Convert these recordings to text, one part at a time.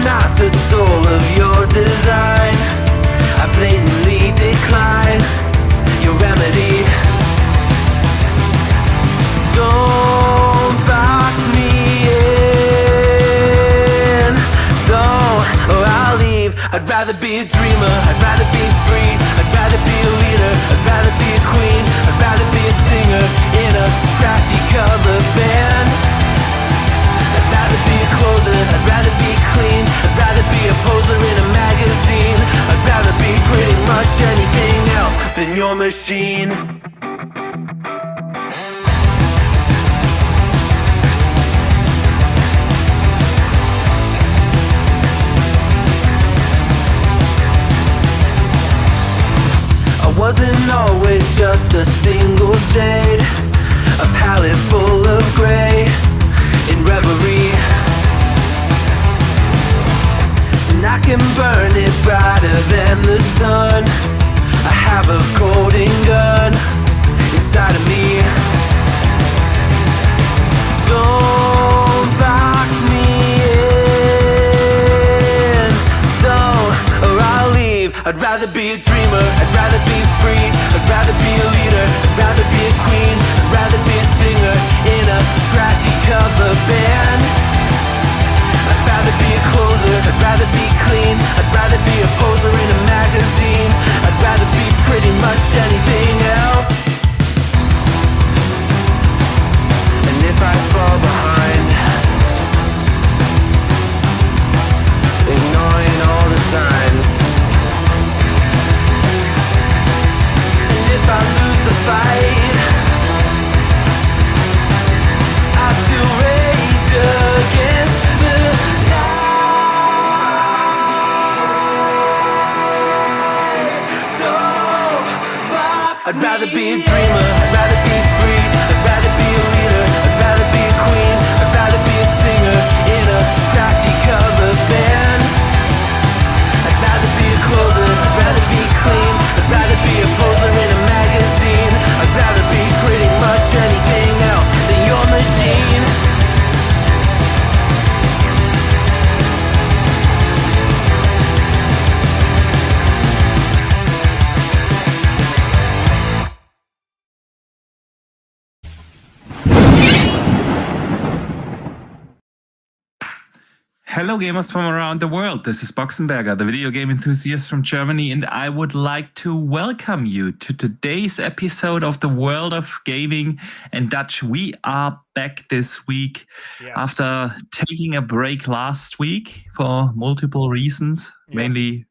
not the soul of your design. I blatantly decline your remedy. Don't box me in, don't, or I'll leave. I'd rather be a dreamer, I'd rather be free, I'd rather be a leader, I'd rather be a queen, I'd rather be a singer in a trashy cover band. I'd rather be a closer, I'd rather be clean, I'd rather be a poser in a magazine, I'd rather be pretty much anything else than your machine. Wasn't always just a single shade, a palette full of grey in reverie. And I can burn it brighter than the sun. I have a golden gun inside of me. Don't box me in, don't, or I'll leave. I'd rather be a dreamer, I'd rather be free, I'd rather be a leader, I'd rather be a queen, I'd rather be a singer in a trashy cover band. I'd rather be a closer, I'd rather be clean, I'd rather be a poser in a magazine, I'd rather be pretty much anything else. And if I fall behind, ignoring all the signs, if I lose the fight, I still rage against the night. I'd rather be a dreamer, I'd rather be free, I'd rather be a leader, I'd rather be a queen, I'd rather be a singer in a trashy cover band. I'd rather be a closer, I'd rather be clean, I'd rather be a poser in a magazine, I'd rather be pretty much anything else than your machine. Hello gamers from around the world, this is Boxenberger, the video game enthusiast from Germany, and I would like to welcome you to today's episode of the World of Gaming and Dutch. We are back this week after taking a break last week for multiple reasons, mainly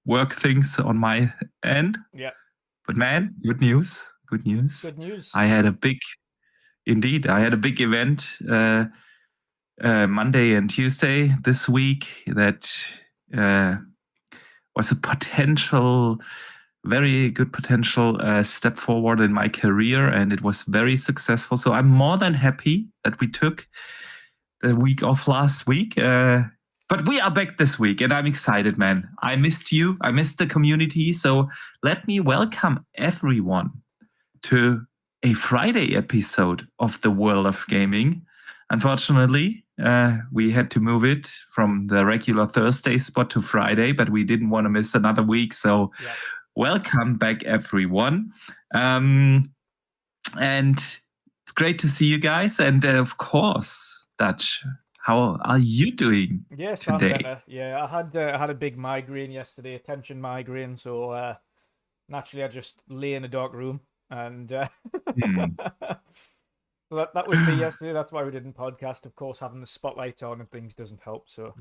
work things on my end. But man, good news. I had a big event Monday and Tuesday this week that was a very good potential step forward in my career, and it was very successful. So I'm more than happy that we took the week off last week. But we are back this week, and I'm excited, man. I missed you. I missed the community. So let me welcome everyone to a Friday episode of the World of Gaming. Unfortunately, we had to move it from the regular Thursday spot to Friday, but we didn't want to miss another week. So welcome back, everyone. And it's great to see you guys. And of course, Dutch, how are you doing Yes, today? I'm better. Yeah, I had a big migraine yesterday, a tension migraine. So naturally, I just lay in a dark room and... So that was me yesterday. That's why we didn't podcast. Of course, having the spotlight on and things doesn't help. So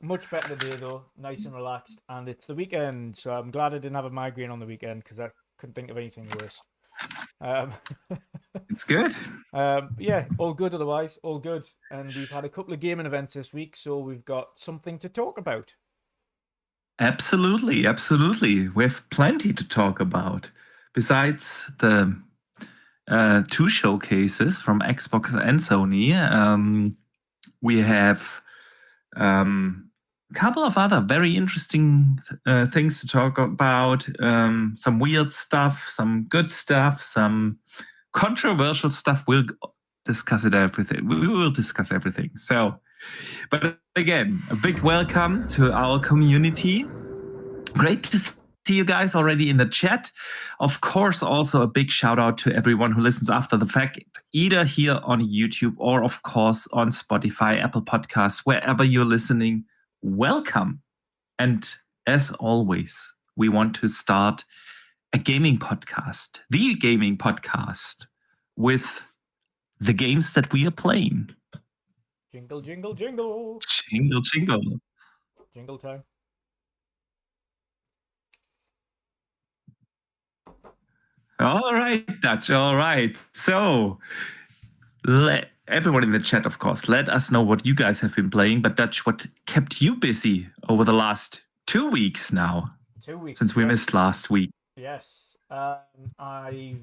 much better today, though. Nice and relaxed. And it's the weekend, so I'm glad I didn't have a migraine on the weekend because I couldn't think of anything worse. It's good. Yeah, all good otherwise. All good. And we've had a couple of gaming events this week, so we've got something to talk about. Absolutely. We have plenty to talk about. Besides the... two showcases from Xbox and Sony. We have a couple of other very interesting things to talk about. Some weird stuff, some good stuff, some controversial stuff. We'll discuss everything. We will discuss everything. So But again, a big welcome to our community. Great to see you guys already in the chat. Of course, also a big shout out to everyone who listens after the fact, either here on YouTube or, of course, on Spotify, Apple Podcasts, wherever you're listening. Welcome. And as always, we want to start a gaming podcast, the gaming podcast, with the games that we are playing. Jingle, jingle, jingle. Jingle, jingle. Jingle time. All right, Dutch. All right. So, everyone in the chat, of course, let us know what you guys have been playing. But Dutch, what kept you busy over the last 2 weeks now? 2 weeks. Since we missed last week. Yes. I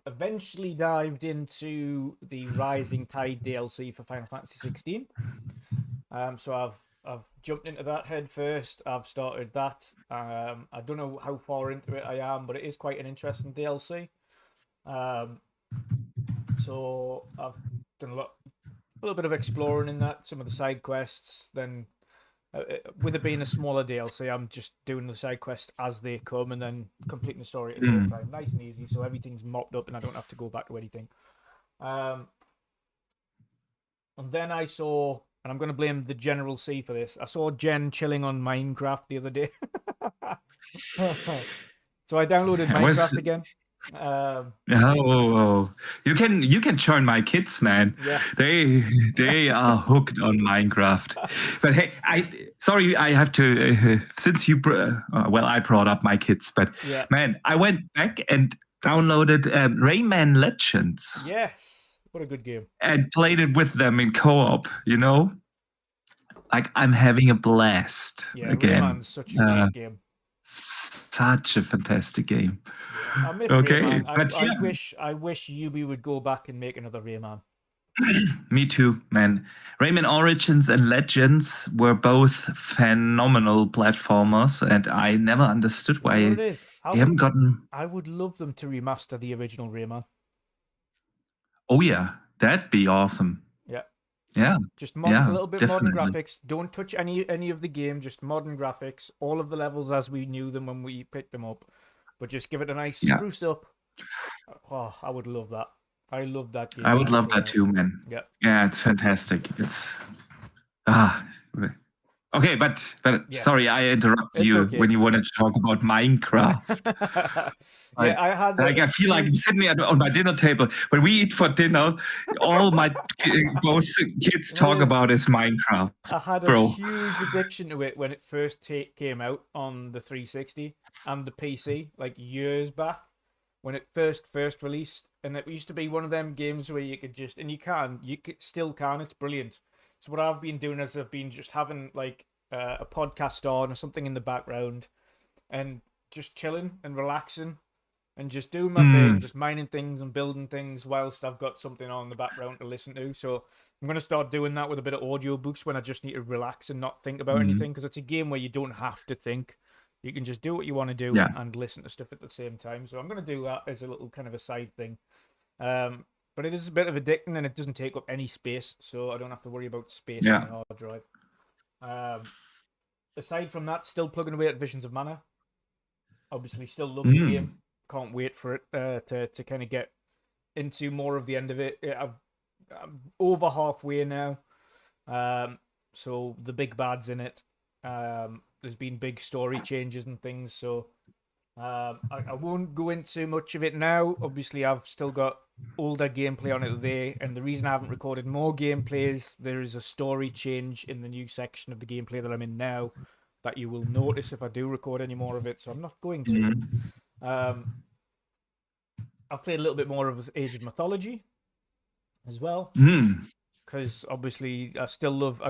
eventually dived into the Rising Tide DLC for Final Fantasy 16. So I've jumped into that head first. I've started that. I don't know how far into it I am, but it is quite an interesting DLC. So I've done a little bit of exploring in that, some of the side quests. Then, with it being a smaller DLC, I'm just doing the side quests as they come and then completing the story at the same time. Nice and easy, so everything's mopped up and I don't have to go back to anything. And then I saw, and I'm going to blame the General C for this, I saw Jen chilling on Minecraft the other day. So I downloaded Minecraft again. You can join my kids, man. Yeah. They are hooked on Minecraft. But hey, I have to since you I brought up my kids, but Yeah. man, I went back and downloaded Rayman Legends. Yes, what a good game. And played it with them in co-op. You know, like I'm having a blast again. Rayman's such a good game. Such a fantastic game. I miss Okay, Rayman. but I wish Ubi would go back and make another Rayman. Me too, man. Rayman Origins and Legends were both phenomenal platformers, and I never understood why they haven't gotten. I would love them to remaster the original Rayman. Oh yeah, that'd be awesome. Yeah. Yeah. Just a little bit definitely. modern graphics. Don't touch any of the game. Just modern graphics. All of the levels as we knew them when we picked them up, but just give it a nice spruce up. Oh, I would love that. I love that game. I would love that too, man. Yeah. Yeah, it's fantastic. It's okay, but Yes. sorry, I interrupted you when you wanted to talk about Minecraft. I feel like I'm sitting on my dinner table. When we eat for dinner, all my both kids talk about is Minecraft. I had a huge addiction to it when it first came out on the 360 and the PC, like years back when it first released. And it used to be one of them games where you could just, and still can, it's brilliant. So what I've been doing is I've been just having like a podcast on or something in the background and just chilling and relaxing and just doing my thing, just mining things and building things whilst I've got something on in the background to listen to. So I'm going to start doing that with a bit of audiobooks when I just need to relax and not think about anything, because it's a game where you don't have to think. You can just do what you want to do and listen to stuff at the same time. So I'm going to do that as a little kind of a side thing. But it is a bit of addicting and it doesn't take up any space, so I don't have to worry about space on the hard drive. Aside from that, still plugging away at Visions of Mana. Obviously, still love the game. Can't wait for it to kind of get into more of the end of it. I'm over halfway now. So the big bad's in it. There's been big story changes and things, so I won't go into much of it now. Obviously, I've still got older gameplay on it today, and the reason I haven't recorded more gameplay is there is a story change in the new section of the gameplay that I'm in now that you will notice if I do record any more of it, so I'm not going to. I've played a little bit more of Age of Mythology as well, because obviously I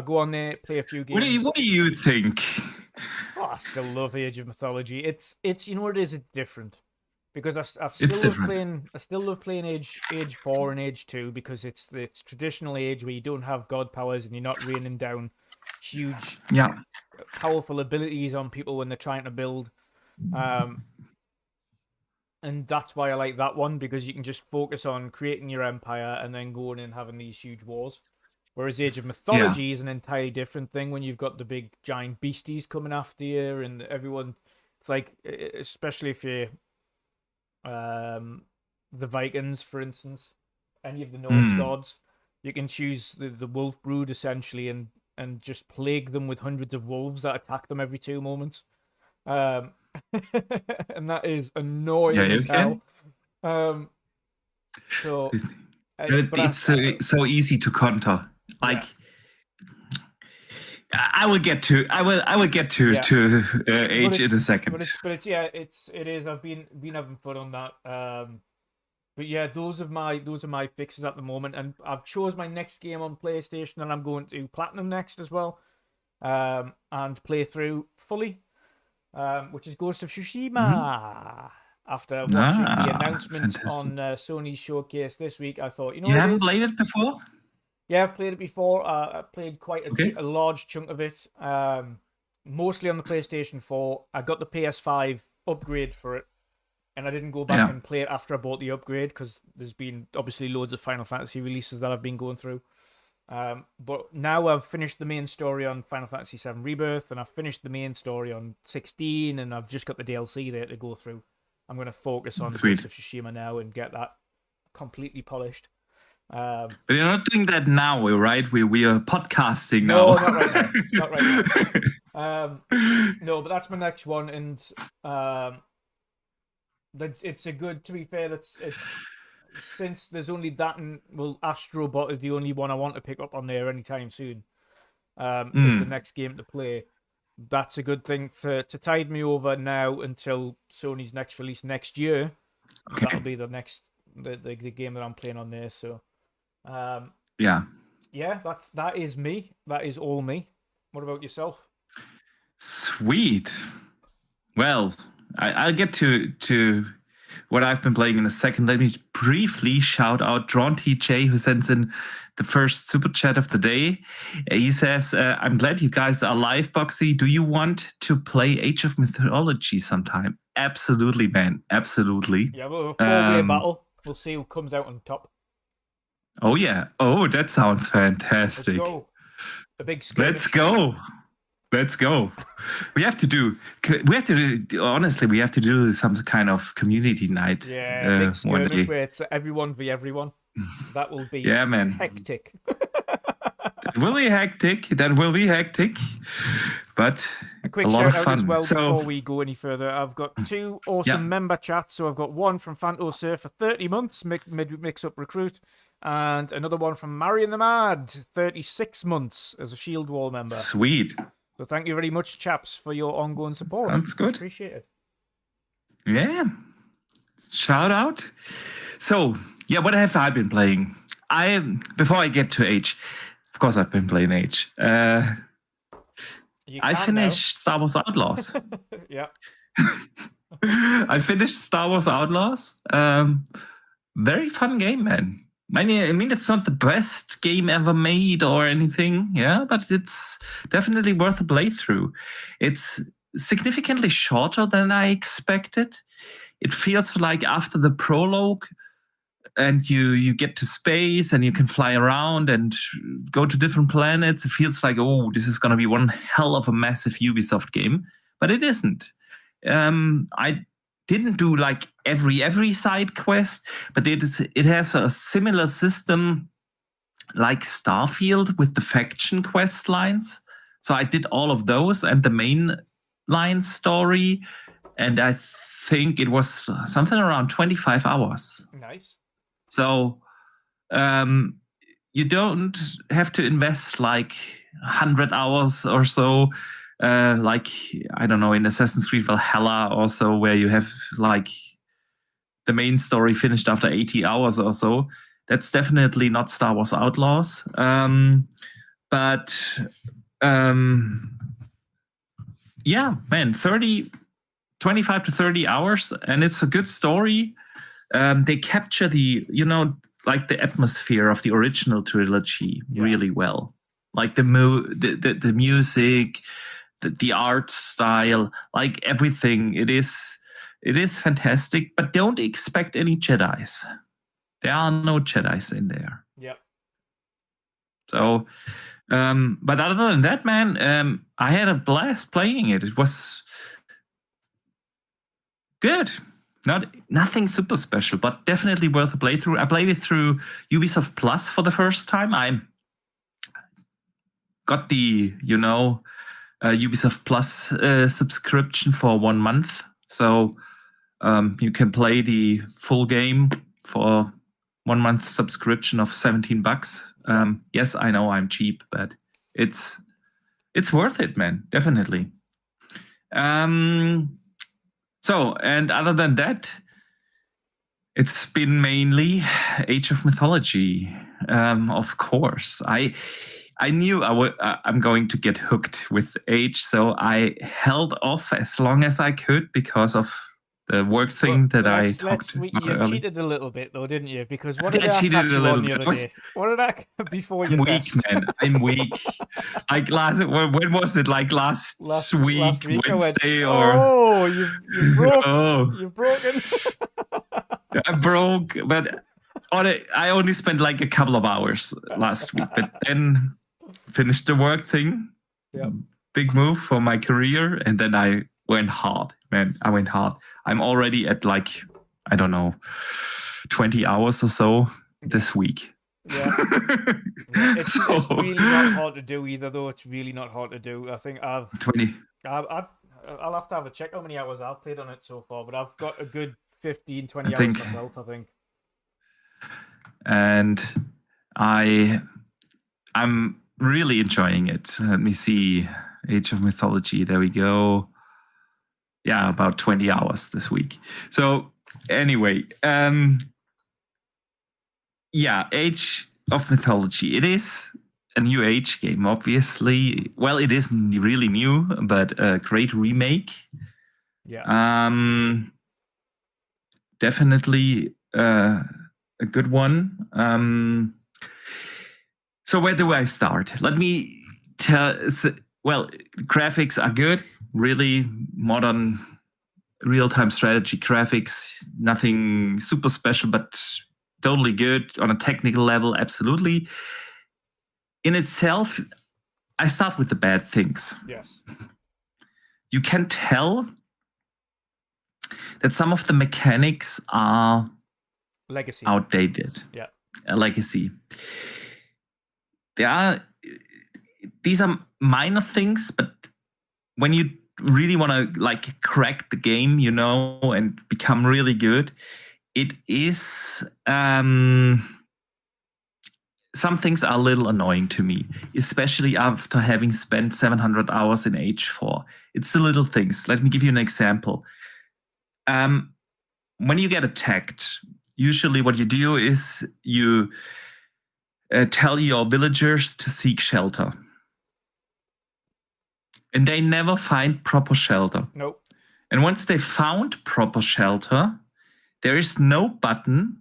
go on there, play a few games. What do you think? Oh, I still love Age of Mythology. It's you know what it is. It's different because I still love playing Age 4 and Age 2 because it's traditional Age where you don't have god powers and you're not raining down huge, powerful abilities on people when they're trying to build. And that's why I like that one, because you can just focus on creating your empire and then going and having these huge wars. Whereas Age of Mythology is an entirely different thing when you've got the big giant beasties coming after you and everyone. It's like, especially if you're the Vikings, for instance, any of the Norse gods, you can choose the wolf brood essentially and just plague them with hundreds of wolves that attack them every 2 moments. And that is annoying as hell. So it's so easy to counter. Like I will get to Age in a second. But it is. I've been having fun on that. But yeah, those are my fixes at the moment, and I've chose my next game on PlayStation, and I'm going to Platinum next as well, and play through fully, which is Ghost of Tsushima. After watching the announcement on Sony's showcase this week, I thought, you haven't played it before? Yeah, I've played it before. I played quite a large chunk of it, mostly on the PlayStation 4. I got the PS5 upgrade for it, and I didn't go back and play it after I bought the upgrade because there's been obviously loads of Final Fantasy releases that I've been going through. But now I've finished the main story on Final Fantasy VII Rebirth, and I've finished the main story on 16, and I've just got the DLC there to go through. I'm going to focus on Ghost of Tsushima now and get that completely polished. But you're not doing that now, right? We are podcasting now. No, not right now. Not right now. No, but that's my next one, and it's a good. To be fair, since there's only that, and Astrobot is the only one I want to pick up on there anytime soon. Is the next game to play. That's a good thing to tide me over now until Sony's next release next year. Okay. That'll be the next the game that I'm playing on there. So, that is me. That is all me. What about yourself? Sweet. Well, I'll get to what I've been playing in a second. Let me briefly shout out DrawnTJ, who sends in the first super chat of the day. He says, I'm glad you guys are live, Boxy. Do you want to play Age of Mythology sometime? Absolutely, man. Absolutely. Yeah, we'll have a 4-way battle. We'll see who comes out on top. Oh, yeah. Oh, that sounds fantastic. Let's go. The big skirmish. Let's go. We have to do some kind of community night. Yeah, big skirmish where it's everyone v everyone. That will be hectic. That will be hectic. But a quick lot shout of fun. Out as well before we go any further. I've got 2 awesome member chats. So I've got one from Phantosur for 30 months, mix-up recruit, and another one from Marion the Mad, 36 months as a Shield Wall member. Sweet. So thank you very much, chaps, for your ongoing support. Sounds good. Appreciate it. Yeah. Shout out. So, what have I been playing? Before I get to Age, of course I've been playing Age. I finished Star Wars Outlaws. Yeah. I finished Star Wars Outlaws. Very fun game, man. I mean, it's not the best game ever made or anything, but it's definitely worth a playthrough. It's significantly shorter than I expected. It feels like after the prologue, and you get to space and you can fly around and go to different planets, it feels like, oh, this is going to be one hell of a massive Ubisoft game. But it isn't. I didn't do like every side quest, but it has a similar system like Starfield with the faction quest lines. So I did all of those and the main line story, and I think it was something around 25 hours. Nice. So you don't have to invest like 100 hours or so, like, I don't know, in Assassin's Creed Valhalla also, where you have like the main story finished after 80 hours or so. That's definitely not Star Wars Outlaws. But 25 to 30 hours, and it's a good story. They capture the atmosphere of the original trilogy really well. Like the music, the art style, like everything. It is fantastic, but don't expect any Jedis. There are no Jedis in there. Yeah. So, but other than that, man, I had a blast playing it. It was good. Nothing super special, but definitely worth a playthrough. I played it through Ubisoft Plus for the first time. I got the, Ubisoft Plus subscription for 1 month. So you can play the full game for 1 month subscription of $17. Yes, I know I'm cheap, but it's worth it, man. Definitely. So, and other than that, it's been mainly Age of Mythology. Of course, I knew I'm going to get hooked with Age, so I held off as long as I could because of the work thing that I talked about You earlier. cheated a little bit, though, didn't you? Because what I did I cheated catch a you little on the bit. other day? What did I before your I'm weak, test? man. I'm weak. Like when was it? Like last week Wednesday, or oh, you broke. Oh. You've broken. I broke, but I only spent like a couple of hours last week, but then finished the work thing. Yep. Big move for my career, and then I went hard, man. I went hard. I'm already at like, I don't know, 20 hours or so this week. Yeah. It's really not hard to do either, though. It's really not hard to do. I think I'll have to have a check how many hours I've played on it so far, but I've got a good 15, 20 hours myself, I think. And I'm really enjoying it. Let me see. Age of Mythology. There we go. Yeah, about 20 hours this week. So anyway, Age of Mythology. It is a new Age game, obviously. Well, it isn't really new, but a great remake. Yeah. Definitely a good one. So where do I start? Let me tell. Well, graphics are good. Really modern real-time strategy graphics. Nothing super special, but totally good on a technical level. Absolutely. In itself, I start with the bad things. Yes. You can tell that some of the mechanics are legacy, outdated. Yeah. Legacy. These are minor things, but when you really want to like crack the game, and become really good, it is some things are a little annoying to me, especially after having spent 700 hours in H4. It's the little things. Let me give you an example. When you get attacked, usually what you do is you tell your villagers to seek shelter. And they never find proper shelter. Nope. And once they found proper shelter, there is no button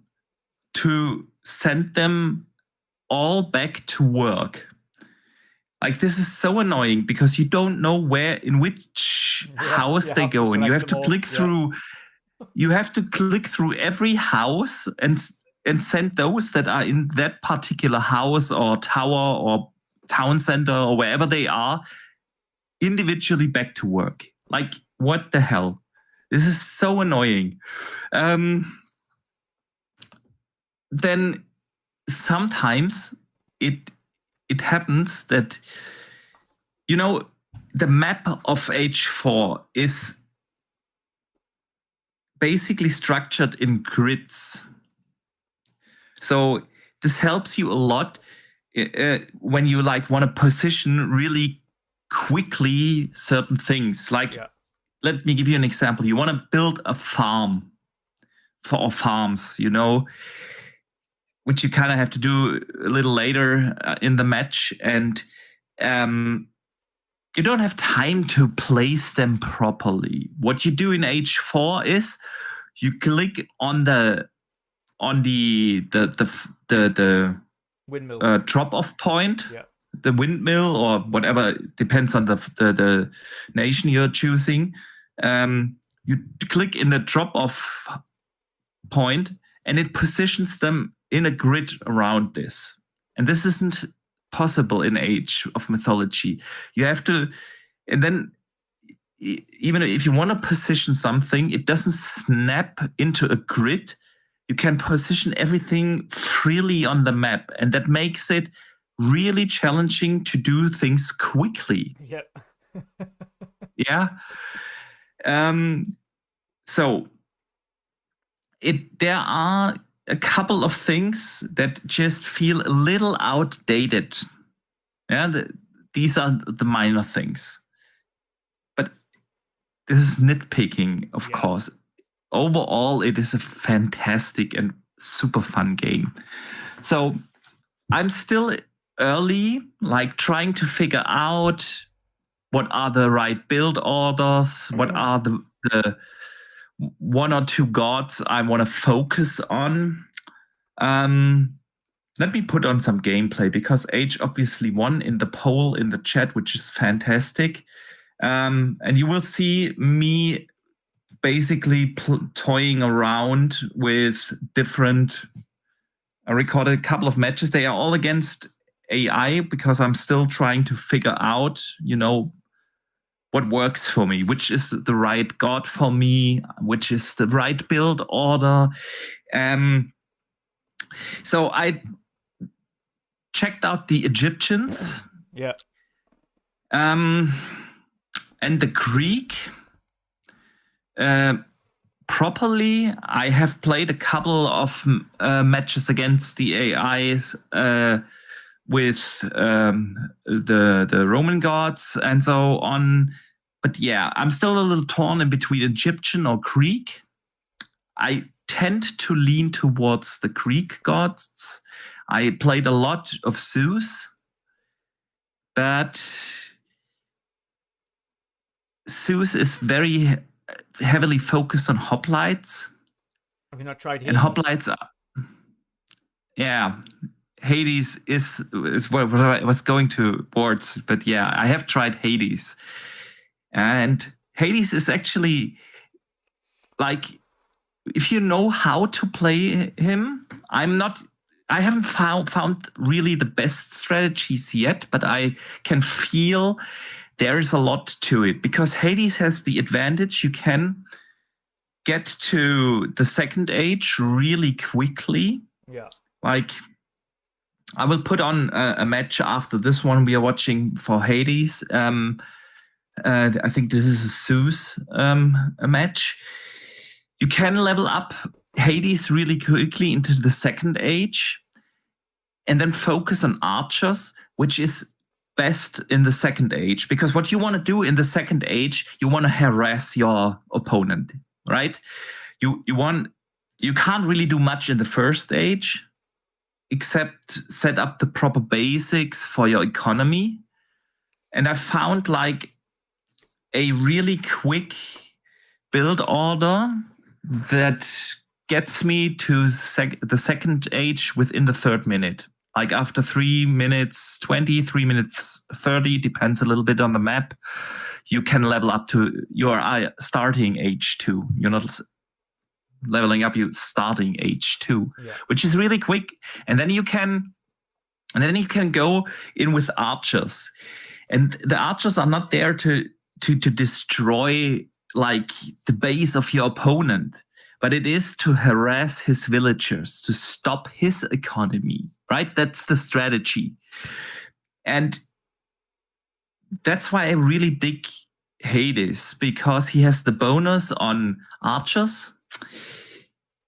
to send them all back to work. Like, this is so annoying because you don't know in which house they go, and you have to click through. You have to click through every house and send those that are in that particular house or tower or town center or wherever they are individually back to work. Like, what the hell? This is so annoying. Then sometimes it happens that, the map of H4 is basically structured in grids. So this helps you a lot when you want to position really quickly certain things. Let me give you an example. You want to build a farm for farms, which you kind of have to do a little later in the match, and you don't have time to place them properly. What you do in H4 is you click on the windmill drop-off point, the windmill or whatever, depends on the nation you're choosing. You click in the drop-off point, and it positions them in a grid around this. And this isn't possible in Age of Mythology. You have to, and then even if you want to position something, it doesn't snap into a grid. You can position everything freely on the map, and that makes it really challenging to do things quickly. Yep. Yeah. So there are a couple of things that just feel a little outdated. Yeah, these are the minor things. But this is nitpicking, of course. Overall, it is a fantastic and super fun game. So I'm still early, like trying to figure out what are the right build orders, what are the one or two gods I want to focus on. Let me put on some gameplay, because Age obviously won in the poll in the chat, which is fantastic. And you will see me basically toying around with different. I recorded a couple of matches. They are all against AI, because I'm still trying to figure out, what works for me, which is the right god for me, which is the right build order. So I checked out the Egyptians. Yeah. And the Greek. Properly, I have played a couple of matches against the AIs with the Roman gods and so on. But yeah, I'm still a little torn in between Egyptian or Greek. I tend to lean towards the Greek gods. I played a lot of Zeus, but Zeus is very heavily focused on hoplites. Have you not tried Hades? And hoplites are, yeah, Hades is what I was going towards, but yeah, I have tried Hades. And Hades is actually, like, if you know how to play him, I haven't found really the best strategies yet, but I can feel there is a lot to it, because Hades has the advantage you can get to the second age really quickly. Yeah. Like, I will put on a match after this one we are watching for Hades. I think this is a Zeus a match. You can level up Hades really quickly into the second age, and then focus on archers, which is best in the second age, because what you want to do in the second age, you want to harass your opponent, right? You can't really do much in the first age, except set up the proper basics for your economy. And I found like a really quick build order that gets me to the second age within the third minute. Like after 3 minutes 20, 3 minutes 30, depends a little bit on the map, you can level up to your starting age 2. You're not leveling up, you're starting age 2, which is really quick. And then you can go in with archers. And the archers are not there to destroy like the base of your opponent, but it is to harass his villagers, to stop his economy, right? That's the strategy. And that's why I really dig Hades, because he has the bonus on archers.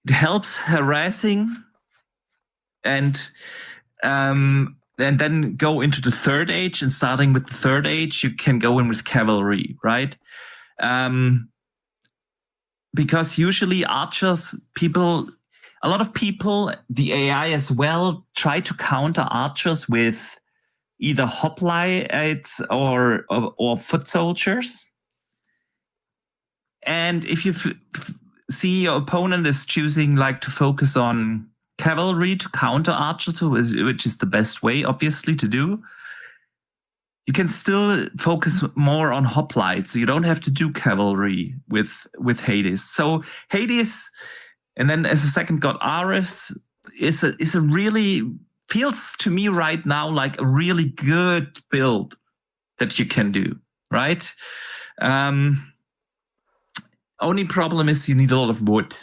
It helps harassing, and then go into the third age. And starting with the third age, you can go in with cavalry, right? Because usually archers, a lot of people, the AI as well, try to counter archers with either hoplites or foot soldiers. And if you see your opponent is choosing like to focus on cavalry to counter archers, which is the best way, obviously, to do, you can still focus more on hoplites. You don't have to do cavalry with Hades. So Hades, and then as a second god, Ares is a really feels to me right now like a really good build that you can do, right? Only problem is you need a lot of wood.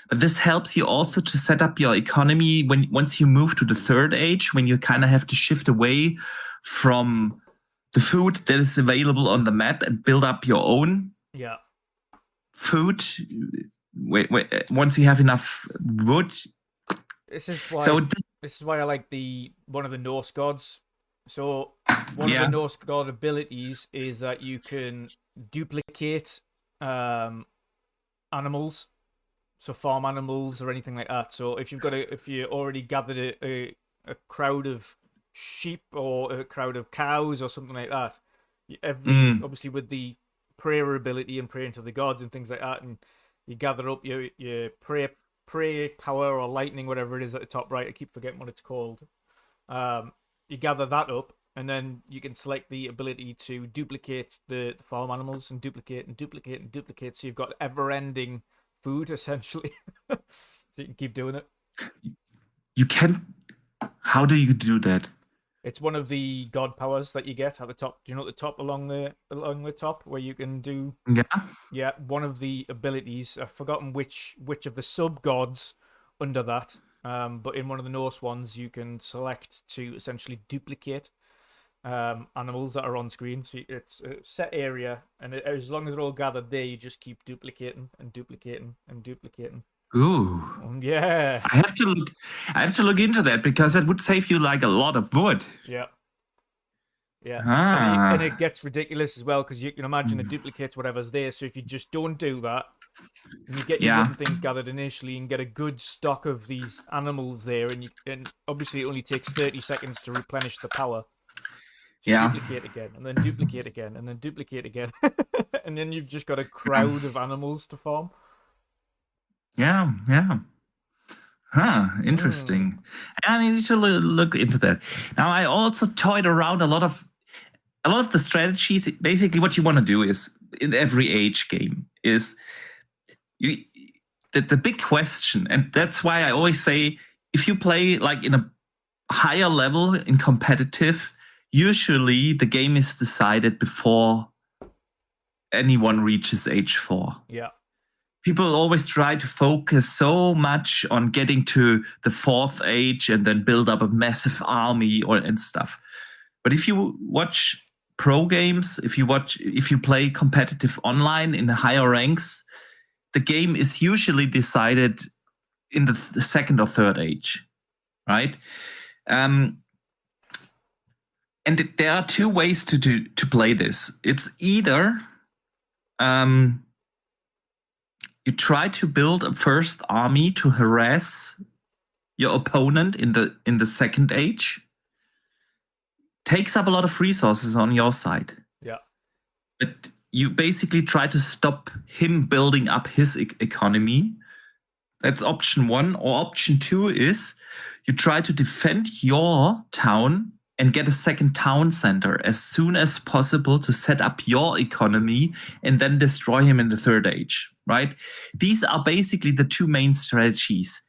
But this helps you also to set up your economy once you move to the third age, when you kind of have to shift away from the food that is available on the map and build up your own food. Once you have enough wood. This is why I like one of the Norse gods. So one of the Norse god abilities is that you can duplicate animals, so farm animals or anything like that. So if you already gathered a crowd of sheep or a crowd of cows or something like that, obviously with the prayer ability and praying to the gods and things like that, and you gather up your prayer power or lightning, whatever it is at the top right. I keep forgetting what it's called. You gather that up, and then you can select the ability to duplicate the farm animals and duplicate and duplicate and duplicate. So you've got ever-ending food, essentially. So you can keep doing it. You can. How do you do that? It's one of the god powers that you get at the top. Do you know at the top along the top where you can do? Yeah. One of the abilities. I've forgotten which of the sub gods under that. But in one of the Norse ones, you can select to essentially duplicate animals that are on screen. So it's a set area, and as long as they're all gathered there, you just keep duplicating and duplicating and duplicating. Ooh. Yeah. I have to look into that, because that would save you like a lot of wood. Yeah. Yeah. Ah. And it gets ridiculous as well, because you can imagine it duplicates whatever's there. So if you just don't do that, and you get your wooden things gathered initially and get a good stock of these animals there, and obviously it only takes 30 seconds to replenish the power. So duplicate again, and then duplicate again, and then duplicate again. And then you've just got a crowd of animals to farm. Yeah. Interesting. I need to look into that. Now, I also toyed around a lot of the strategies. Basically, what you want to do is, in every age game, is the big question, and that's why I always say, if you play like in a higher level in competitive, usually the game is decided before anyone reaches age 4. Yeah. People always try to focus so much on getting to the 4th age and then build up a massive army and stuff. But if you watch pro games, if you play competitive online in the higher ranks, the game is usually decided in the 2nd or 3rd age, right? And there are 2 ways to play this. It's either you try to build a first army to harass your opponent in the 2nd age. Takes up a lot of resources on your side. Yeah. But you basically try to stop him building up his economy. That's option 1. Or option 2 is you try to defend your town and get a second town center as soon as possible to set up your economy and then destroy him in the 3rd age, right? These are basically the 2 main strategies.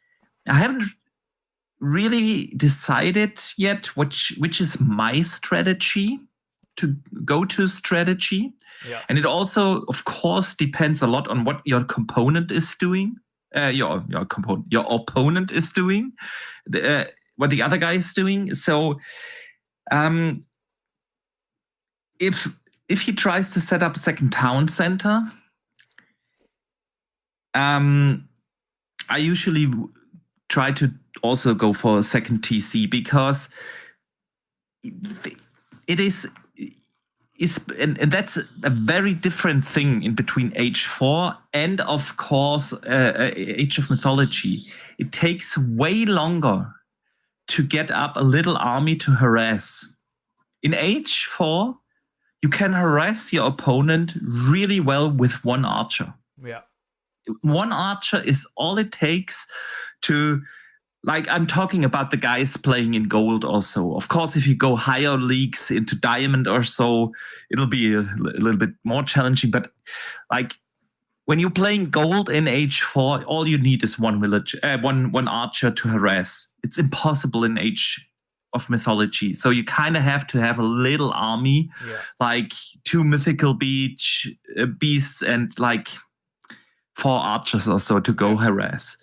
I haven't really decided yet which is my strategy, to go to strategy. Yeah. And it also, of course, depends a lot on what your component is doing. Your opponent is doing, what the other guy is doing. So if he tries to set up a second town center, I usually try to also go for a second TC, because it is and that's a very different thing in between age 4 and, of course, Age of Mythology. It takes way longer to get up a little army to harass. In age 4, you can harass your opponent really well with 1 archer. Yeah. 1 archer is all it takes to, like, I'm talking about the guys playing in gold also. Of course, if you go higher leagues into diamond or so, it'll be a little bit more challenging. But like, when you're playing gold in age 4, all you need is 1 archer to harass. It's impossible in age of Mythology. So you kind of have to have a little army, like 2 mythical beasts and like 4 archers or so to go harass.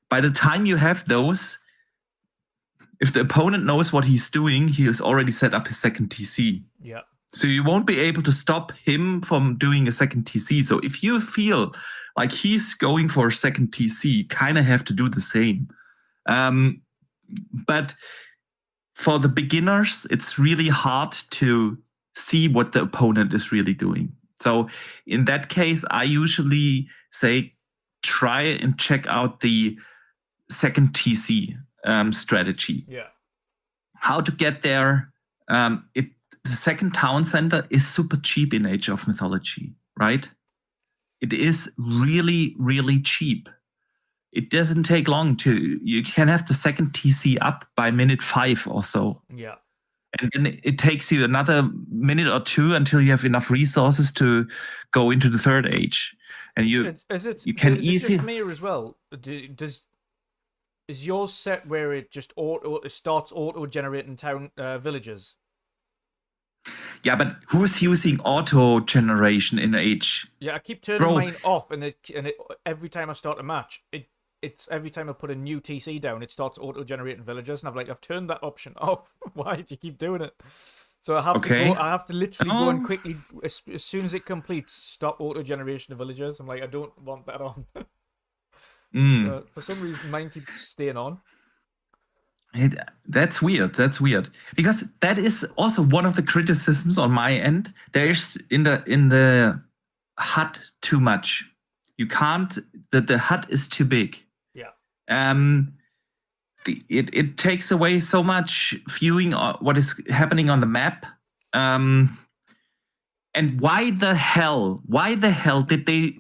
By the time you have those, if the opponent knows what he's doing, he has already set up his second TC. Yeah. So you won't be able to stop him from doing a second TC. So if you feel like he's going for a second TC, kind of have to do the same. But for the beginners, it's really hard to see what the opponent is really doing. So in that case, I usually say try and check out the second TC strategy. Yeah. How to get there? The second town center is super cheap in Age of Mythology, right? It is really, really cheap. It doesn't take long you can have the second TC up by minute 5 or so. Yeah. And then it takes you another minute or 2 until you have enough resources to go into the third age. And you can easily... Just mirror as well. Is yours set where it just starts auto-generating town villages? Yeah, but who's using auto generation in Age? Yeah, I keep turning mine off, and every time I start a match, it's every time I put a new TC down, it starts auto generating villagers, and I've turned that option off. Why do you keep doing it? So I have to literally go and quickly, as soon as it completes, stop auto generation of villagers. I'm like, I don't want that on. For some reason, mine keeps staying on. That's weird. Because that is also one of the criticisms on my end. There's in the hut too much. You can't. The hut is too big. Yeah. It takes away so much viewing what is happening on the map. And why the hell did they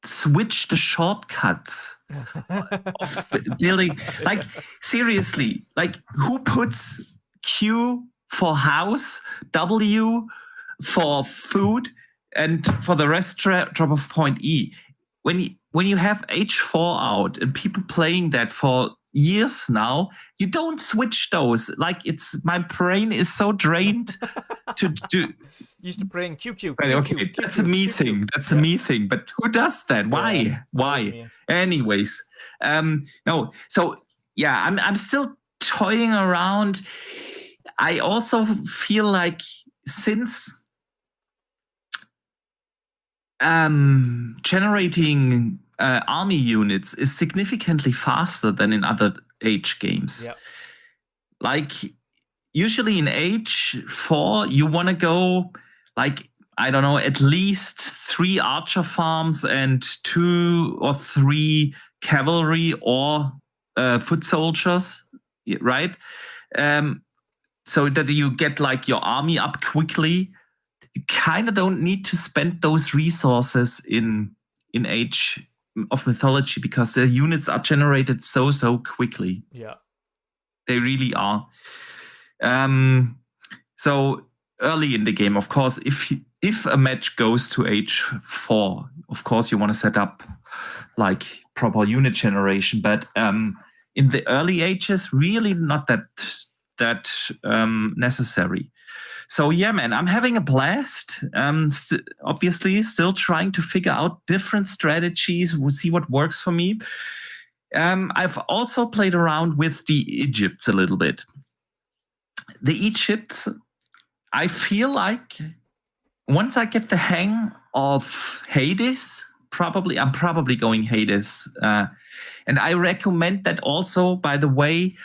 switch the shortcuts of building? Like, seriously, like, who puts Q for house, W for food, and for the rest drop off point E? When you have H4 out and people playing that for years now, you don't switch those. Like, my brain is so drained to do. Used to playing Q. Okay, that's a me thing. That's a me thing. But who does that? Why? Yeah. Why? Yeah. Anyways, no. So yeah, I'm still toying around. I also feel like since generating army units is significantly faster than in other Age games. Yep. Like, usually in Age 4, you want to go, like, I don't know, at least 3 archer farms and 2 or 3 cavalry or foot soldiers, right? So that you get, like, your army up quickly. You kind of don't need to spend those resources in Age of Mythology because the units are generated so quickly. Yeah, they really are. So early in the game, of course, if a match goes to Age 4, of course you want to set up like proper unit generation. But in the early ages, really not that necessary. So yeah, man, I'm having a blast. Obviously, still trying to figure out different strategies. We'll see what works for me. I've also played around with the Egypts a little bit. The Egypts, I feel like once I get the hang of Hades, I'm probably going Hades. And I recommend that also, by the way,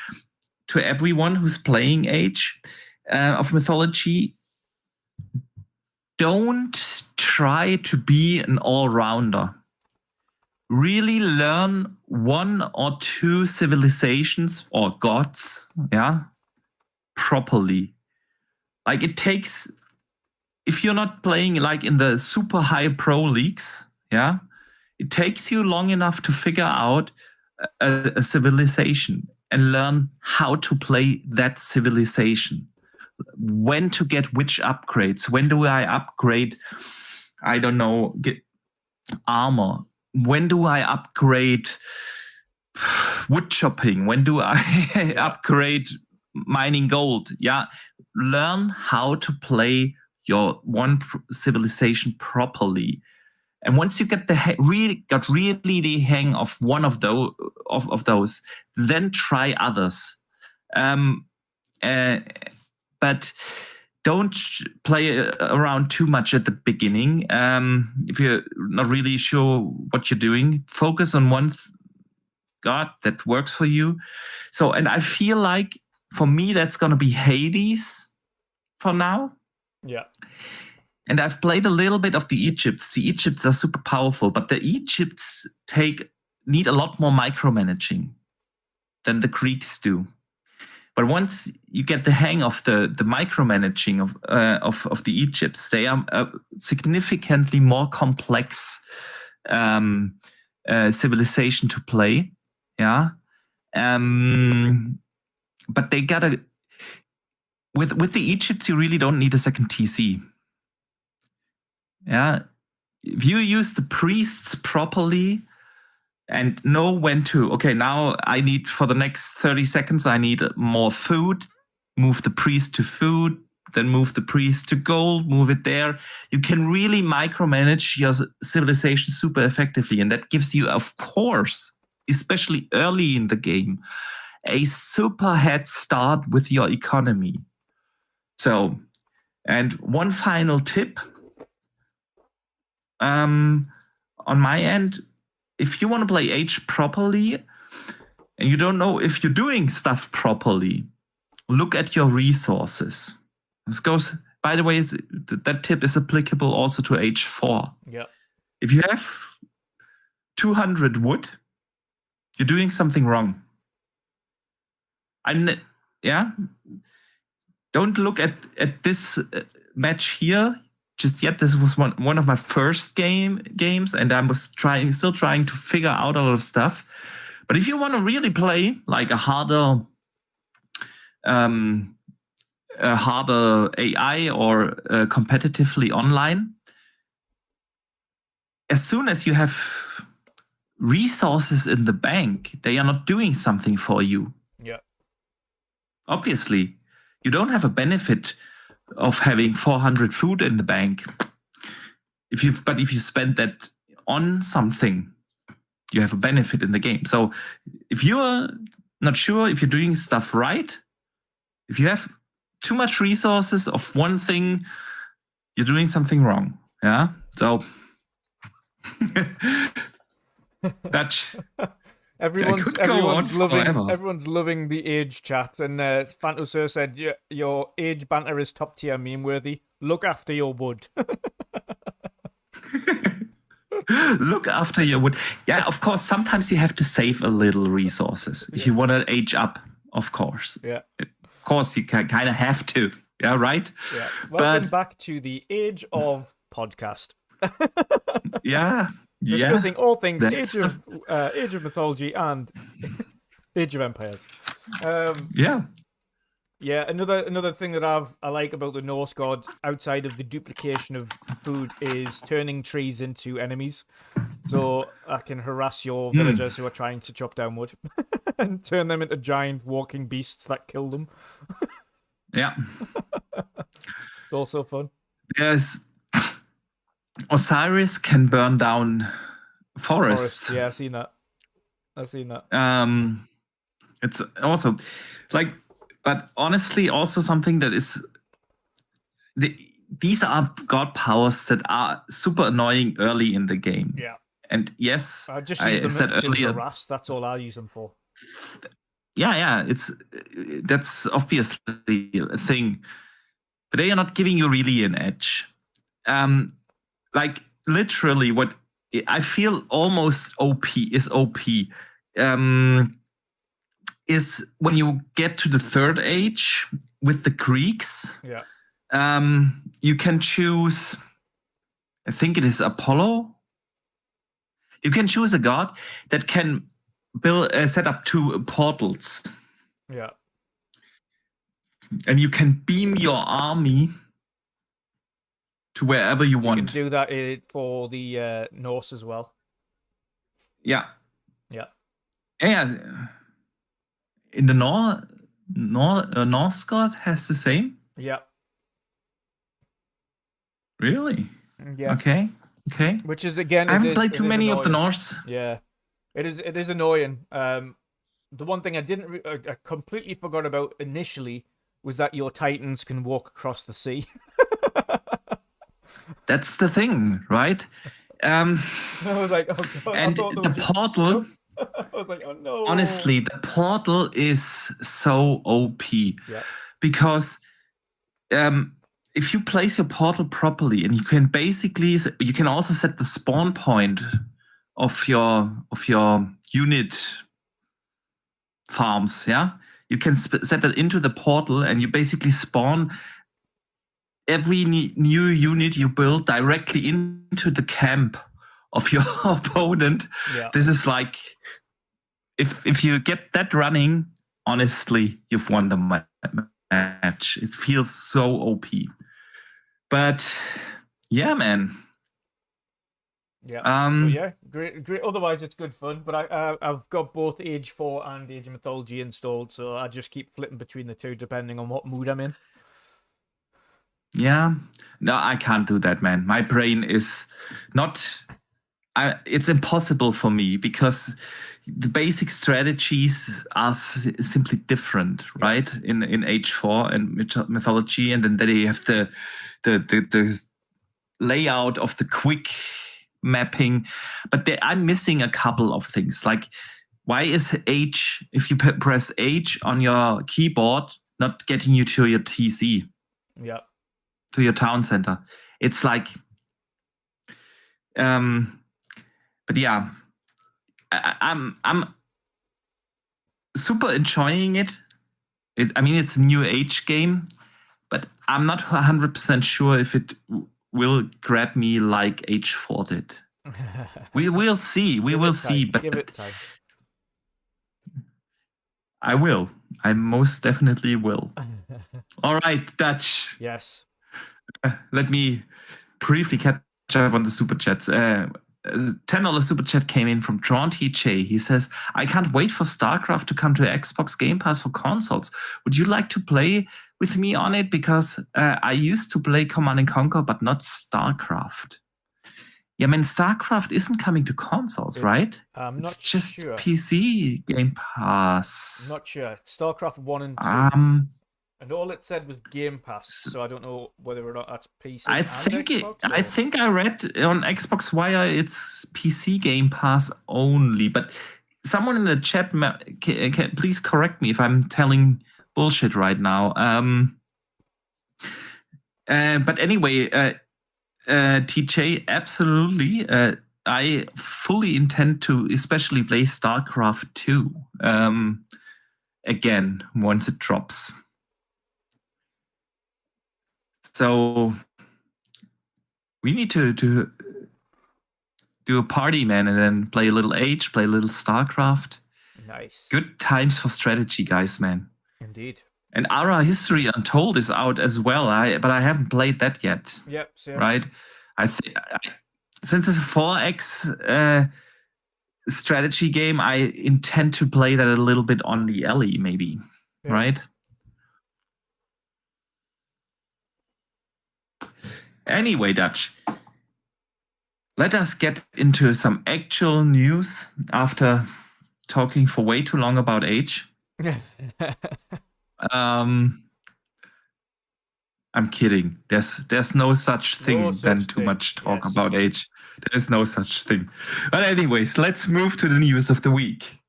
to everyone who's playing Age of Mythology. Don't try to be an all-rounder. Really learn 1 or 2 civilizations or gods, properly. Like, it takes, if you're not playing like in the super high pro leagues, it takes you long enough to figure out a civilization and learn how to play that civilization. When to get which upgrades. When do I upgrade, I don't know, get armor? When do I upgrade wood chopping? When do I upgrade mining gold. Yeah, learn how to play your one civilization properly. And once you get really the hang of one of those, then try others. But don't play around too much at the beginning. If you're not really sure what you're doing, focus on one god that works for you. So, and I feel like for me, that's going to be Hades for now. Yeah. And I've played a little bit of the Egypts. The Egypts are super powerful, but the Egypts need a lot more micromanaging than the Greeks do. But once you get the hang of the micromanaging of the Egypts, they are significantly more complex civilization to play. Yeah, but they gotta with the Egypts, you really don't need a second TC. Yeah, if you use the priests properly and know when to, okay, now I need for the next 30 seconds, I need more food, move the priest to food, then move the priest to gold, move it there. You can really micromanage your civilization super effectively. And that gives you, of course, especially early in the game, a super head start with your economy. So, and one final tip on my end, if you want to play Age properly and you don't know if you're doing stuff properly, look at your resources. This goes, by the way, that tip is applicable also to Age 4. Yeah. If you have 200 wood, you're doing something wrong. Don't look at this match here just yet. This was one of my first games, and I was still trying to figure out a lot of stuff. But if you want to really play like a harder AI or competitively online, as soon as you have resources in the bank, they are not doing something for you. Yeah. Obviously, you don't have a benefit of having 400 food in the bank. If you spend that on something, you have a benefit in the game. So if you're not sure if you're doing stuff right, if you have too much resources of one thing, you're doing something wrong. Yeah. So Dutch. Everyone's loving the Age chat, and Phantosaur said your Age banter is top tier meme worthy. Look after your wood. Look after your wood. Yeah, of course. Sometimes you have to save a little resources if you want to age up. Of course. Yeah. Of course, you kind of have to. Yeah. Right. Yeah. Welcome back to the Age of Podcast. Yeah. Discussing all things Age of Mythology and Age of Empires. Yeah, another thing that I like about the Norse gods, outside of the duplication of food, is turning trees into enemies. So I can harass your villagers who are trying to chop down wood and turn them into giant walking beasts that kill them. Yeah. It's also fun. Yes. Osiris can burn down forests. Yeah, I've seen that. It's also like, but honestly, also something that is these are god powers that are super annoying early in the game. Yeah. And yes, I said earlier, harass, that's all I use them for. Yeah, that's obviously a thing, but they are not giving you really an edge. Like literally, what I feel almost OP is when you get to the third age with the Greeks. Yeah. You can choose. I think it is Apollo. You can choose a god that can set up 2 portals. Yeah. And you can beam your army to wherever you want. You can do that for the Norse as well. Yeah. Yeah. Yeah. In the North, Northgard has the same? Yeah. Really? Yeah. Okay. Which is, again, I haven't played too many of the annoying. Norse. Yeah. It is annoying. The one thing I I completely forgot about initially was that your Titans can walk across the sea. That's the thing, right? I was like, oh god. And I thought they the were just portal, stuck. I was like, oh no. honestly, the portal is so OP. Yeah. Because if you place your portal properly, and you can also set the spawn point of your unit farms. Yeah, you can set that into the portal, and you basically spawn every new unit you build directly into the camp of your opponent. Yeah. This is like, if you get that running, honestly, you've won the match. It feels so OP. But yeah, man. Yeah. But yeah, great. Otherwise, it's good fun. But I've got both Age 4 and Age of Mythology installed, so I just keep flipping between the two depending on what mood I'm in. Yeah. No, I can't do that, man. My brain is not. It's impossible for me because the basic strategies are simply different, right? In Age 4 and Mythology, and then they have the layout of the quick mapping, but I'm missing a couple of things. Like, why is H, if you press H on your keyboard, not getting you to your TC? Yeah. To your town center. It's like, but yeah, I'm super enjoying it. I mean, it's a new Age game, but I'm not 100% sure if it will grab me like Age 4 did. We will see. We will see. But give it time. I will. I most definitely will. All right, Dutch. Yes. Let me briefly catch up on the super chats. $10 super chat came in from John TJ. He says, I can't wait for StarCraft to come to Xbox Game Pass for consoles. Would you like to play with me on it? Because I used to play Command & Conquer, but not StarCraft. Yeah, I mean, StarCraft isn't coming to consoles, right? I'm not it's just sure. PC Game Pass. I'm not sure. StarCraft 1 and 2. And all it said was Game Pass, so I don't know whether or not that's PC. I think I read on Xbox Wire it's PC Game Pass only. But someone in the chat, please correct me if I'm telling bullshit right now. But anyway, TJ, absolutely. I fully intend to especially play StarCraft 2 again once it drops. So we need to do a party, man, and then play a little Age, play a little StarCraft. Nice. Good times for strategy, guys, man. Indeed. And Ara History Untold is out as well, but I haven't played that yet. Yep. Same. Right? Since it's a 4X strategy game, I intend to play that a little bit on the alley, maybe. Yeah. Right? Anyway, Dutch, let us get into some actual news after talking for way too long about Age. I'm kidding. There's no such thing than too much talk about Age. There's no such thing. But anyways, let's move to the news of the week.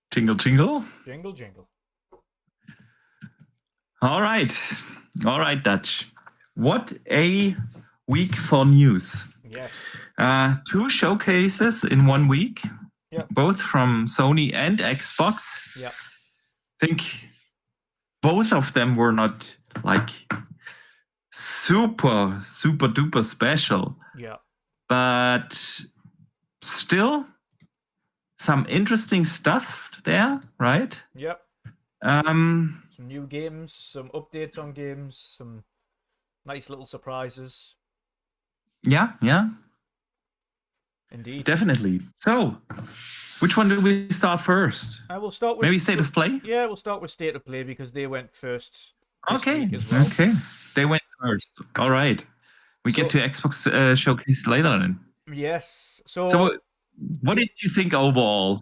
Jingle, jingle. Jingle, jingle. All right, Dutch. What a week for news. Yes. 2 showcases in 1 week. Yep. Both from Sony and Xbox. Yeah. I think both of them were not like super duper special. Yeah. But still some interesting stuff there, right? Yep. Some new games, some updates on games, some nice little surprises. Yeah. Indeed. Definitely. So, Which one do we start first? We'll start with maybe State of Play. Yeah, we'll start with State of Play because they went first this Okay. week as well. Okay. They went first. All right. We get to Xbox Showcase later then. Yes. So what did you think overall?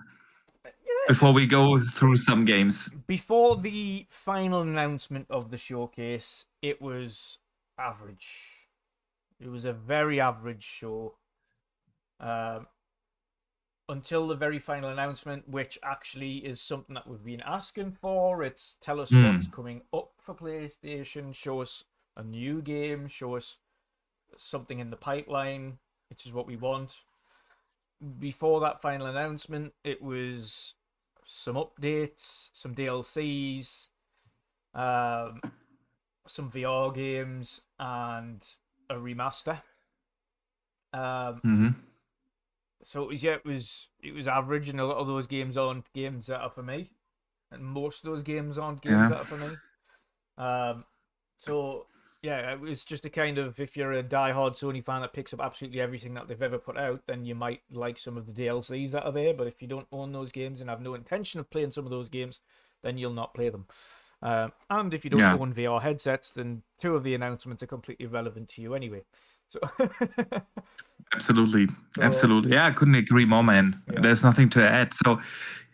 Before we go through some games. Before the final announcement of the showcase, it was average. It was a very average show. Until the very final announcement, which actually is something that we've been asking for. It's tell us what's coming up for PlayStation, show us a new game, show us something in the pipeline, which is what we want. Before that final announcement, it was some updates, some DLCs, some VR games, and a remaster. So it was average, and a lot of those games aren't games that are for me, and most of those games aren't games that are for me. So yeah, it was just a kind of, if you're a diehard Sony fan that picks up absolutely everything that they've ever put out, then you might like some of the DLCs that are there. But if you don't own those games and have no intention of playing some of those games, then you'll not play them. And if you don't own VR headsets, then two of the announcements are completely irrelevant to you anyway. So absolutely. Yeah, I couldn't agree more, man. Yeah. There's nothing to add. So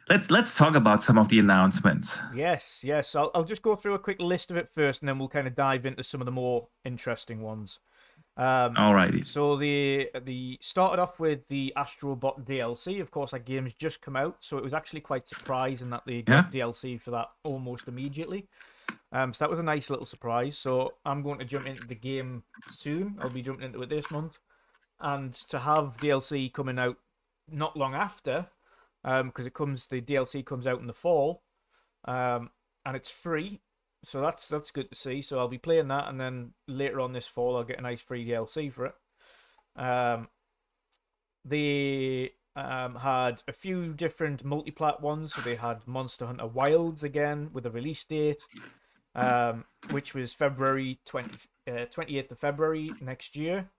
let's talk about some of the announcements. Yes. I'll just go through a quick list of it first, and then we'll kind of dive into some of the more interesting ones. Alrighty. So the started off with the Astro Bot DLC. Of course, that game's just come out, so it was actually quite surprising that they got DLC for that almost immediately. So that was a nice little surprise. So I'm going to jump into the game soon. I'll be jumping into it this month. And to have DLC coming out not long after, because the DLC comes out in the fall, and it's free. So that's good to see. So I'll be playing that, and then later on this fall, I'll get a nice free DLC for it. They had a few different multi-plat ones. So they had Monster Hunter Wilds again with a release date, which was February 28th of February next year.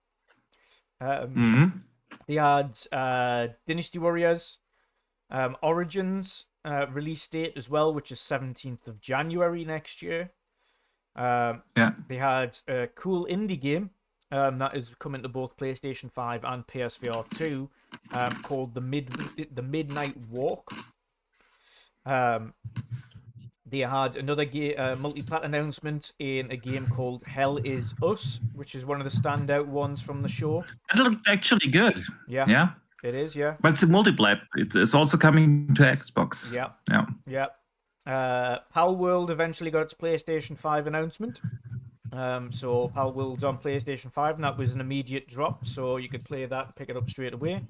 They had Dynasty Warriors Origins release date as well, which is 17th of January next year. They had a cool indie game that is coming to both PlayStation 5 and PSVR 2 called the Midnight Walk. They had another multi-plat announcement in a game called Hell Is Us, which is one of the standout ones from the show. It looked actually good. Yeah. It is, yeah. But it's a multi-plat. It's also coming to Xbox. Yeah. Pal World eventually got its PlayStation 5 announcement. So Pal World's on PlayStation 5, and that was an immediate drop, so you could play that and pick it up straight away.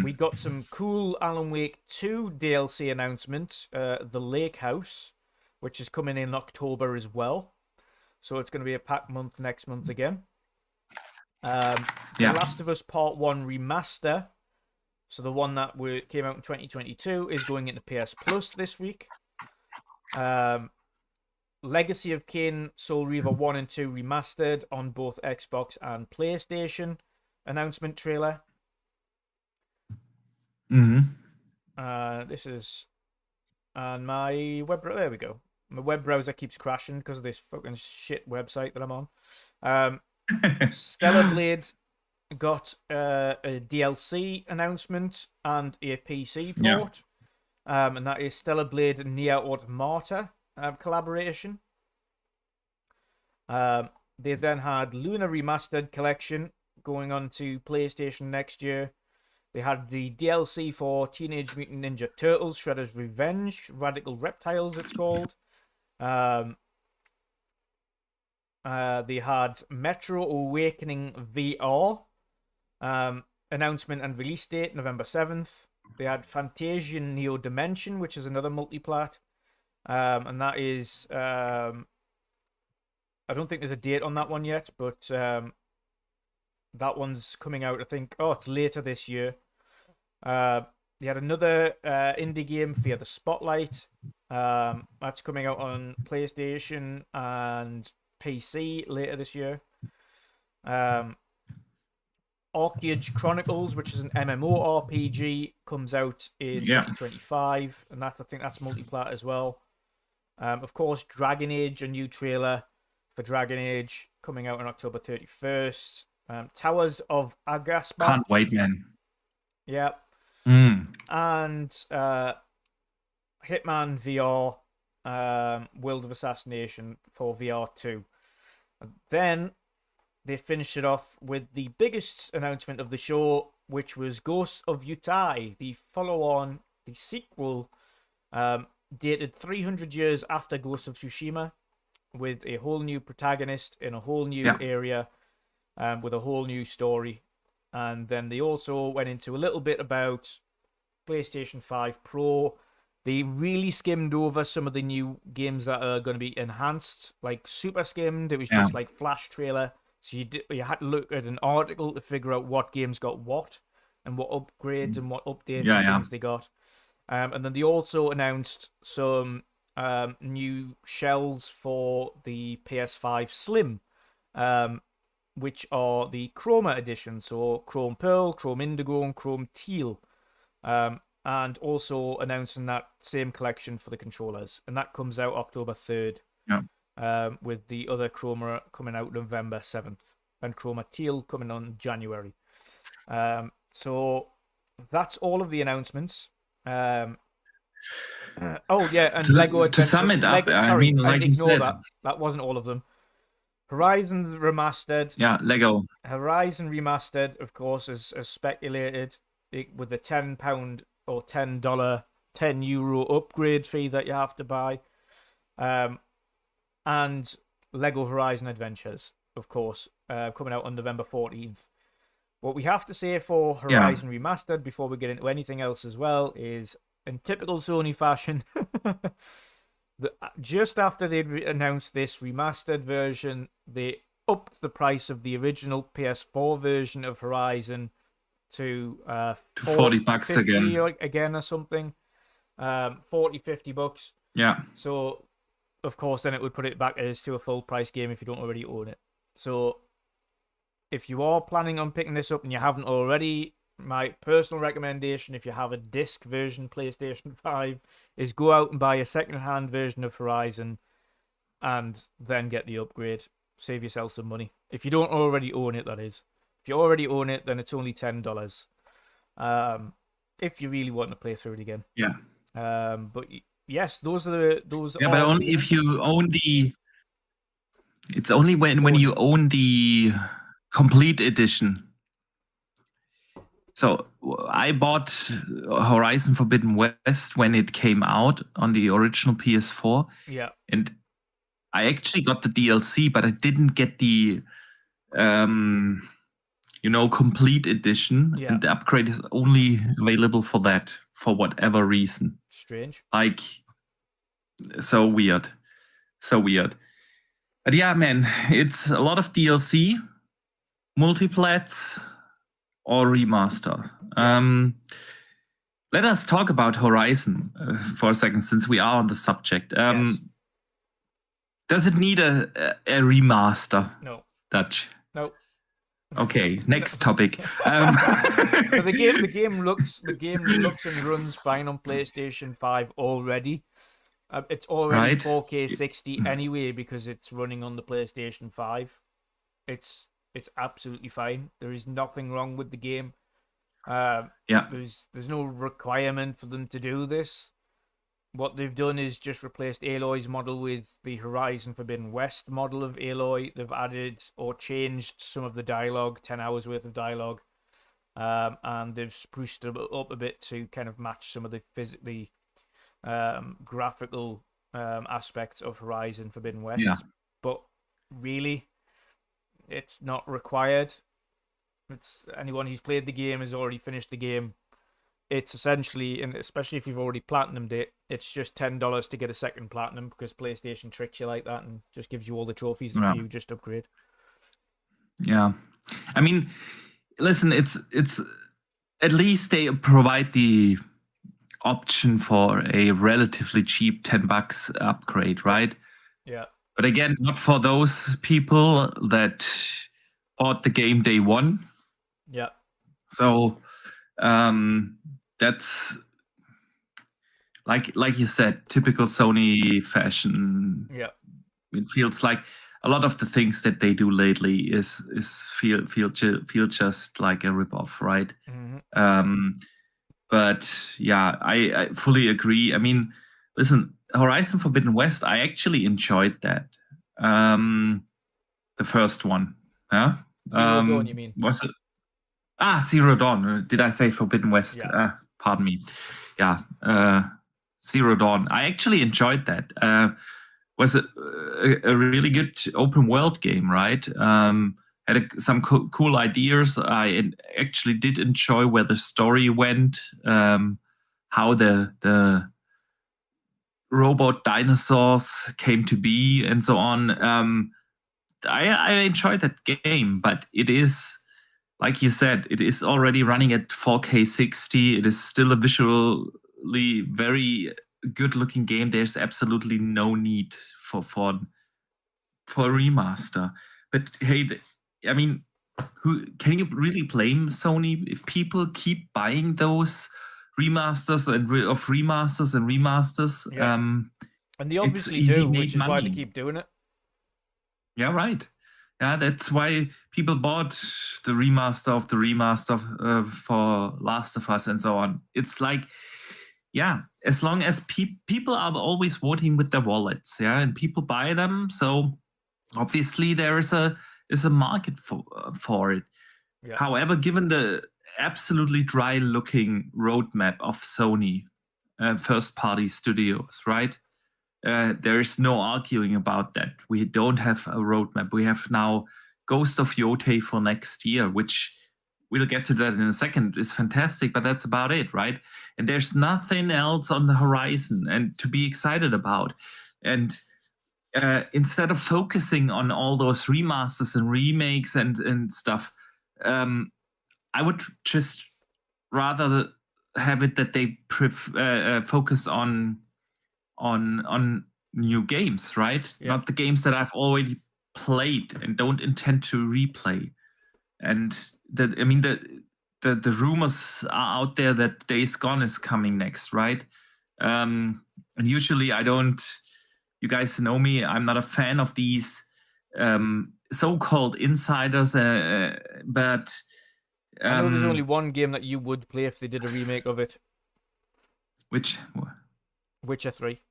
We got some cool Alan Wake 2 DLC announcement, The Lake House, which is coming in October as well. So it's going to be a packed month next month again. The Last of Us Part 1 Remaster, so the one that came out in 2022, is going into PS Plus this week. Legacy of Kain Soul Reaver 1 and 2 Remastered on both Xbox and PlayStation announcement trailer. This is on my web browser. There we go. My web browser keeps crashing because of this fucking shit website that I'm on. Stellar Blade got a DLC announcement and a PC port. And that is Stellar Blade and Nier Automata collaboration. They then had Luna Remastered Collection going on to PlayStation next year. They had the DLC for Teenage Mutant Ninja Turtles Shredder's Revenge, Radical Reptiles it's called. They had Metro Awakening VR announcement and release date November 7th. They had Fantasian Neo Dimension, which is another multi-plat. And that is... I don't think there's a date on that one yet, but that one's coming out, I think... Oh, it's later this year. They had another indie game, Fear the Spotlight. That's coming out on PlayStation and PC later this year. Arcade Chronicles, which is an MMORPG, comes out in 2025, and I think that's multiplayer as well. Of course, Dragon Age, a new trailer for Dragon Age coming out on October 31st. Towers of Agaspa. Can't wait, man. Yeah. And Hitman VR, World of Assassination for VR 2. And then they finished it off with the biggest announcement of the show, which was Ghosts of Yutani, the follow-on, the sequel, dated 300 years after Ghost of Tsushima, with a whole new protagonist in a whole new area, with a whole new story. And then they also went into a little bit about PlayStation 5 Pro. They really skimmed over some of the new games that are going to be enhanced, like super skimmed. It was just like flash trailer. So you had to look at an article to figure out what games got what and what upgrades and what updates and things they got. And then they also announced some new shells for the PS5 Slim, which are the Chroma edition. So Chrome Pearl, Chrome Indigo, and Chrome Teal. And also announcing that same collection for the controllers. And that comes out October 3rd. With the other Chroma coming out November 7th. And Chroma Teal coming on January. So that's all of the announcements. And Lego Adventure. To sum it up, I mean, like you said, that wasn't all of them. Horizon Remastered. Yeah, Lego. Horizon Remastered, of course, is speculated with the £10 or $10, €10 upgrade fee that you have to buy. And Lego Horizon Adventures, of course, coming out on November 14th. What we have to say for Horizon Remastered before we get into anything else as well is, in typical Sony fashion, just after they announced this remastered version, they upped the price of the original PS4 version of Horizon to $40 again or something. $40-50. Yeah. So, of course, then it would put it back as to a full price game if you don't already own it. So, if you are planning on picking this up and you haven't already, my personal recommendation, if you have a disc version PlayStation 5, is go out and buy a second-hand version of Horizon and then get the upgrade. Save yourself some money. If you don't already own it, that is. If you already own it, then it's only $10. If you really want to play through it again. Yeah. But yes, those are those. Yeah, but only if you own the. It's only when you own the complete edition. So I bought Horizon Forbidden West when it came out on the original PS4. Yeah. And I actually got the DLC, but I didn't get the complete edition. Yeah. And the upgrade is only available for that, for whatever reason. Strange. Like, so weird. But yeah, man, it's a lot of DLC, multiplats, or remaster. Let us talk about Horizon for a second, since we are on the subject. Yes. Does it need a remaster? No. Dutch? No. Okay, next topic. The game looks and runs fine on PlayStation 5 already. It's already 4K 60 anyway because it's running on the PlayStation 5. It's absolutely fine. There is nothing wrong with the game. There's no requirement for them to do this. What they've done is just replaced Aloy's model with the Horizon Forbidden West model of Aloy. They've added or changed some of the dialogue, 10 hours worth of dialogue, and they've spruced it up a bit to kind of match some of the graphical aspects of Horizon Forbidden West. Yeah. But really, it's not required. It's anyone who's played the game has already finished the game. It's essentially, and especially if you've already platinumed it, it's just $10 to get a second platinum because PlayStation tricks you like that and just gives you all the trophies if you just upgrade. Yeah, I mean, listen, it's at least they provide the option for a relatively cheap $10 upgrade, right? Yeah. But again, not for those people that bought the game day one. Yeah. So that's like you said, typical Sony fashion. Yeah. It feels like a lot of the things that they do lately is feel just like a ripoff, right? Mm-hmm. But yeah, I fully agree. I mean, listen, Horizon Forbidden West, I actually enjoyed that. The first one, yeah. Zero Dawn, you mean? Was it? Zero Dawn. Did I say Forbidden West? Yeah. Pardon me. Yeah. Zero Dawn. I actually enjoyed that. Was a really good open world game, right? Had some cool ideas. I actually did enjoy where the story went, how the robot dinosaurs came to be, and so on. I enjoyed that game, but it is, like you said, it is already running at 4K 60. It is still a visually very good-looking game. There's absolutely no need for remaster. But hey, I mean, who can you really blame Sony if people keep buying those remasters and remasters? Yeah. And they obviously easy do, made which is why they money. keep doing it. Yeah, right. Yeah, that's why people bought the remaster of the remaster for Last of Us and so on. It's like, yeah, as long as people are always voting with their wallets, yeah, and people buy them, so obviously there is a market for it. Yeah. However, given the absolutely dry-looking roadmap of Sony first-party studios, right? There is no arguing about that. We don't have a roadmap. We have now Ghost of Yotei for next year, which we'll get to that in a second. Is fantastic, but that's about it, right? And there's nothing else on the horizon and to be excited about. And instead of focusing on all those remasters and remakes and stuff, I would just rather have it that they focus on new games, right? Yeah. Not the games that I've already played and don't intend to replay. And the rumors are out there that Days Gone is coming next, right? And usually I don't. You guys know me. I'm not a fan of these so-called insiders, but I know there's only one game that you would play if they did a remake of it. Which? Witcher 3.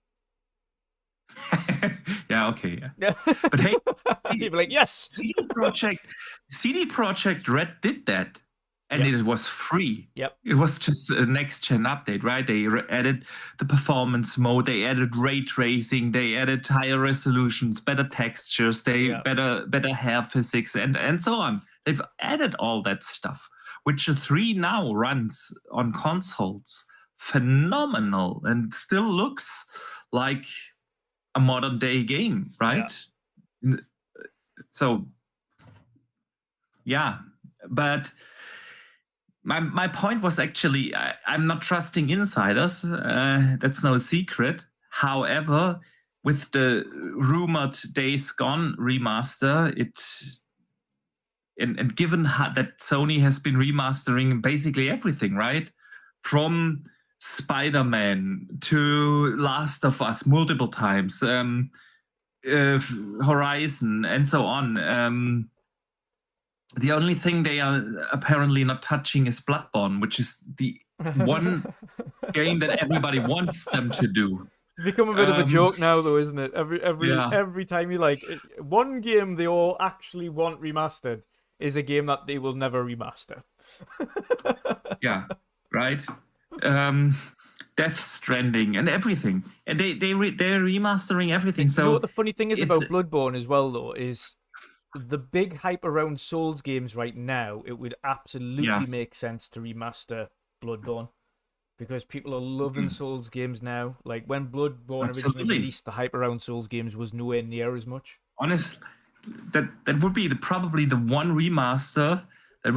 Yeah, okay, yeah. But hey, you'd be like, yes. CD Projekt Red did that, and it was free. Yep. It was just a next gen update, right? They added the performance mode, they added ray tracing, they added higher resolutions, better textures, better hair physics, and so on. They've added all that stuff. Witcher 3 now runs on consoles phenomenal and still looks like a modern day game, right? Yeah. So, yeah, but my point was actually I'm not trusting insiders. That's no secret. However, with the rumored Days Gone remaster, and given that Sony has been remastering basically everything, right? From Spider-Man to Last of Us multiple times, Horizon, and so on. The only thing they are apparently not touching is Bloodborne, which is the one game that everybody wants them to do. It's become a bit of a joke now, though, isn't it? Every time you one game they all actually want remastered is a game that they will never remaster. Yeah, right. Death Stranding and everything, and they're remastering everything. So you know what the funny thing is about Bloodborne as well, though, is the big hype around Souls games right now. It would absolutely make sense to remaster Bloodborne because people are loving Souls games now. Like when Bloodborne originally released, the hype around Souls games was nowhere near as much. Honestly, that would be probably the one remaster that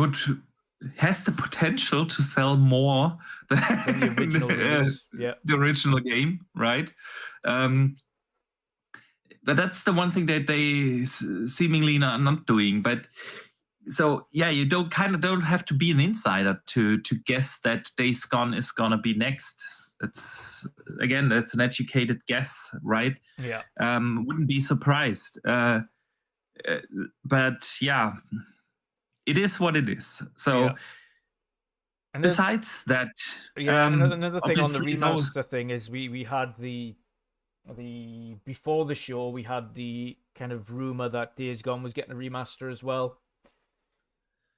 has the potential to sell more than the original the original game, right? But that's the one thing that they seemingly are not doing. But so yeah, you don't have to be an insider to guess that Days Gone is gonna be next. That's an educated guess, right? Yeah. Wouldn't be surprised. But yeah, it is what it is. So Yeah. And besides that, another thing on the obviously, remaster thing is we had the before the show we had the kind of rumor that Days Gone was getting a remaster as well,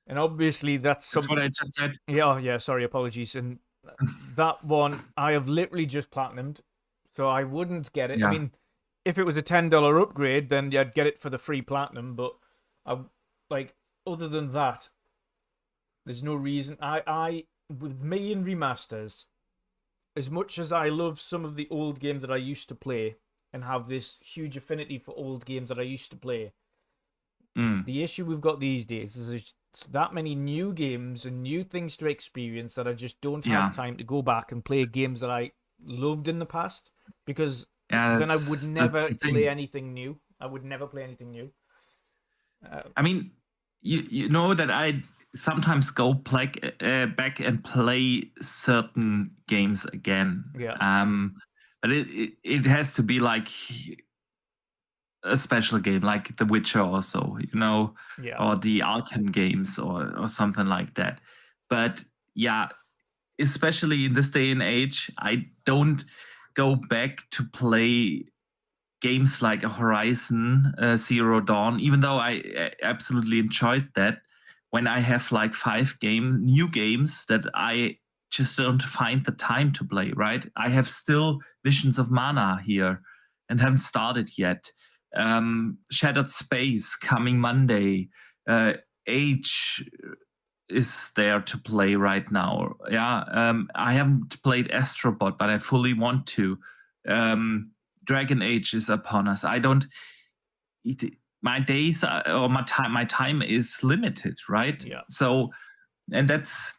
and obviously that's what I just said. Yeah, sorry, apologies. And that one I have literally just platinumed, so I wouldn't get it. Yeah. I mean, if it was a $10 upgrade, then I'd get it for the free platinum. But other than that, there's no reason. I with me and remasters, as much as I love some of the old games that I used to play and have this huge affinity for old games that I used to play, the issue we've got these days is there's that many new games and new things to experience that I just don't have time to go back and play games that I loved in the past, because then I would never play anything new. I would never play anything new. I mean, you know that I sometimes go back and play certain games again. Yeah. But it has to be like a special game, like The Witcher or so, you know, or the Arkham games or something like that. But yeah, especially in this day and age, I don't go back to play games like Horizon Zero Dawn, even though I absolutely enjoyed that, when I have like 5 new games that I just don't find the time to play, right? I have still Visions of Mana here and haven't started yet. Shattered Space coming Monday. Age is there to play right now. Yeah, I haven't played Astrobot, but I fully want to. Dragon Age is upon us. My days or my time is limited, right? Yeah. So, and that's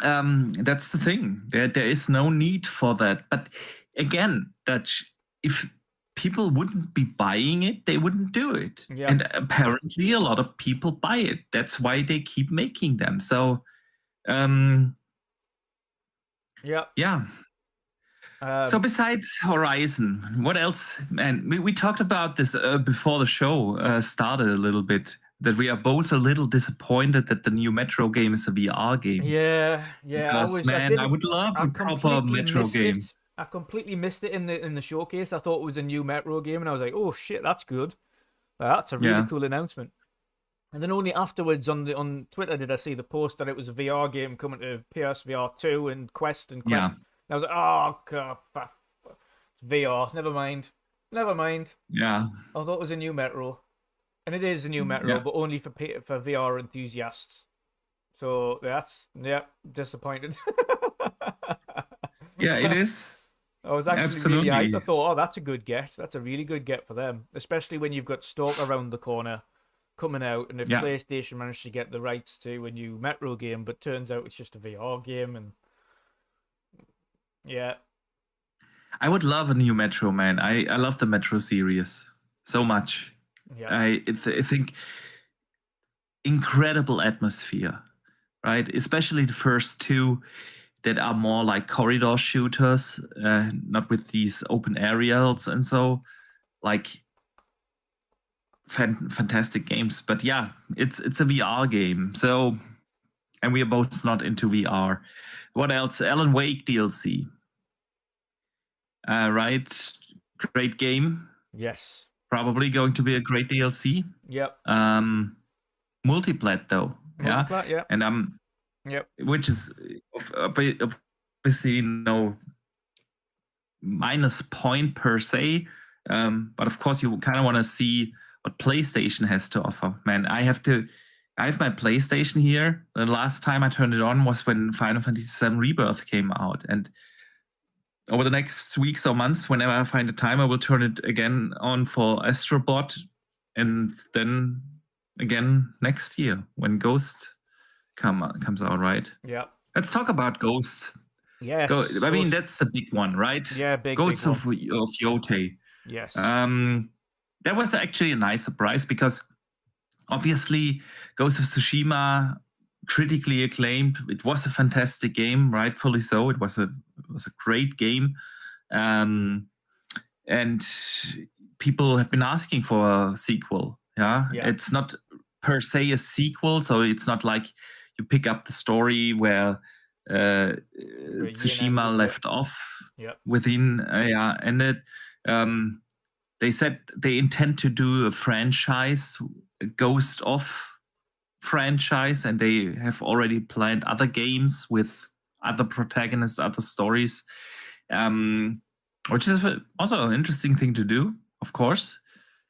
the thing. There is no need for that. But again, Dutch, if people wouldn't be buying it, they wouldn't do it. Yeah. And apparently a lot of people buy it. That's why they keep making them. So, yeah. So besides Horizon, what else? Man, we talked about this before the show started a little bit, that we are both a little disappointed that the new Metro game is a VR game. Yeah. Because, I would love a proper Metro game. I completely missed it in the showcase. I thought it was a new Metro game, and I was like, "Oh shit, that's good. That's a really cool announcement." And then only afterwards on Twitter did I see the post that it was a VR game coming to PSVR 2 and Quest. And I was like, "Oh god, it's VR. Never mind." Yeah. I thought it was a new Metro, and it is a new Metro, but only for VR enthusiasts. So that's disappointed. Yeah, it is. I was actually really hyped. I thought, that's a good get. That's a really good get for them, especially when you've got Stalker around the corner coming out, and if PlayStation managed to get the rights to a new Metro game, but turns out it's just a VR game, and I would love a new Metro, man. I love the Metro series so much. Yeah. I think incredible atmosphere, right? Especially the first 2 that are more like corridor shooters, not with these open aerials and so, like fantastic games. But yeah, it's a VR game. So, and we are both not into VR. What else? Alan Wake DLC. Right? Great game. Yes. Probably going to be a great DLC. Yep. Multiplat though. Multiplat, yeah. And which is obviously no minus point per se, but of course you kind of want to see what PlayStation has to offer. Man, I have my PlayStation here. The last time I turned it on was when Final Fantasy VII Rebirth came out, and over the next weeks or months, whenever I find a time, I will turn it again on for Astrobot, and then again next year when Ghost comes out, right? Yeah. Let's talk about Ghosts. Yes. I mean, that's the big one, right? Yeah, big Ghosts big of Yote. Yes. That was actually a nice surprise, because obviously, Ghost of Tsushima, critically acclaimed. It was a fantastic game, rightfully so. It was a great game, and people have been asking for a sequel. Yeah, it's not per se a sequel, so it's not like you pick up the story where Tsushima left off within. And it. They said they intend to do a franchise, a Ghost of franchise, and they have already planned other games with other protagonists, other stories, which is also an interesting thing to do, of course.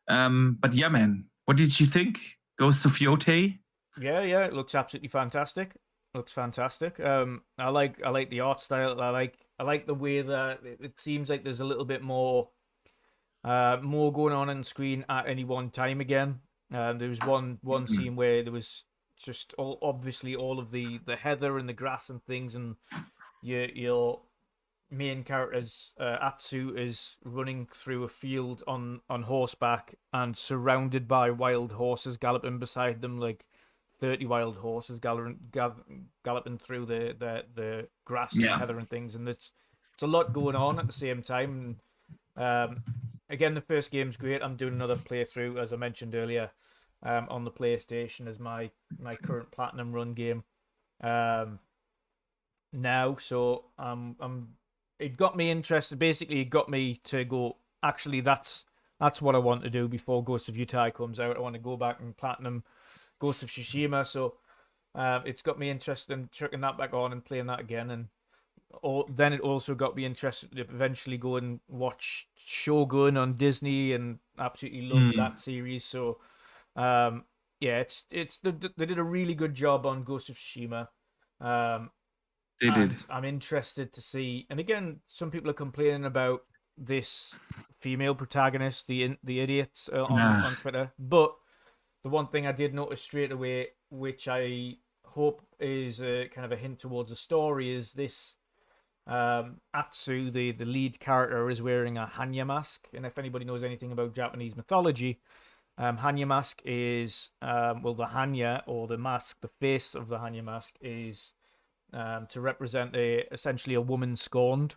But yeah, man, what did you think? Ghost of Yote? Yeah, it looks absolutely fantastic. Looks fantastic. I like the art style. I like the way that it seems like there's a little bit more going on screen at any one time again. There was one scene where there was just obviously all of the heather and the grass and things, and your main character's Atsu is running through a field on horseback and surrounded by wild horses galloping beside them, like 30 wild horses galloping through the grass and heather and things, and it's a lot going on at the same time. Again, the first game's great. I'm doing another playthrough, as I mentioned earlier, on the PlayStation as my current platinum run game now. So it got me interested. Basically, it got me to go, actually, that's what I want to do before Ghost of Yote comes out. I want to go back and platinum Ghost of Tsushima. So it's got me interested in chucking that back on and playing that again. And then it also got me interested to eventually go and watch Shogun on Disney, and absolutely love that series. So, it's they did a really good job on Ghost of Tsushima. They did. I'm interested to see. And again, some people are complaining about this female protagonist, the idiots on Twitter. But the one thing I did notice straight away, which I hope is a kind of a hint towards a story, is this. Atsu, the lead character, is wearing a Hanya mask, and if anybody knows anything about Japanese mythology, Hanya mask is the Hanya, or the mask, the face of the Hanya mask is to represent essentially a woman scorned,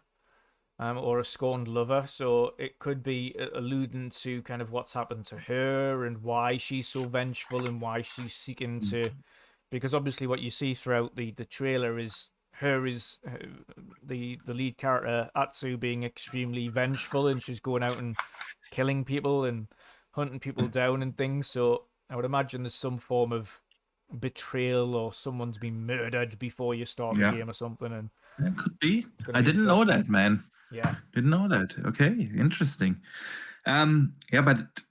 or a scorned lover. So it could be alluding to kind of what's happened to her and why she's so vengeful and why she's seeking to, because obviously what you see throughout the trailer is the lead character Atsu being extremely vengeful, and she's going out and killing people and hunting people down and things. So I would imagine there's some form of betrayal, or someone's been murdered before you start the game or something. And it could be. I didn't know that, man. Yeah, didn't know that. Okay, interesting. But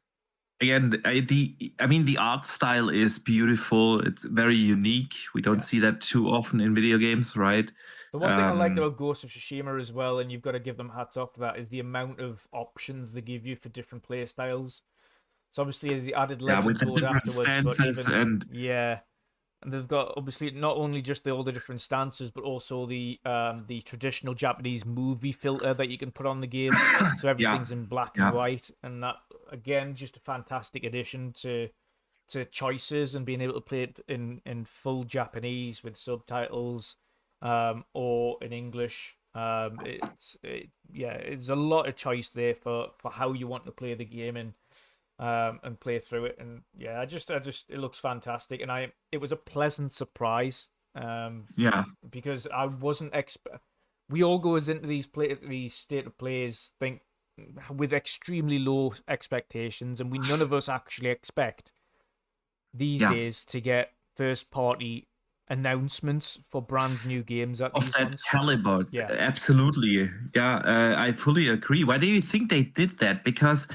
again, the art style is beautiful. It's very unique. We don't see that too often in video games, right? The one thing I liked about Ghost of Tsushima as well, and you've got to give them hats off for that, is the amount of options they give you for different play styles. So obviously the added legend with the mode different afterwards, stances and and they've got obviously not only just all the different stances, but also the traditional Japanese movie filter that you can put on the game, so everything's in black and white, and that again just a fantastic addition to choices and being able to play it in full Japanese with subtitles, or in English. It's a lot of choice there for how you want to play the game and play through it, and I just it looks fantastic, and it was a pleasant surprise, because I wasn't we all go into these state of plays with extremely low expectations, and none of us actually expect these days to get first party announcements for brand new games of that caliber. Absolutely. I fully agree. Why do you think they did that? Because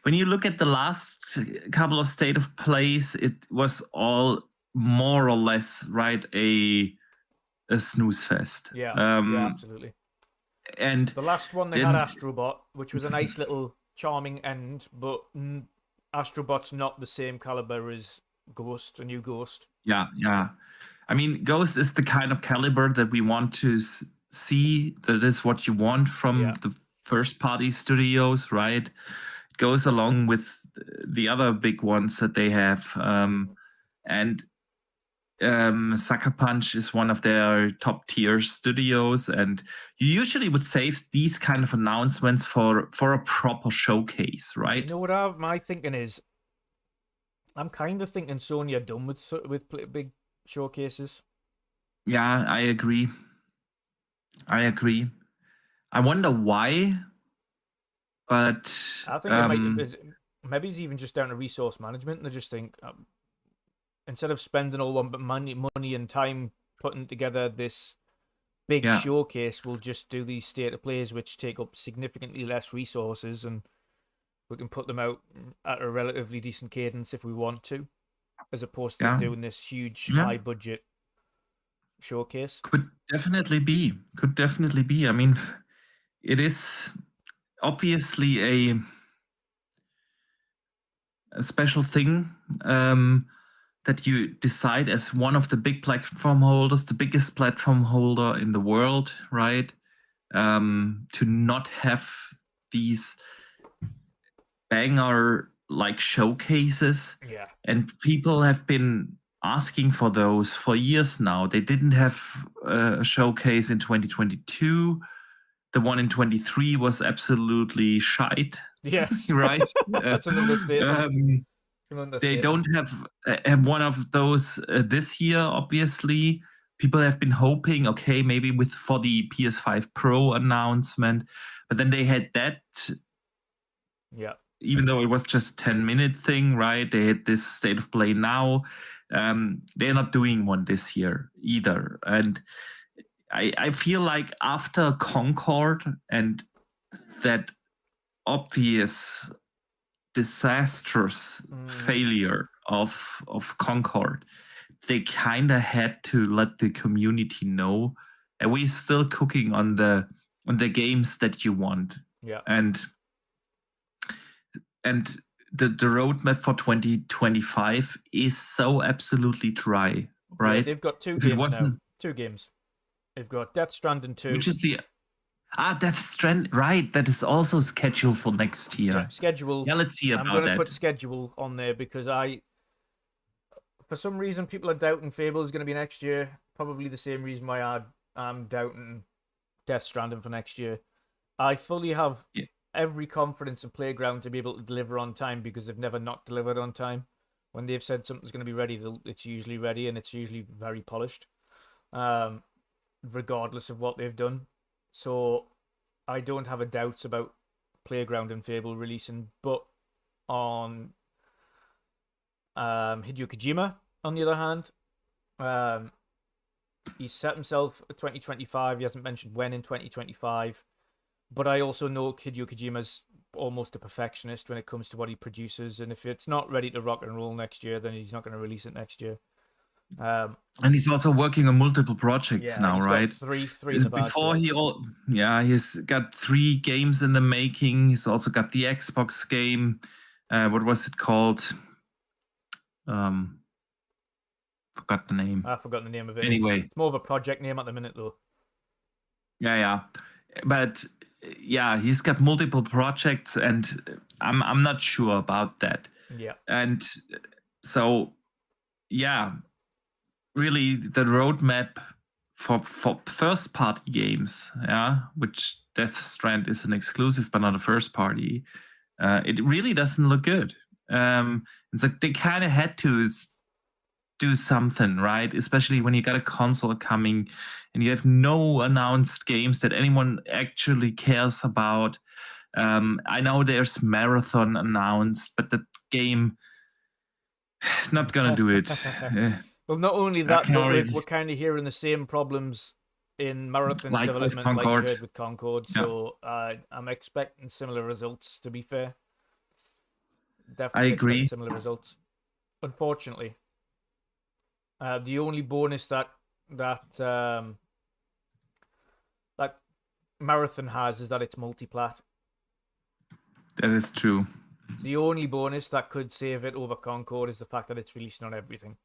when you look at the last couple of state of plays, it was all more or less a snooze fest. Absolutely. And the last one they had Astrobot, which was a nice little charming end, but Astrobot's not the same caliber as Ghost, a new Ghost. I mean, Ghost is the kind of caliber that we want to see. That is what you want from the first party studios, right? It goes along with the other big ones that they have. And Sucker Punch is one of their top tier studios, and you usually would save these kind of announcements for a proper showcase, right? You know what my thinking is? I'm kind of thinking Sony are done with big showcases. Yeah, I agree. I wonder why, but I think it maybe it's even just down to resource management, and they just think instead of spending all one money and time putting together this big showcase, we'll just do these state of plays which take up significantly less resources, and we can put them out at a relatively decent cadence if we want to, as opposed to doing this huge high budget showcase. Could definitely be. I mean, it is obviously a special thing that you decide as one of the big platform holders, the biggest platform holder in the world, right? To not have these banger like showcases. Yeah. And people have been asking for those for years now. They didn't have a showcase in 2022. The one in 23 was absolutely shite. Yes. Right? That's an understatement. They don't have one of those this year, obviously. People have been hoping, okay, maybe for the PS5 Pro announcement, but then they had that. Yeah. Even though it was just a 10-minute thing, right? They had this State of Play Now. They're not doing one this year either. And I feel like after Concord and that obvious disastrous failure of Concord, they kind of had to let the community know, and we're still cooking on the games that you want. Yeah. And the roadmap for 2025 is so absolutely dry, right? Yeah, they've got two games now. 2 games. They've got Death Stranding 2. Which is the Death Stranding, right? That is also scheduled for next year. Yeah, schedule. Yeah, let's see about that. I'm going to put schedule on there because for some reason, people are doubting Fable is going to be next year. Probably the same reason why I'm doubting Death Stranding for next year. I fully have every confidence in Playground to be able to deliver on time because they've never not delivered on time. When they've said something's going to be ready, it's usually ready and it's usually very polished, regardless of what they've done. So I don't have a doubt about Playground and Fable releasing, but on Hideo Kojima, on the other hand, he's set himself a 2025. He hasn't mentioned when in 2025, but I also know Hideo Kojima's almost a perfectionist when it comes to what he produces, and if it's not ready to rock and roll next year, then he's not going to release it next year. And he's also working on multiple projects now, right? Three in the bag. Before he's got 3 games in the making. He's also got the Xbox game. What was it called? Forgot the name. I've forgotten the name of it. Anyway, it's more of a project name at the minute, though. Yeah, but yeah, he's got multiple projects, and I'm not sure about that. Yeah, and so yeah. Really, the roadmap for first-party games, which Death Strand is an exclusive but not a first-party, it really doesn't look good. It's like they kind of had to do something, right? Especially when you got a console coming and you have no announced games that anyone actually cares about. I know there's Marathon announced, but the game, not gonna do it. Well, not only that, but we're kind of hearing the same problems in Marathon's development like we heard with Concord. So I'm expecting similar results, to be fair. Definitely I agree. Similar results. Unfortunately, the only bonus that Marathon has is that it's multiplat. That is true. The only bonus that could save it over Concord is the fact that it's releasing on everything.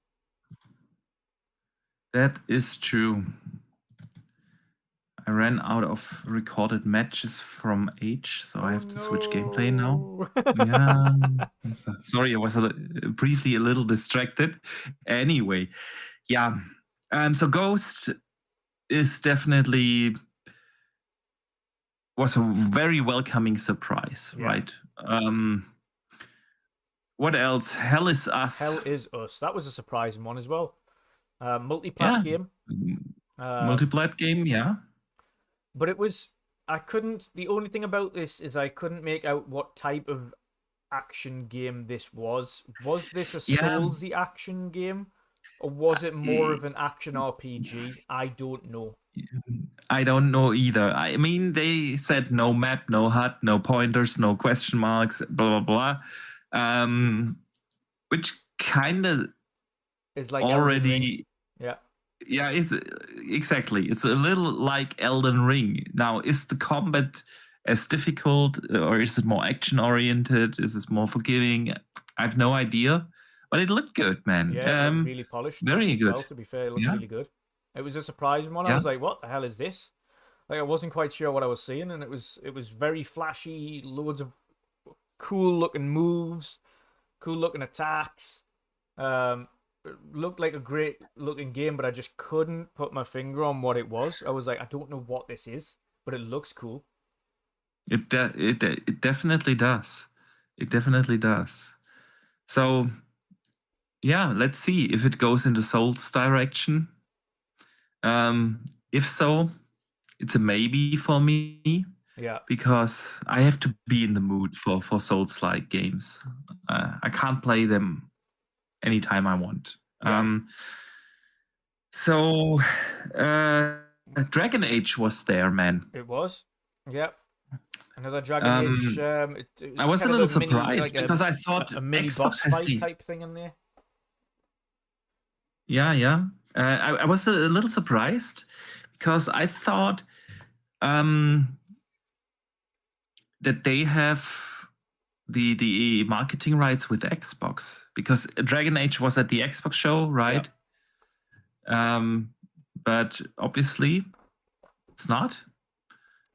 That is true. I ran out of recorded matches from H, so I have to switch gameplay now. Yeah. Sorry, I was briefly a little distracted. Anyway, yeah. So Ghost is definitely was a very welcoming surprise, right? What else? Hell is Us. Hell is Us. That was a surprising one as well. Multi-plat game. Multi-plat game, yeah. But it was, the only thing about this is I couldn't make out what type of action game this was. Was this a Soulsy action game? Or was it more of an action RPG? I don't know. I don't know either. I mean, they said no map, no HUD, no pointers, no question marks, blah, blah, blah. Which kind of is like already... Yeah, it's exactly. It's a little like Elden Ring. Now, is the combat as difficult, or is it more action-oriented? Is it more forgiving? I have no idea. But it looked good, man. Yeah, really polished. Very good. Well, to be fair, it looked really good. It was a surprising one. I was like, what the hell is this? Like, I wasn't quite sure what I was seeing, and it was very flashy, loads of cool-looking moves, cool-looking attacks. Looked like a great looking game, but I just couldn't put my finger on what it was. I was like, I don't know what this is, but it looks cool. It definitely does. It definitely does. So, yeah, let's see if it goes in the Souls direction. If so, it's a maybe for me. Yeah. Because I have to be in the mood for Souls-like games. I can't play them anytime I want. So Dragon Age was there, man. It was. Yep. Another Dragon Age. I was a little surprised because I thought a mini Xbox boss has fight type thing in there. Yeah. I was a little surprised because I thought that they have the marketing rights with Xbox, because Dragon Age was at the Xbox show, right? But obviously it's not.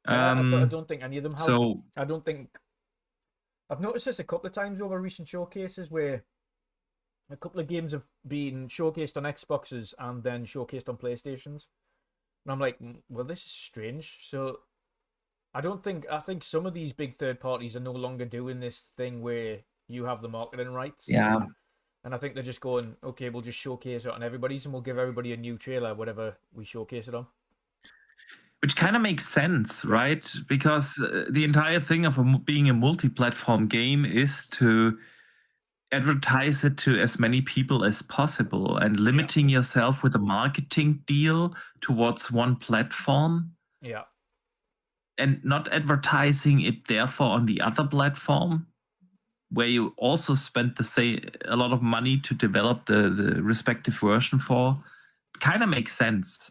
I don't think any of them have. So I don't think I've noticed this a couple of times over recent showcases where a couple of games have been showcased on Xboxes and then showcased on PlayStations, and I'm like, well, this is strange. So I think some of these big third parties are no longer doing this thing where you have the marketing rights. Yeah. And I think they're just going, okay, we'll just showcase it on everybody's and we'll give everybody a new trailer, whatever we showcase it on. Which kind of makes sense, right? Because the entire thing of being a multi-platform game is to advertise it to as many people as possible, and limiting yourself with a marketing deal towards one platform. Yeah. And not advertising it therefore on the other platform, where you also spent a lot of money to develop the respective version for, kind of makes sense.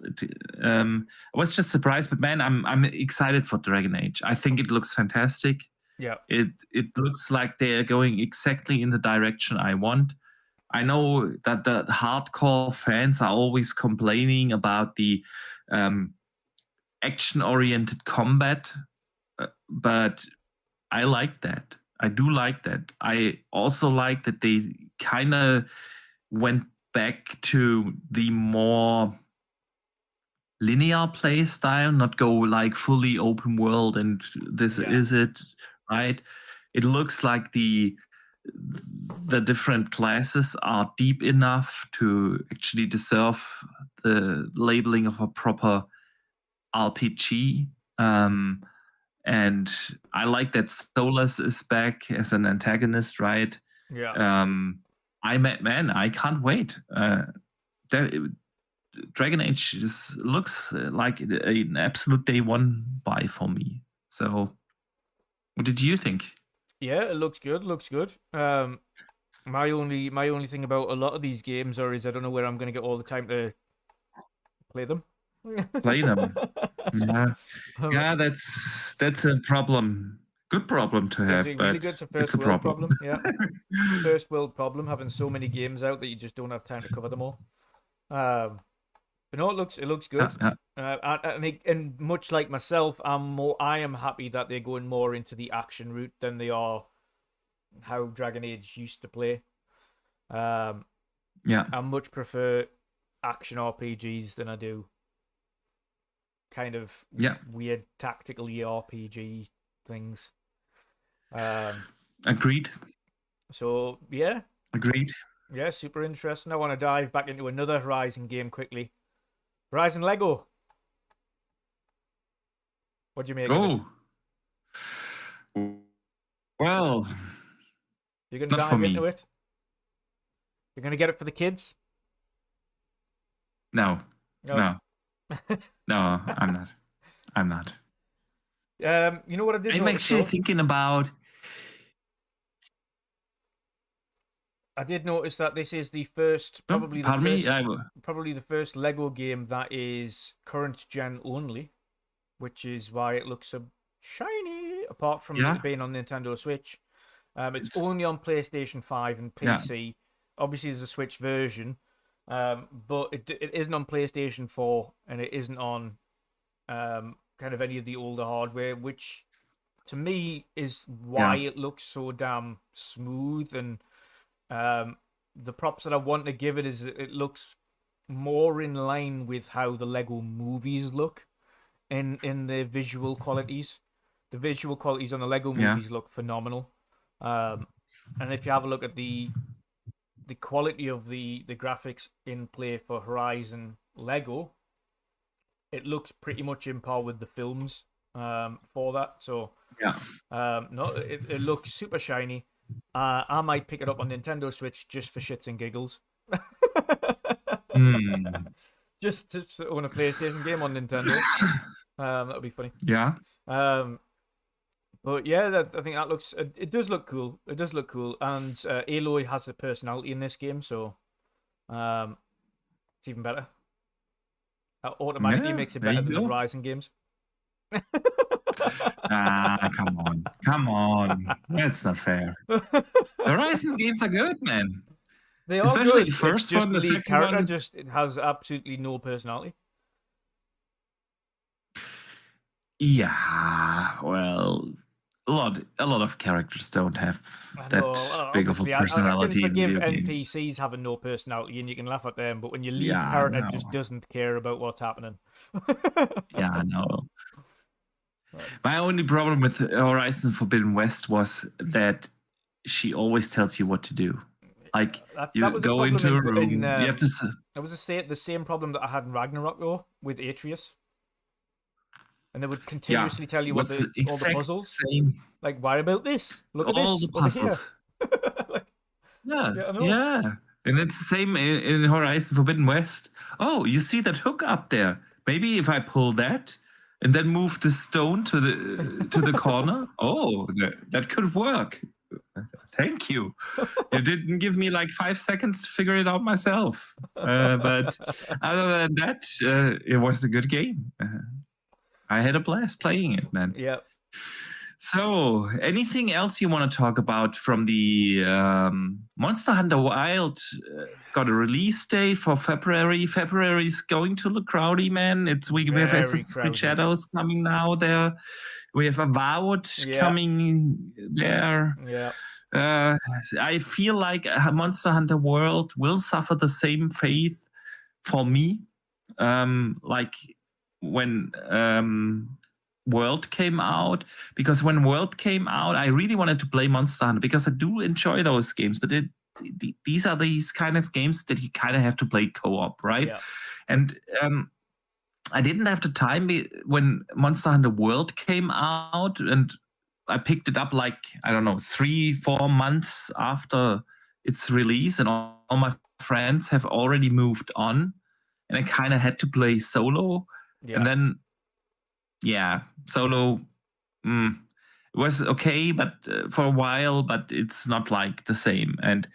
I was just surprised, but man, I'm excited for Dragon Age. I think it looks fantastic. Yeah, it looks like they are going exactly in the direction I want. I know that the hardcore fans are always complaining about the action-oriented combat, but I like that. I do like that. I also like that they kind of went back to the more linear play style, not go like fully open world and this is it, right? It looks like the different classes are deep enough to actually deserve the labeling of a proper RPG. And I like that Solus is back as an antagonist, right? Yeah. I can't wait. Dragon Age looks like an absolute day one buy for me. So, what did you think? Yeah, it looks good. My only thing about a lot of these games is I don't know where I'm going to get all the time to play them. Yeah, that's a problem. Good problem to have, it's but really good. it's a problem. Yeah, first world problem, having so many games out that you just don't have time to cover them all. But no, it looks good. And much like myself, I am happy that they're going more into the action route than they are how Dragon Age used to play. I much prefer action RPGs than I do kind of weird tactical RPG things. Agreed. So yeah. Agreed. Yeah, super interesting. I want to dive back into another Horizon game quickly. Horizon Lego. What do you make of it? Well, you're going to dive into it? You're going to get it for the kids? No. No, I'm not. I'm not. You know what I did I'm notice, actually thinking about... I did notice that this is the first, probably the first Lego game that is current gen only, which is why it looks so shiny. Apart from it being on Nintendo Switch, it's only on PlayStation 5 and PC. Yeah. Obviously, there's a Switch version, but it isn't on PlayStation 4 and it isn't on kind of any of the older hardware, which to me is why it looks so damn smooth. And the props that I want to give it is it looks more in line with how the Lego movies look in the visual qualities. The visual qualities on the Lego movies look phenomenal. And if you have a look at the quality of the graphics in play for Horizon Lego, it looks pretty much in par with the films for that. So no, it looks super shiny. I might pick it up on Nintendo Switch just for shits and giggles. Just to own a PlayStation game on Nintendo. That would be funny. Yeah. But yeah, I think that looks. It does look cool. It does look cool, and Aloy has a personality in this game, so it's even better. That automatically makes it better than the Horizon games. Come on. That's not fair. The Horizon games are good, man. They are especially good. The first one, the second character one just has absolutely no personality. Yeah, well, a lot of characters don't have that big of a personality. I can forgive NPCs having no personality, and you can laugh at them. But when your lead character just doesn't care about what's happening, I know. My only problem with Horizon Forbidden West was that she always tells you what to do. Like you go into a room, you have to. That was the same problem that I had in Ragnarok though with Atreus. And they would continuously tell you all the puzzles. Same. Like, why about this? Look at all this. The puzzles. Like, yeah. And it's the same in Horizon Forbidden West. Oh, you see that hook up there? Maybe if I pull that and then move the stone to the corner. Oh, that could work. Thank you. You didn't give me like 5 seconds to figure it out myself. But other than that, it was a good game. I had a blast playing it, man. Yeah. So, anything else you want to talk about from the Monster Hunter Wild? Got a release date for February. February is going to look crowdy, man. We have Assassin's Creed Shadows coming now there. We have Avowed coming there. Yeah. I feel like Monster Hunter World will suffer the same fate for me. Like when World came out, because when World came out, I really wanted to play Monster Hunter because I do enjoy those games, but these are these kind of games that you kind of have to play co-op, right? Yeah. And I didn't have the time when Monster Hunter World came out, and I picked it up like, I don't know, 3-4 months after its release, and all my friends have already moved on, and I kind of had to play solo. Yeah. And then, solo it was okay, but for a while, but it's not like the same. And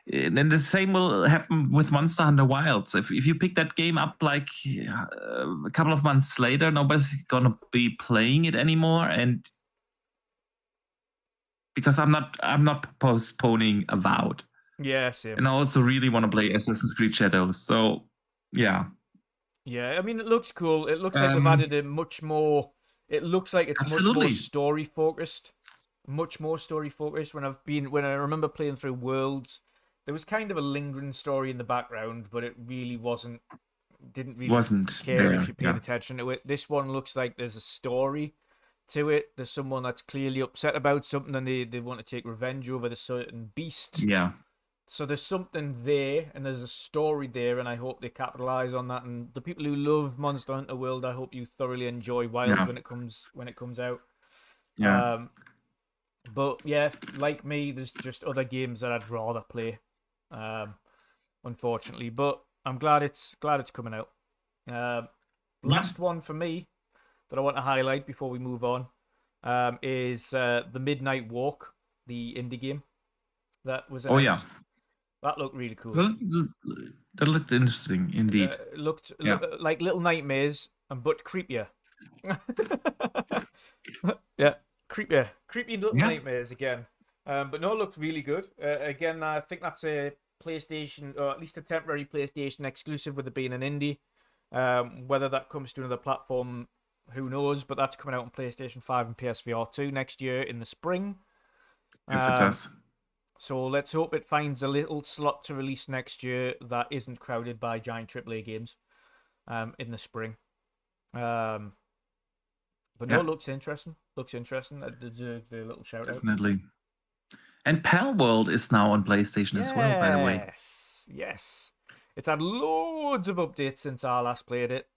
then the same will happen with Monster Hunter Wilds. If you pick that game up like a couple of months later, nobody's gonna be playing it anymore. And because I'm not postponing Avowed. Yeah, same. And I also really want to play Assassin's Creed Shadows. So yeah. Yeah, I mean, it looks cool. It looks like they've added a much more. It looks like it's much more story focused. Much more story focused. When I remember playing through Worlds, there was kind of a lingering story in the background, but it really didn't really care there, if you paid attention to it. This one looks like there's a story to it. There's someone that's clearly upset about something and they want to take revenge over the certain beast. Yeah. So there's something there and there's a story there, and I hope they capitalize on that. And the people who love Monster Hunter World, I hope you thoroughly enjoy Wild when it comes out. Yeah. But yeah, like me, there's just other games that I'd rather play. Unfortunately, but I'm glad it's coming out. Last one for me that I want to highlight before we move on is the Midnight Walk, the indie game that was announced. Oh yeah, that looked really cool. That looked interesting indeed. It looked like Little Nightmares, but creepier. Yeah, creepy Little Nightmares again. But no, it looked really good. Again, I think that's a PlayStation, or at least a temporary PlayStation exclusive, with it being an indie. Whether that comes to another platform, who knows? But that's coming out on PlayStation 5 and PSVR 2 next year in the spring. Yes, it does. So let's hope it finds a little slot to release next year that isn't crowded by giant AAA games in the spring. But no, it looks interesting. That deserves a little shout out. Definitely. And Pal World is now on PlayStation as well, by the way. Yes. It's had loads of updates since I last played it.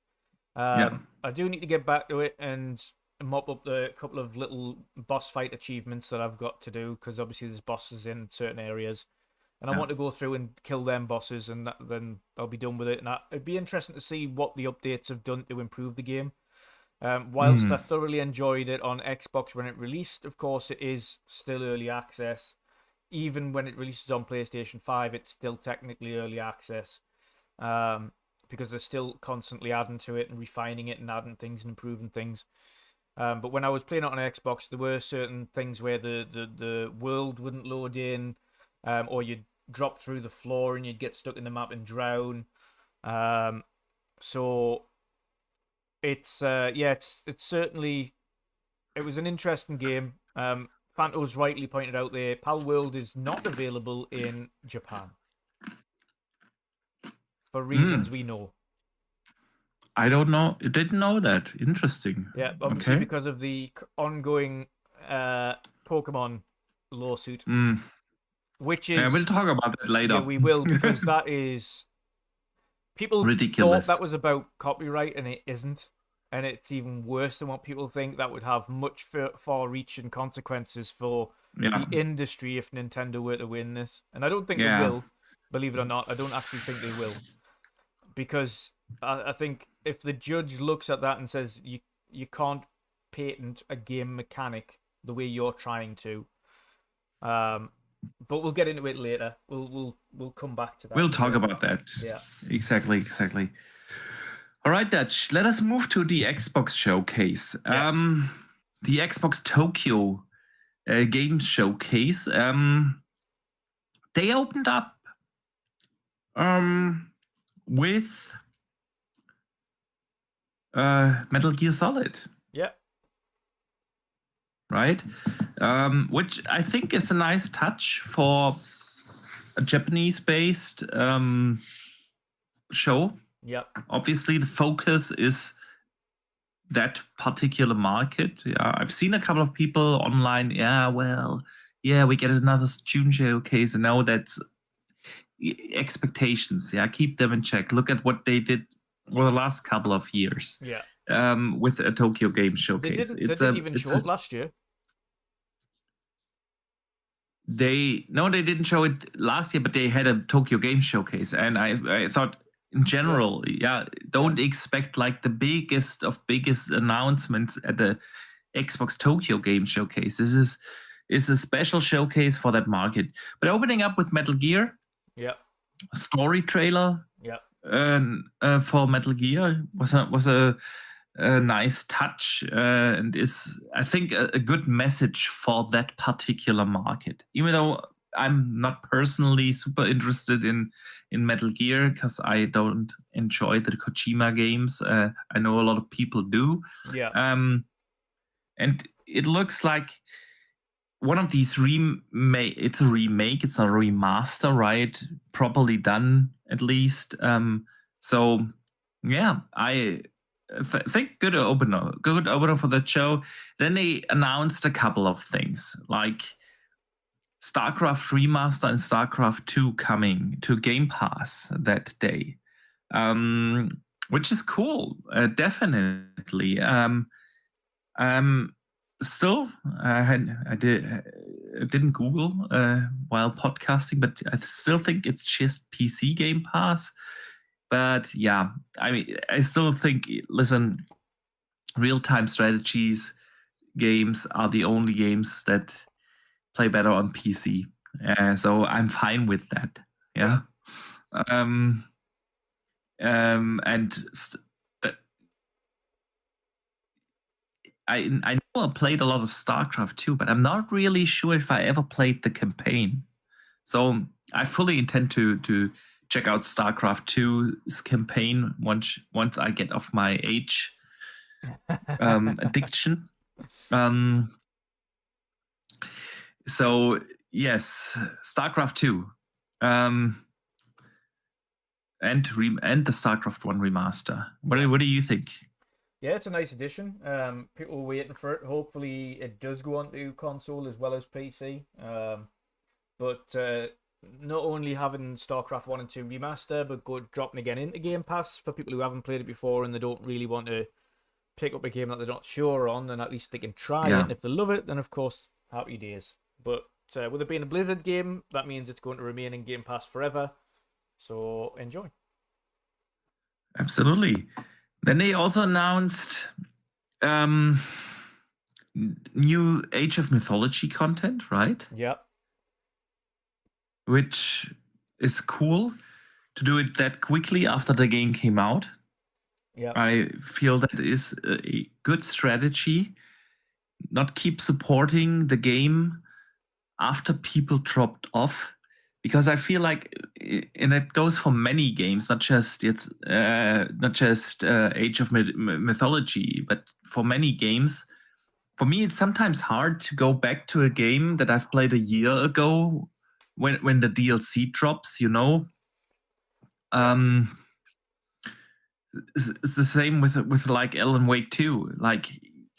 I do need to get back to it and mop up the couple of little boss fight achievements that I've got to do, because obviously there's bosses in certain areas. And I want to go through and kill them bosses, and then I'll be done with it. And it'd be interesting to see what the updates have done to improve the game. Whilst I thoroughly enjoyed it on Xbox when it released, of course, it is still early access. Even when it releases on PlayStation 5, it's still technically early access, because they're still constantly adding to it and refining it and adding things and improving things. But when I was playing it on Xbox, there were certain things where the world wouldn't load in, or you'd drop through the floor and you'd get stuck in the map and drown. So it's certainly, it was an interesting game. Fanto's rightly pointed out there, Pal World is not available in Japan for reasons we know. I don't know. I didn't know that. Interesting. Yeah, obviously because of the ongoing Pokemon lawsuit, which is... we'll talk about that later. Yeah, we will, because that is... People ridiculous. Thought that was about copyright, and it isn't. And it's even worse than what people think. That would have much far-reaching consequences for the industry if Nintendo were to win this. And I don't think they will, believe it or not. I don't actually think they will. Because I think if the judge looks at that and says, you can't patent a game mechanic the way you're trying to, but we'll get into it later. We'll come back to that. We'll talk about that. Yeah. Exactly. All right, Dutch. Let us move to the Xbox showcase. Yes. The Xbox Tokyo Game Showcase. They opened up with Metal Gear Solid. Yeah. Right? Which I think is a nice touch for a Japanese-based show. Yeah. Obviously, the focus is that particular market. Yeah, I've seen a couple of people online. We get another June showcase, and now that's expectations. Yeah, keep them in check. Look at what they did over the last couple of years. Yeah. With a Tokyo Game Showcase. They didn't even show it last year. They didn't show it last year, but they had a Tokyo Game Showcase, and I thought, in general, don't expect like the biggest announcements at the Xbox Tokyo Game Showcase. This is a special showcase for that market. But opening up with Metal Gear, story trailer, for Metal Gear was a nice touch, and is, I think, a good message for that particular market. Even though I'm not personally super interested in Metal Gear because I don't enjoy the Kojima games. I know a lot of people do. Yeah. And it looks like one of these it's a remake, it's a remaster, right? Properly done, at least. So yeah, I think good opener for the show. Then they announced a couple of things, like StarCraft Remaster and StarCraft 2 coming to Game Pass that day, which is cool, definitely. Still, I didn't Google while podcasting, but I still think it's just PC Game Pass. But yeah, I mean, I still think, listen, real-time strategies games are the only games that play better on PC. So I'm fine with that. Yeah. And I know I played a lot of StarCraft 2, but I'm not really sure if I ever played the campaign. So I fully intend to check out StarCraft 2's campaign once I get off my age addiction. So yes, StarCraft 2, and the StarCraft 1 remaster. What do you think? Yeah, it's a nice addition. People are waiting for it. Hopefully, it does go onto console as well as PC. But not only having StarCraft 1 and 2 remaster, but dropping again into Game Pass for people who haven't played it before and they don't really want to pick up a game that they're not sure on, then at least they can try it. And if they love it, then of course, happy days. But with it being a Blizzard game, that means it's going to remain in Game Pass forever. So enjoy. Absolutely. Then they also announced new Age of Mythology content, right? Yeah. Which is cool to do it that quickly after the game came out. Yeah. I feel that is a good strategy. Not keep supporting the game after people dropped off, because I feel like, and it goes for many games, not just Age of Mythology, but for many games. For me, it's sometimes hard to go back to a game that I've played a year ago when the DLC drops, you know. It's the same with like Alan Wake 2. Like,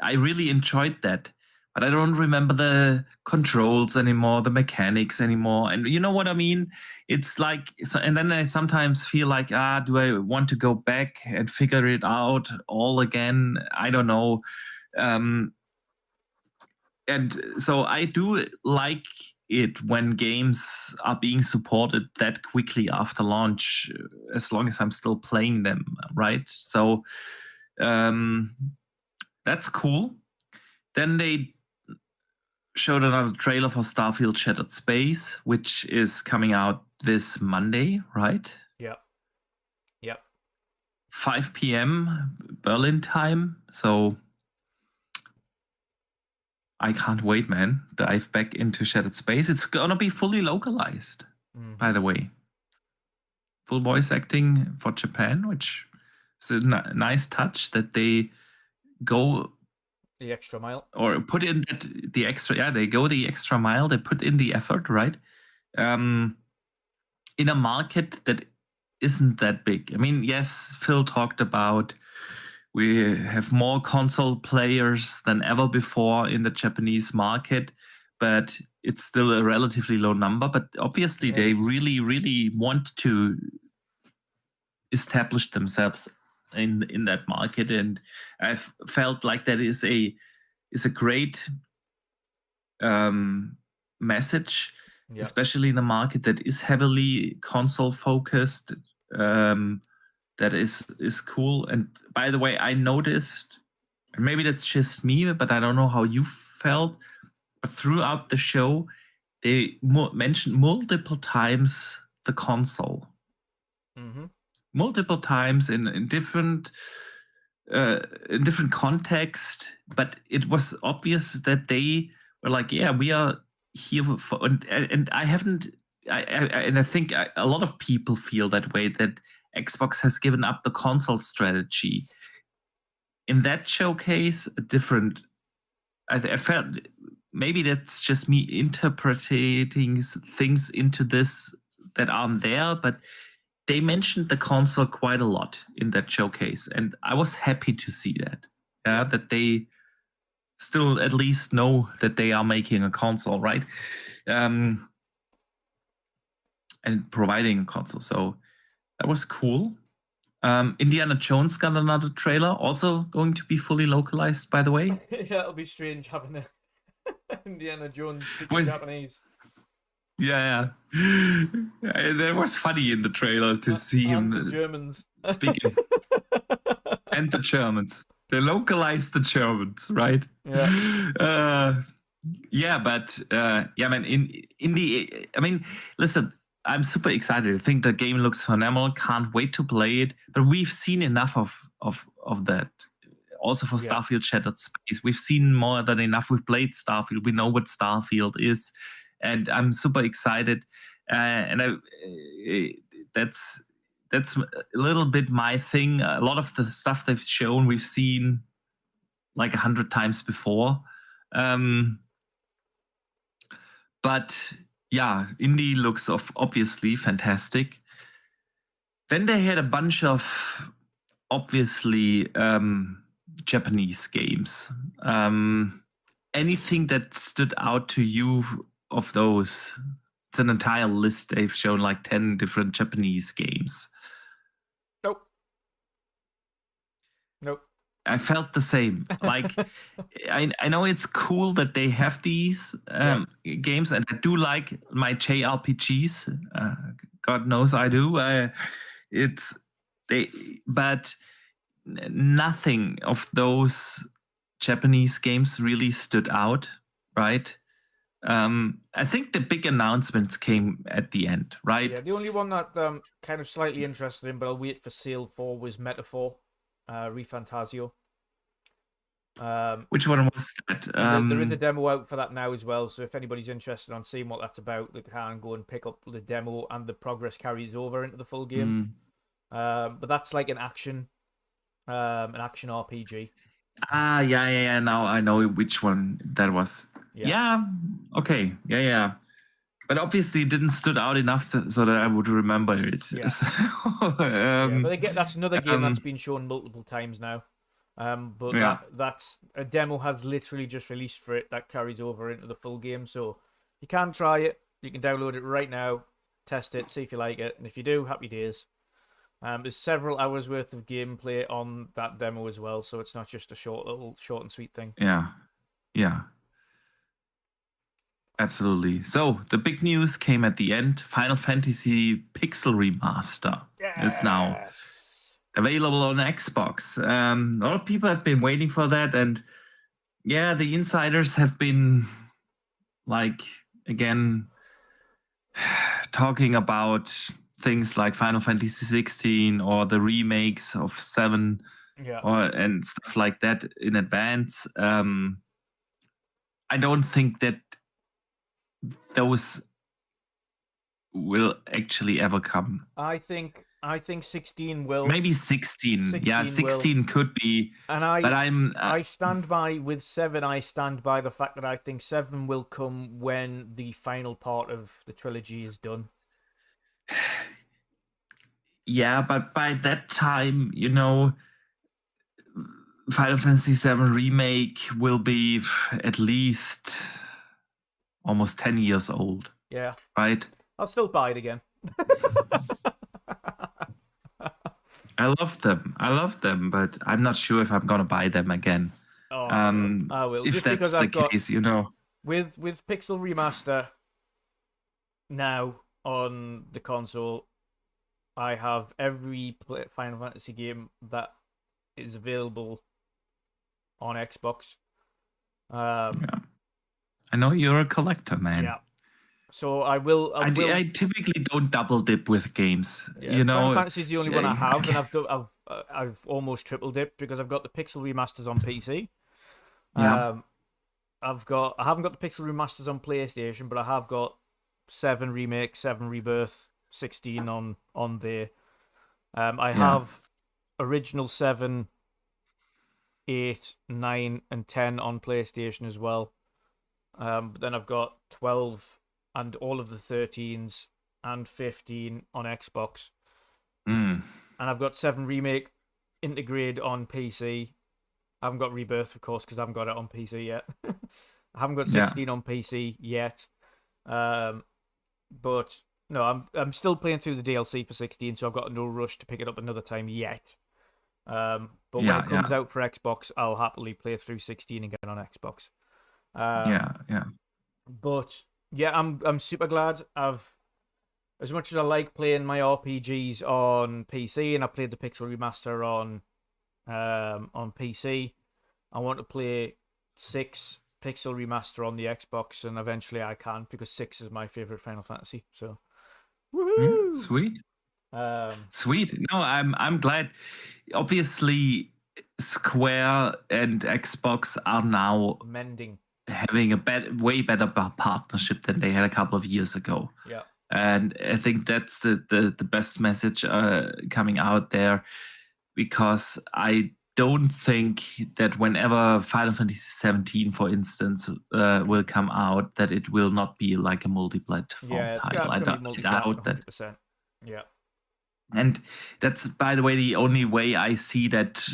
I really enjoyed that, but I don't remember the controls anymore, the mechanics anymore, and you know what I mean. It's like, and then I sometimes feel like, do I want to go back and figure it out all again? I don't know. And so I do like it when games are being supported that quickly after launch, as long as I'm still playing them, right? So that's cool. Then they showed another trailer for Starfield Shattered Space, which is coming out this Monday, right? Yep. 5 p.m. Berlin time. So I can't wait, man. Dive back into Shattered Space. It's gonna be fully localized, by the way. Full voice acting for Japan, which is a nice touch that they go the extra mile, or put in the extra. Yeah, they go the extra mile. They put in the effort, right? In a market that isn't that big. I mean, yes, Phil talked about we have more console players than ever before in the Japanese market, but it's still a relatively low number. But obviously, they really, really want to establish themselves in that market, and I've felt like that is a great message, especially in a market that is heavily console focused. That is cool. And by the way, I noticed, and maybe that's just me, but I don't know how you felt, but throughout the show, they mentioned multiple times the console. Multiple times in different context, but it was obvious that they were like, yeah, we are here for, and I haven't. I think a lot of people feel that way, that Xbox has given up the console strategy. In that showcase, a different. I felt maybe that's just me interpreting things into this that aren't there, but they mentioned the console quite a lot in that showcase, and I was happy to see that. Yeah, that they still at least know that they are making a console, right? And providing a console. So that was cool. Indiana Jones got another trailer, also going to be fully localized, by the way. Yeah, it'll be strange having a Indiana Jones speaking Japanese. Yeah. That was funny in the trailer to see him. The Germans speaking. And the Germans. They localized the Germans, right? Yeah. But listen, I'm super excited. I think the game looks phenomenal. Can't wait to play it. But we've seen enough of that. Also for Starfield Shattered Space. We've seen more than enough. We've played Starfield. We know what Starfield is. And I'm super excited. That's a little bit my thing. A lot of the stuff they've shown, we've seen like 100 times before. But yeah, indie looks obviously fantastic. Then they had a bunch of obviously Japanese games. Anything that stood out to you of those? It's an entire list. They've shown like 10 different Japanese games. Nope. I felt the same. Like, I know it's cool that they have these games, and I do like my JRPGs. God knows I do. But nothing of those Japanese games really stood out, right? I think the big announcements came at the end, right? Yeah, the only one that kind of slightly interested in, but I'll wait for sale for, was Metaphor, ReFantasio. Which one was that? There is a demo out for that now as well, so if anybody's interested on seeing what that's about, they can go and pick up the demo, and the progress carries over into the full game. But that's like an action RPG. Yeah. Now I know which one that was. Yeah. Okay. Yeah. But obviously, it didn't stood out enough so that I would remember it. Yeah. But that's another game that's been shown multiple times now. That's a demo has literally just released for it that carries over into the full game. So you can try it. You can download it right now, test it, see if you like it, and if you do, happy days. There's several hours worth of gameplay on that demo as well, so it's not just a short and sweet thing. Yeah. Absolutely. So the big news came at the end. Final Fantasy Pixel Remaster is now available on Xbox. A lot of people have been waiting for that, and the insiders have been again talking about things like Final Fantasy 16 or the remakes of 7 and stuff like that in advance. I don't think that those will actually ever come. I think 16 will. Maybe 16. 16 could be. And I stand by with 7. I stand by the fact that I think 7 will come when the final part of the trilogy is done. Yeah, but by that time, Final Fantasy 7 Remake will be at least almost 10 years old. Yeah. Right? I'll still buy it again. I love them, but I'm not sure if I'm going to buy them again. I will. If that's the case, With Pixel Remaster now on the console, I have every Final Fantasy game that is available on Xbox. I know you're a collector, man. Yeah. So I will. I typically don't double dip with games. Final Fantasy is the only one I have, and I've almost triple dipped because I've got the Pixel remasters on PC. Yeah. I haven't got the Pixel remasters on PlayStation, but I have got 7 Remake, 7 Rebirth, 16 on there. I have original 7, 8, 9, and 10 on PlayStation as well. But then I've got 12 and all of the 13s and 15 on Xbox. And I've got 7 Remake integrated on PC. I haven't got Rebirth, of course, because I haven't got it on PC yet. I haven't got 16 on PC yet. But no, I'm still playing through the DLC for 16, so I've got no rush to pick it up another time yet. But when it comes out for Xbox, I'll happily play through 16 again on Xbox. But yeah, I'm super glad. As much as I like playing my RPGs on PC, and I played the Pixel Remaster on PC, I want to play 6 Pixel Remaster on the Xbox, and eventually I can, because 6 is my favorite Final Fantasy. So, woohoo! Sweet. Sweet. No, I'm glad. Obviously, Square and Xbox are now mending, having a way better partnership than they had a couple of years ago. Yeah. And I think that's the best message coming out there, because I don't think that whenever Final Fantasy 17, for instance, will come out, that it will not be like a multi-platform title. I doubt that. 100%. Yeah. And that's, by the way, the only way I see that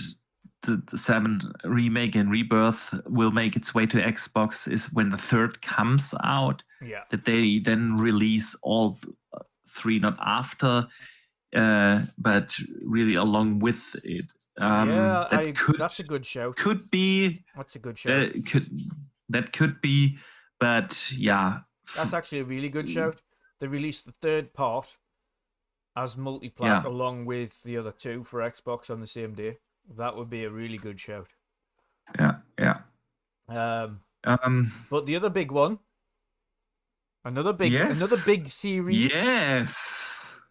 the 7 Remake and Rebirth will make its way to Xbox is when the 3rd comes out. Yeah. That they then release all 3, not after, but really along with it. That's a good shout. Could be. That's a good shout. That could be, but yeah. That's actually a really good shout. They released the 3rd part as multi-plat along with the other 2 for Xbox on the same day. That would be a really good shout. Yeah. But the other big one, another big series,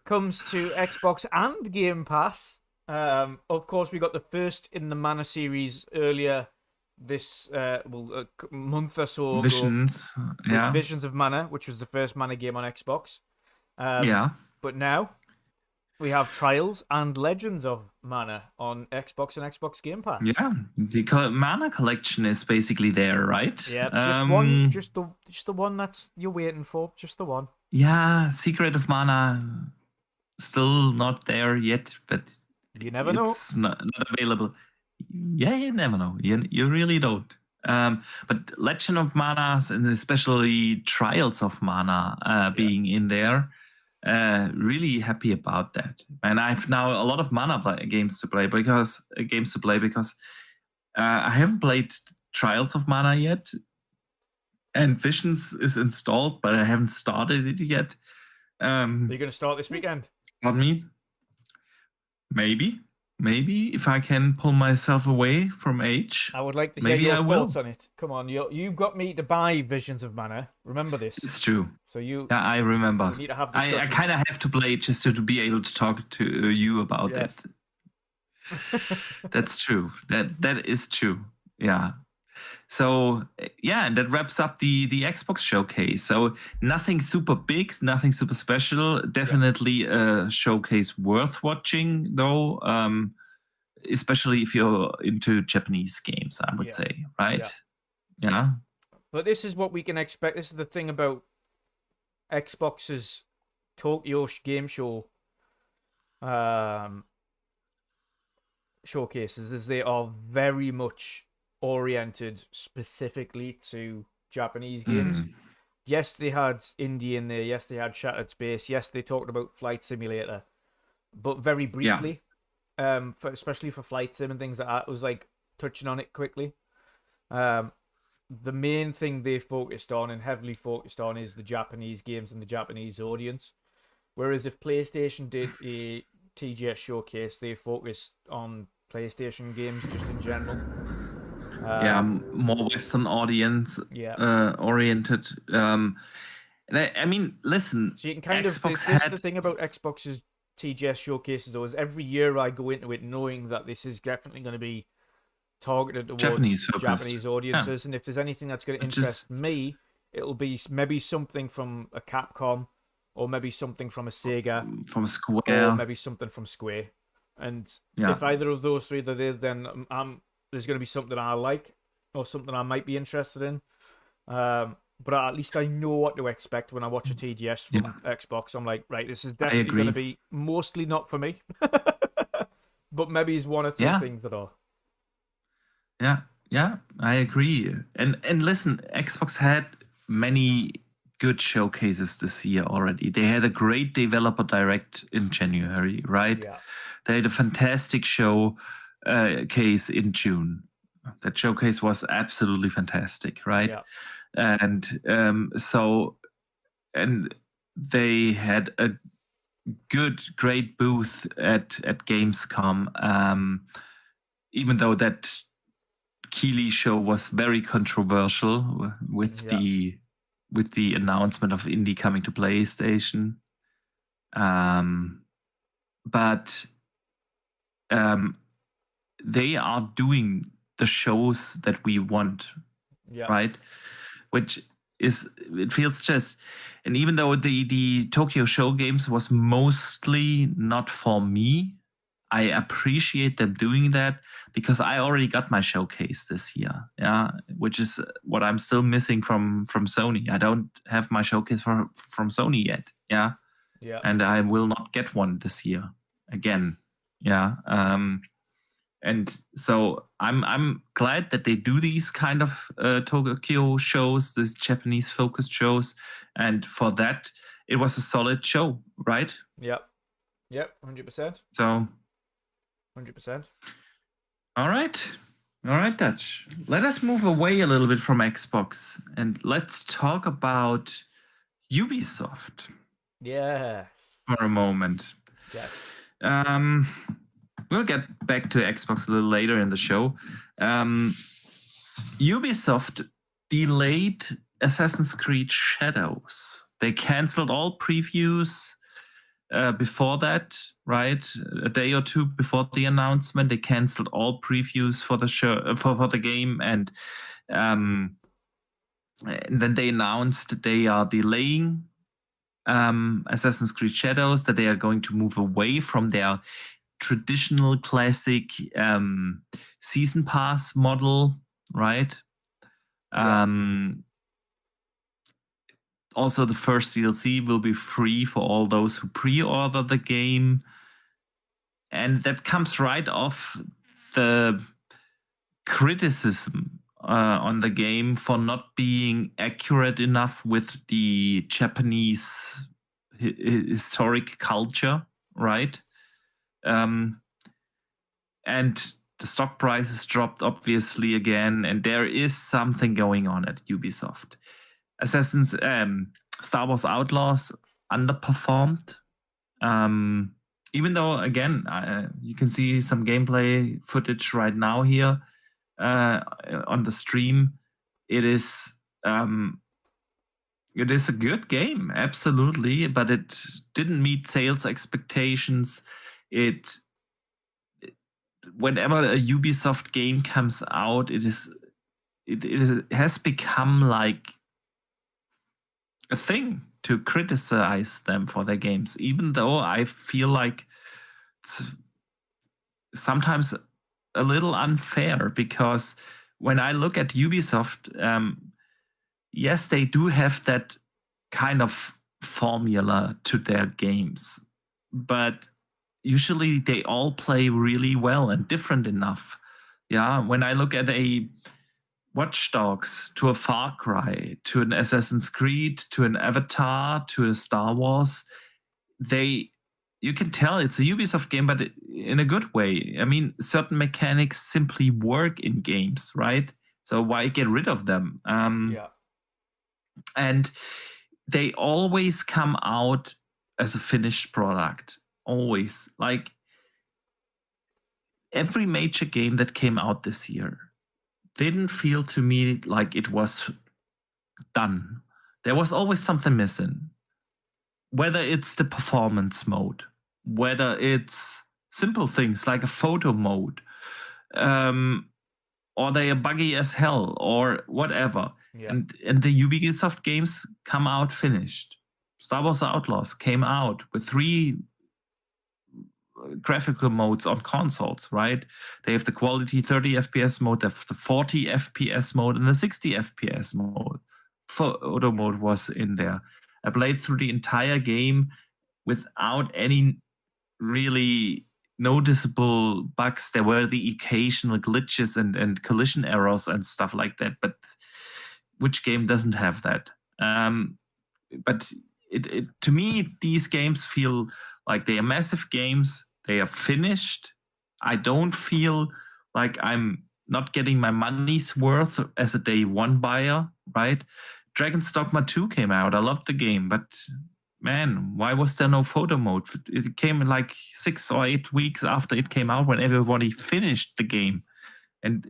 comes to Xbox and Game Pass. Of course, we got the first in the Mana series earlier this a month or so ago. Visions of Mana, which was the first Mana game on Xbox. But now we have Trials and Legends of Mana on Xbox and Xbox Game Pass. Yeah, the Mana collection is basically there, right? Yeah, just one, just the one that you're waiting for, just the one. Yeah, Secret of Mana, still not there yet, but you never know. It's not available. Yeah, you never know. You really don't. But Legend of Mana, and especially Trials of Mana being in there, really happy about that. And I've now a lot of Mana games to play because I haven't played Trials of Mana yet, and Visions is installed, but I haven't started it yet. Are you going to start this weekend? Pardon me? Maybe if I can pull myself away from age. I would like to hear your thoughts on it. Come on, you got me to buy Visions of Mana. Remember this? It's true. So yeah, I remember. We need to have I kind of have to play it just to be able to talk to you about that. That's true. That is true. Yeah. So yeah, and that wraps up the Xbox showcase. So nothing super big, nothing super special. Definitely a showcase worth watching, though. Especially if you're into Japanese games, I would say, right? Yeah. But this is what we can expect. This is the thing about Xbox's Tokyo Game Show showcases, is they are very much oriented specifically to Japanese games. Yes, they had indie in there. Yes, they had Shattered Space. Yes, they talked about Flight Simulator, but very briefly. Especially for Flight Sim and things like that, it was like touching on it quickly. The main thing they focused on and heavily focused on is the Japanese games and the Japanese audience. Whereas if PlayStation did a TGS showcase, they focused on PlayStation games just in general. More Western audience oriented. And I mean, listen. So you can kind Xbox this is the thing about targeted towards Japanese-focused. Japanese audiences. And if there's anything that's going to interest me, it'll be maybe something from a Capcom, or maybe something from a Sega, from Square, or maybe something from Square. And if either of those three are there, then there's going to be something I like, or something I might be interested in. But at least I know what to expect when I watch a TGS from Xbox. I'm like, right, this is definitely going to be mostly not for me. But maybe it's one or two things that are. Yeah, I agree. And listen, Xbox had many good showcases this year already. They had a great developer direct in January, right? Yeah. They had a fantastic case in June. That showcase was absolutely fantastic, right? Yeah. And and they had a great booth at Gamescom. Even though that Keighley show was very controversial with the announcement of Indie coming to PlayStation, but they are doing the shows that we want, right? Which is, it feels just, and even though the Tokyo Show Games was mostly not for me, I appreciate them doing that because I already got my showcase this year, which is what I'm still missing from Sony. I don't have my showcase from Sony yet, and I will not get one this year again, and so I'm glad that they do these kind of Tokyo shows, these Japanese focused shows, and for that it was a solid show, right? Yep, 100%. So. 100%. All right, Dutch. Let us move away a little bit from Xbox and let's talk about Ubisoft. Yeah. For a moment. Yeah. We'll get back to Xbox a little later in the show. Ubisoft delayed Assassin's Creed Shadows. They canceled all previews before that, right? A day or two before the announcement, they canceled all previews for the show for the game, and then they announced they are delaying Assassin's Creed Shadows, that they are going to move away from their traditional classic season pass model, right? Also, the first DLC will be free for all those who pre-order the game. And that comes right off the criticism on the game for not being accurate enough with the Japanese historic culture, right? And the stock prices dropped, obviously, again. And there is something going on at Ubisoft. Star Wars Outlaws underperformed. Even though, again, you can see some gameplay footage right now here on the stream. It is a good game, absolutely, but it didn't meet sales expectations. Whenever a Ubisoft game comes out, it has become like a thing to criticize them for their games, even though I feel like it's sometimes a little unfair, because when I look at Ubisoft, yes, they do have that kind of formula to their games, but usually they all play really well and different enough. When I look at a Watch Dogs, to a Far Cry, to an Assassin's Creed, to an Avatar, to a Star Wars, you can tell it's a Ubisoft game, but in a good way. I mean, certain mechanics simply work in games, right? So why get rid of them? And they always come out as a finished product. Always. Like every major game that came out this year didn't feel to me like it was done. There was always something missing. Whether it's the performance mode, whether it's simple things like a photo mode, or they are buggy as hell, or whatever. Yeah. And the Ubisoft games come out finished. Star Wars Outlaws came out with 3 graphical modes on consoles, right? They have the quality 30 FPS mode, they have the 40 FPS mode, and the 60 FPS mode. Photo mode was in there. I played through the entire game without any really noticeable bugs. There were the occasional glitches and collision errors and stuff like that, but which game doesn't have that? But to me, these games feel like they are massive games. They are finished. I don't feel like I'm not getting my money's worth as a day one buyer, right? Dragon's Dogma 2 came out. I loved the game, but man, why was there no photo mode? It came in like 6 or 8 weeks after it came out, when everybody finished the game, and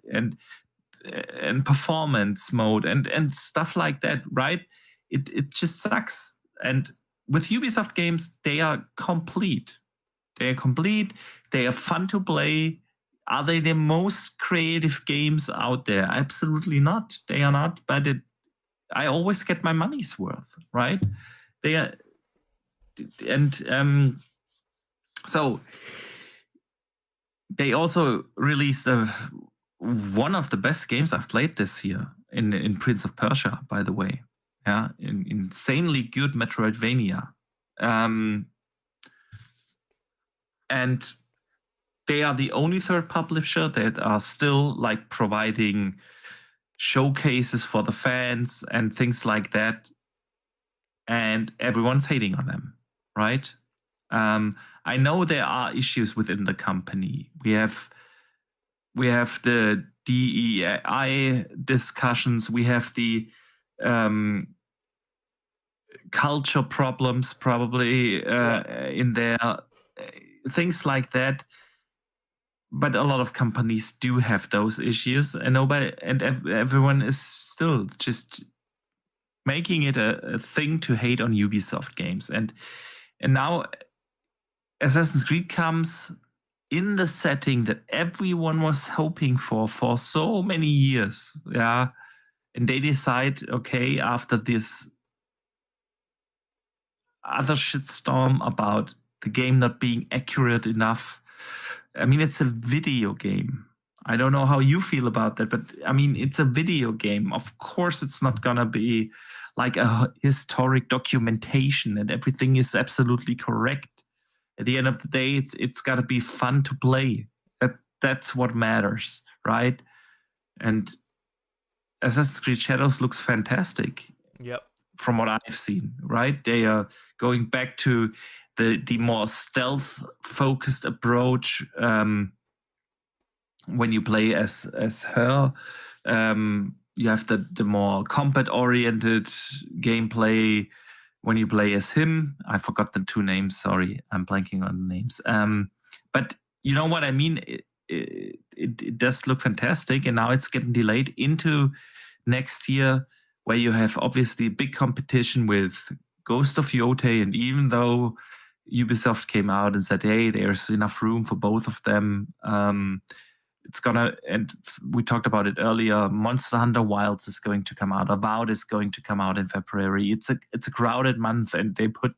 performance mode and stuff like that, right? It just sucks. And with Ubisoft games, they are complete. They are complete. They are fun to play. Are they the most creative games out there? Absolutely not. They are not. But I always get my money's worth, right? They are, and so they also released one of the best games I've played this year in Prince of Persia, by the way. Yeah, insanely good Metroidvania. And they are the only third publisher that are still like providing showcases for the fans and things like that. And everyone's hating on them, right? I know there are issues within the company. We have the DEI discussions. We have the culture problems probably in there, things like that. But a lot of companies do have those issues, and everyone is still just making it a thing to hate on Ubisoft games. And now Assassin's Creed comes in the setting that everyone was hoping for so many years. Yeah. And they decide, okay, after this other shitstorm about the game not being accurate enough. I mean, it's a video game. I don't know how you feel about that, but I mean, it's a video game. Of course, it's not going to be like a historic documentation and everything is absolutely correct. At the end of the day, it's got to be fun to play. That's what matters, right? And Assassin's Creed Shadows looks fantastic. Yep. From what I've seen, right? They are going back to the more stealth-focused approach when you play as her. You have the more combat-oriented gameplay when you play as him. I forgot the 2 names. Sorry, I'm blanking on the names. But you know what I mean? It does look fantastic, and now it's getting delayed into next year, where you have obviously big competition with Ghost of Yote. And even though Ubisoft came out and said, hey, there's enough room for both of them, it's gonna, and we talked about it earlier, Monster Hunter Wilds is going to come out, Avowed is going to come out in February. It's a crowded month, and they put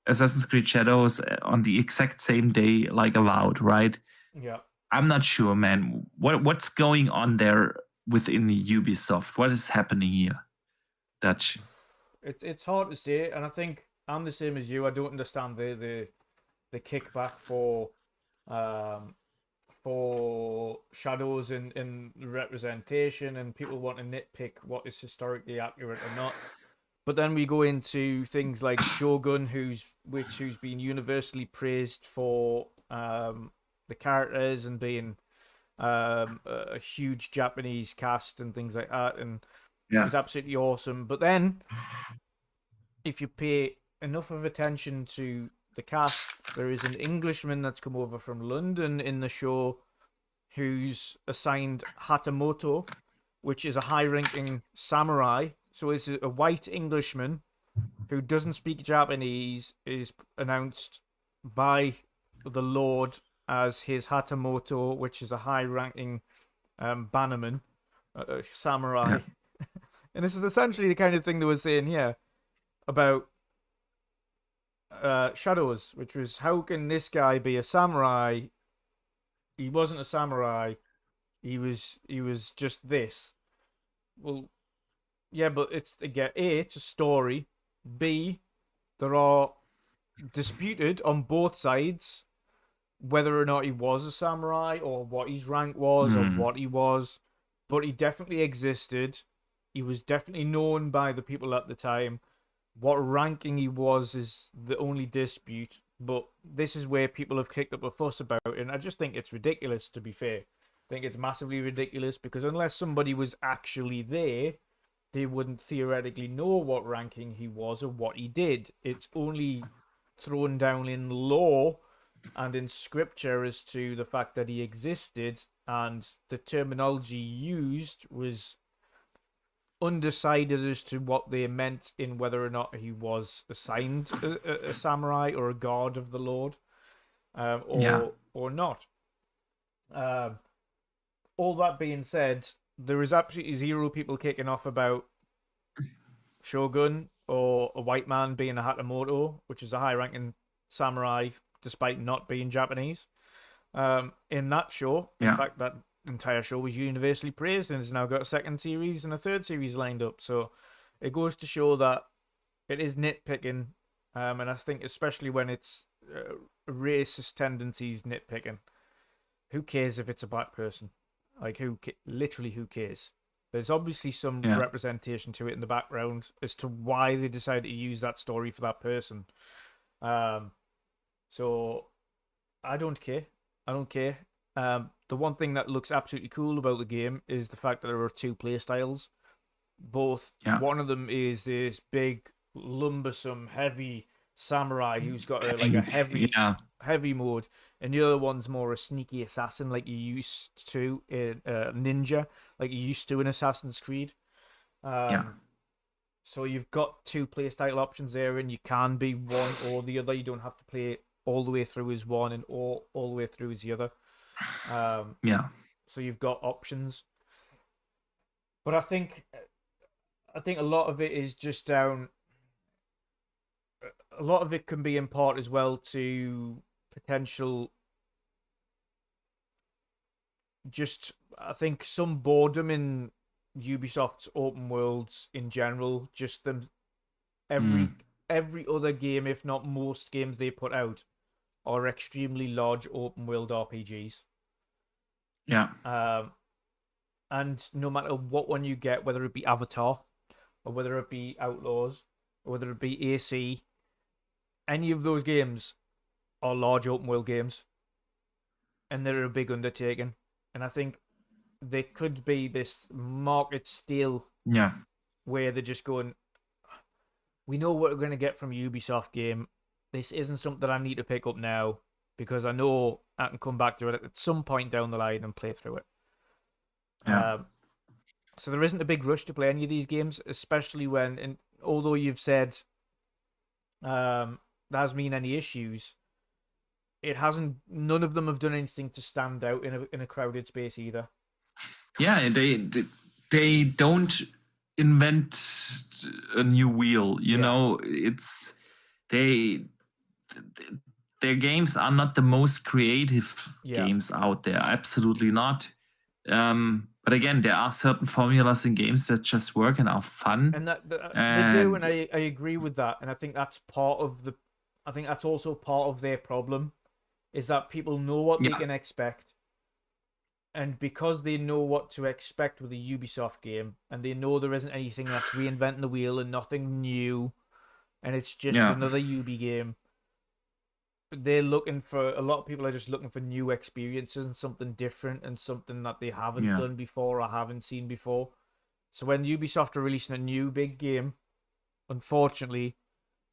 Assassin's Creed Shadows on the exact same day like Avowed, right? Yeah. I'm not sure, man. What's going on there within Ubisoft? What is happening here, Dutch? It's hard to say, and I think I'm the same as you. I don't understand the kickback for Shadows in representation, and people want to nitpick what is historically accurate or not. But then we go into things like Shogun, who's been universally praised for the characters and being a huge Japanese cast and things like that, and it's absolutely awesome. But then, if you pay enough of attention to the cast, there is an Englishman that's come over from London in the show who's assigned Hatamoto, which is a high-ranking samurai. So it's a white Englishman who doesn't speak Japanese, is announced by the Lord as his Hatamoto, which is a high-ranking bannerman, samurai. Yeah. And this is essentially the kind of thing they were saying here about Shadows, which was, how can this guy be a samurai? He wasn't a samurai. He was just this. Well, yeah, but it's again, A, it's a story. B, there are disputed on both sides whether or not he was a samurai or what his rank was or what he was, but he definitely existed. He was definitely known by the people at the time. What ranking he was is the only dispute, but this is where people have kicked up a fuss about it, and I just think it's ridiculous, to be fair. I think it's massively ridiculous, because unless somebody was actually there, they wouldn't theoretically know what ranking he was or what he did. It's only thrown down in lore and in scripture as to the fact that he existed, and the terminology used was undecided as to what they meant in whether or not he was assigned a samurai or a guard of the Lord, or not. All that being said, there is absolutely zero people kicking off about Shogun or a white man being a Hatamoto, which is a high-ranking samurai, despite not being Japanese. In that show, in fact, that entire show was universally praised and has now got a second series and a third series lined up. So it goes to show that it is nitpicking, and I think especially when it's racist tendencies nitpicking. Who cares if it's a black person? Like, literally who cares? There's obviously some representation to it in the background as to why they decided to use that story for that person. So I don't care. I don't care. The one thing that looks absolutely cool about the game is the fact that there are two play styles. Both, one of them is this big, lumbersome, heavy samurai who's got a heavy mode, and the other one's more a sneaky assassin, like you used to in ninja, like you used to in Assassin's Creed. So you've got two playstyle options there, and you can be one or the other. You don't have to play all the way through as one and all the way through as the other. So you've got options, but I think a lot of it is just down. A lot of it can be in part as well to potential. Just, I think, some boredom in Ubisoft's open worlds in general. Just them, every other game, if not most games they put out, are extremely large open world RPGs. And no matter what one you get, whether it be Avatar, or whether it be Outlaws, or whether it be AC, any of those games are large open world games, and they're a big undertaking. And I think there could be this market steal, where they're just going, we know what we're going to get from a Ubisoft game. This isn't something I need to pick up now, because I know I can come back to it at some point down the line and play through it. So there isn't a big rush to play any of these games, especially when, and although you've said there hasn't been any issues, it hasn't. None of them have done anything to stand out in a crowded space either. Yeah, they don't invent a new wheel. You know, it's their games are not the most creative games out there. Absolutely not. But again, there are certain formulas in games that just work and are fun. And they do, and I agree with that. And I think that's part of the. I think that's also part of their problem, is that people know what they can expect. And because they know what to expect with a Ubisoft game, and they know there isn't anything that's reinventing the wheel and nothing new, and it's just another Ubi game, they're looking for, a lot of people are just looking for new experiences and something different and something that they haven't done before or haven't seen before. So when Ubisoft are releasing a new big game, unfortunately,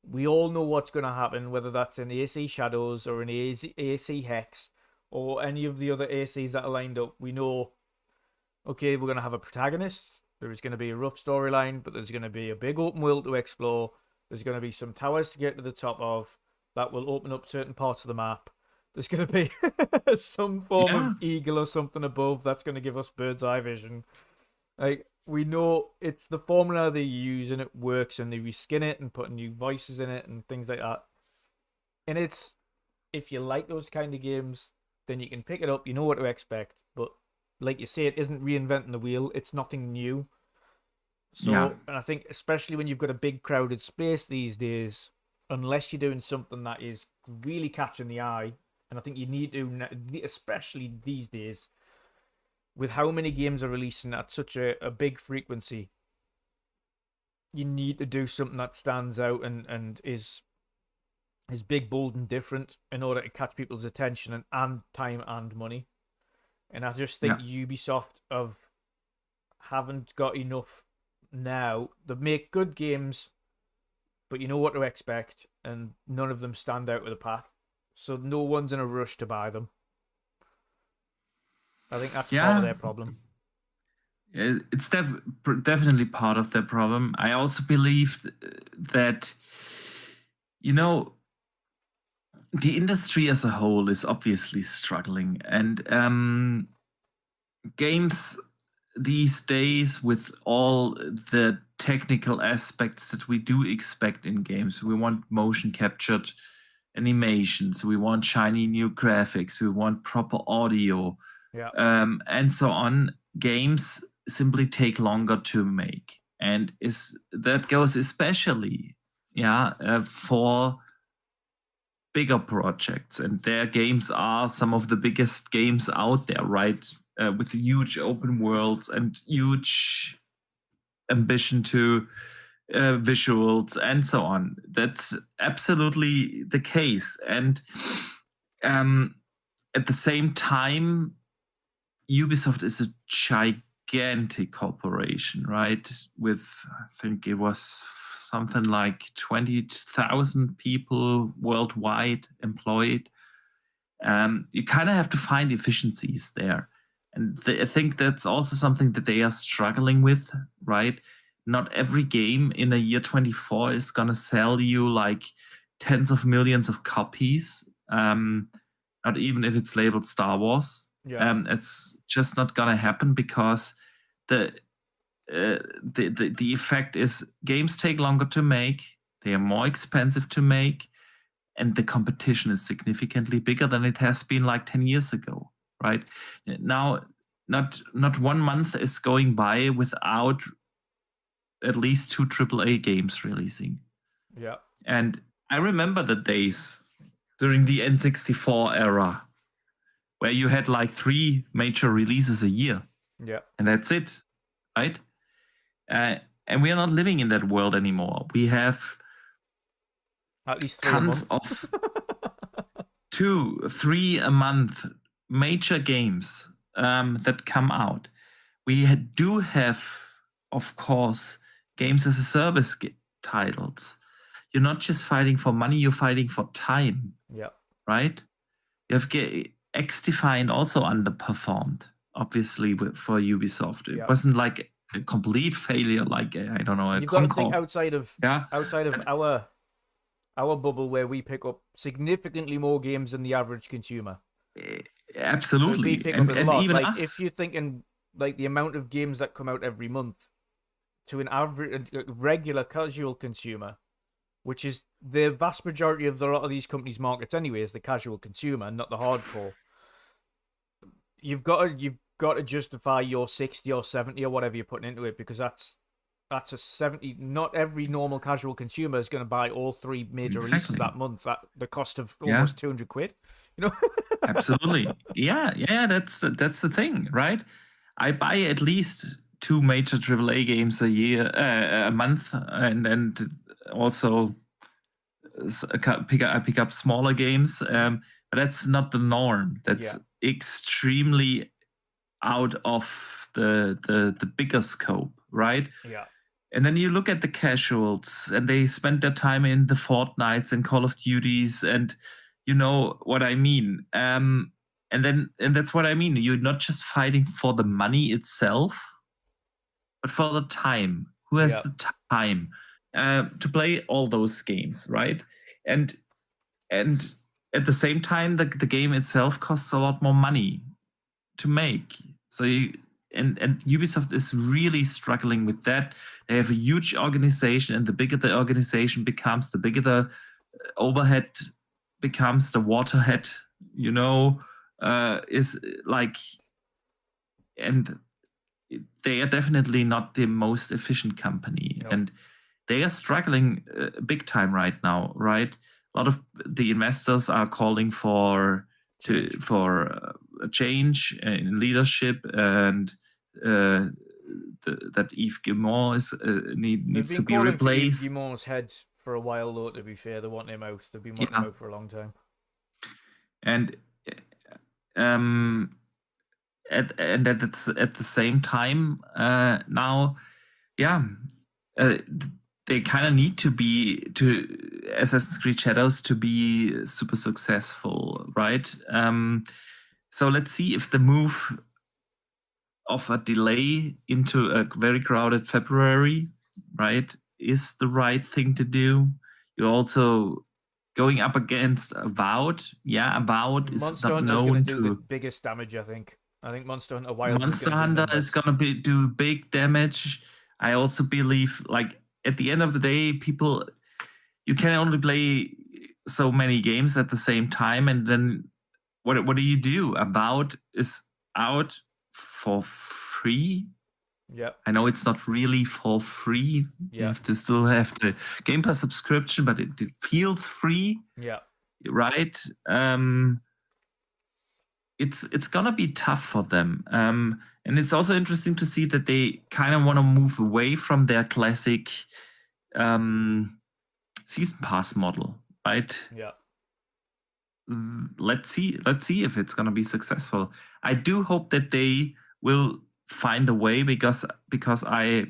we all know what's going to happen, whether that's an AC Shadows or an AC Hex or any of the other ACs that are lined up. We know, okay, we're going to have a protagonist. There's going to be a rough storyline, but there's going to be a big open world to explore. There's going to be some towers to get to the top of that will open up certain parts of the map. There's going to be some form of eagle or something above that's going to give us bird's eye vision. Like, we know it's the formula they use and it works, and they reskin it and put new voices in it and things like that. And it's, if you like those kind of games, then you can pick it up. You know what to expect. But like you say, it isn't reinventing the wheel. It's nothing new. So, and I think especially when you've got a big crowded space these days, unless you're doing something that is really catching the eye, and I think you need to, especially these days, with how many games are releasing at such a big frequency, you need to do something that stands out and is big, bold, and different in order to catch people's attention and time and money. And I just think Ubisoft haven't got enough now. They make good games, but you know what to expect, and none of them stand out with the pack. So no one's in a rush to buy them. I think that's part of their problem. It's definitely part of their problem. I also believe that, you know, the industry as a whole is obviously struggling, and games these days, with all the technical aspects that we do expect in games, we want motion captured animations, we want shiny new graphics, we want proper audio, and so on. Games simply take longer to make, and that goes especially for bigger projects, and their games are some of the biggest games out there, right? With huge open worlds and huge ambition to visuals and so on. That's absolutely the case. And at the same time, Ubisoft is a gigantic corporation, right? With, I think it was something like 20,000 people worldwide employed. You kind of have to find efficiencies there. And I think that's also something that they are struggling with, right? Not every game in a year 24 is going to sell you like tens of millions of copies, not even if it's labeled Star Wars. It's just not going to happen, because the effect is games take longer to make, they are more expensive to make, and the competition is significantly bigger than it has been like 10 years ago, right? Now, not 1 month is going by without at least 2 AAA games releasing. Yeah. And I remember the days during the N64 era where you had like 3 major releases a year. Yeah. And that's it, right? And we are not living in that world anymore. We have at least 3 tons of 2, 3 a month major games that come out. We do have, of course, games as a service titles. You're not just fighting for money, you're fighting for time. Yeah. Right? You have X-Defined also underperformed, obviously, for Ubisoft. It wasn't like a complete failure, like, I don't know, You've got to think outside of our bubble, where we pick up significantly more games than the average consumer. Absolutely. We pick up a lot. Even like, us. if you're thinking like the amount of games that come out every month to an average regular casual consumer, which is the vast majority of a lot of these companies' markets anyway, is the casual consumer, not the hardcore. You've got to justify your 60 or 70 or whatever you're putting into it, because that's a 70. Not every normal casual consumer is going to buy all 3 major releases that month at the cost of almost 200 quid. You know? Absolutely. Yeah, that's the thing, right? I buy at least 2 major AAA games a month, and also I pick up smaller games, but that's not the norm. That's extremely out of the bigger scope, right? Yeah. And then you look at the casuals, and they spend their time in the Fortnites and Call of Duties, and you know what I mean. And that's what I mean. You're not just fighting for the money itself, but for the time. Who has the time to play all those games, right? And at the same time, the game itself costs a lot more money to make. So and Ubisoft is really struggling with that. They have a huge organization, and the bigger the organization becomes, the bigger the overhead becomes, the waterhead, is like, and they are definitely not the most efficient company. No. And they are struggling big time right now, right? A lot of the investors are calling for a change in leadership, and that Yves Guillemot needs to be replaced. Yves Guillemot's head for a while, though. To be fair, they want him out. They've been wanting him out for a long time. And that's at the same time now, they kind of need to Assassin's Creed Shadows to be super successful, right? So let's see if the move of a delay into a very crowded February, right, is the right thing to do. You're also going up against Avowed. Yeah, Avowed is Monster not Hunter's known gonna to do the biggest damage, I think. I think Monster Hunter Wilds Monster Hunter is gonna do big damage. I also believe, like, at the end of the day, you can only play so many games at the same time, and then what do you do? Avowed is out for free. Yeah. I know it's not really for free. Yeah. You have to still have the Gamepass subscription, but it feels free. Yeah. Right? It's gonna be tough for them. And it's also interesting to see that they kind of want to move away from their classic season pass model, right? Yeah. Let's see if it's gonna be successful. I do hope that they will find a way, because I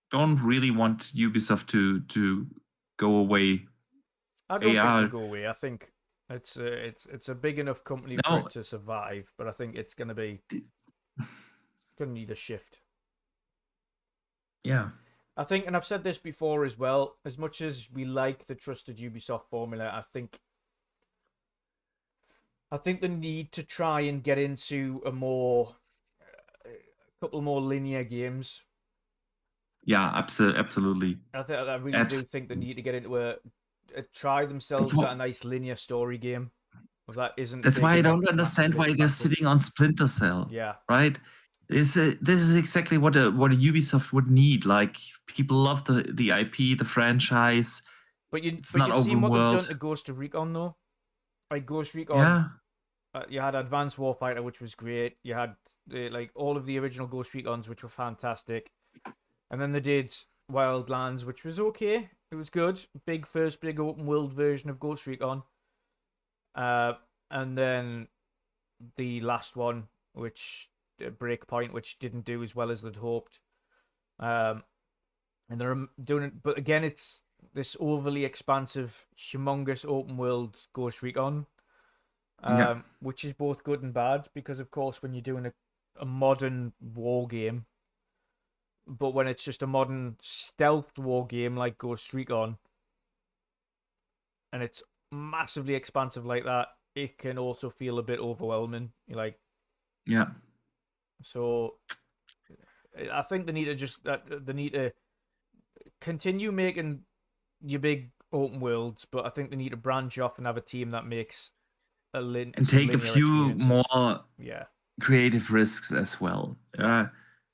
don't really want Ubisoft to go away. I don't think it'll go away. I think it's a big enough company for it to survive, but I think it's gonna need a shift. Yeah. I think, and I've said this before as well, as much as we like the trusted Ubisoft formula, I think the need to try and get into a couple more linear games. Yeah, absolutely. I really do think they need to get into try themselves at a nice linear story game. That's why I don't understand why they're sitting on Splinter Cell. Yeah. Right? This is exactly what a Ubisoft would need. Like, people love the IP, the franchise. But you've not seen what world. they've done to Ghost Recon, though. Like Ghost Recon, you had Advanced Warfighter, which was great. You had all of the original Ghost Recons, which were fantastic. And then they did Wildlands, which was okay. It was good. Big open world version of Ghost Recon. And then the last one, which Breakpoint, which didn't do as well as they'd hoped. And they're doing it, but again, it's this overly expansive, humongous open world Ghost Recon, which is both good and bad, because of course when you're doing a modern war game, but when it's just a modern stealth war game like Ghost Recon, and it's massively expansive like that, it can also feel a bit overwhelming. You're like, yeah. So I think they need to continue making your big open worlds, but I think they need to branch off and have a team that makes and take a few more creative risks as well.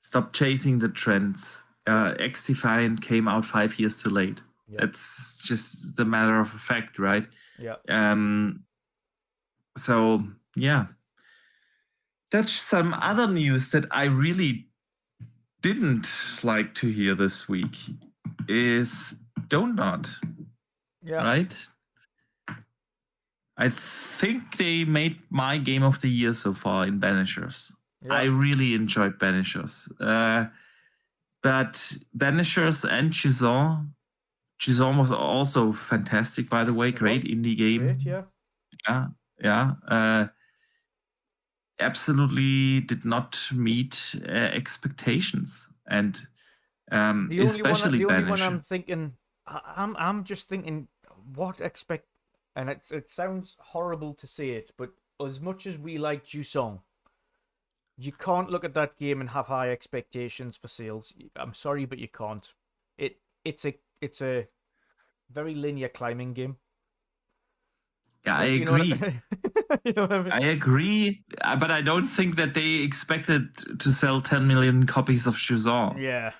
Stop chasing the trends. X-Defiant came out 5 years too late. That's just the matter of fact, right? Yeah. So yeah. That's some other news that I really didn't like to hear this week is Donut. Yeah. Right? I think they made my game of the year so far in Banishers. Yeah. I really enjoyed Banishers. But Banishers and GoesseN was also fantastic, by the way. Great indie game. Great, yeah. Yeah. Absolutely did not meet expectations, and especially the only Banisher. one I'm just thinking, what and it sounds horrible to say it, but as much as we like GoesseN, you can't look at that game and have high expectations for sales. I'm sorry, but you can't. It's a very linear climbing game. Yeah, I You know agree. you know what I mean? I agree, but I don't think that they expected to sell 10 million copies of GoesseN. Yeah.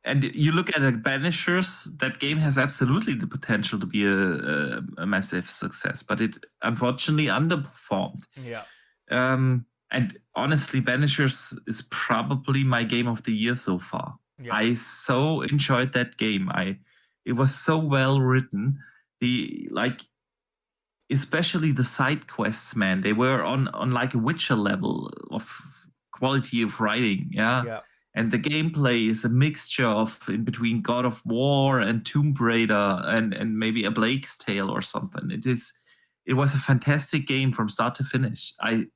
And you look at Banishers, that game has absolutely the potential to be a massive success, but it unfortunately underperformed. Yeah. And honestly, Banishers is probably my game of the year so far. Yeah. I so enjoyed that game. It was so well written. Especially the side quests, man. They were on like a Witcher level of quality of writing. Yeah. And the gameplay is a mixture of in between God of War and Tomb Raider and maybe a Blake's Tale or something. It was a fantastic game from start to finish. I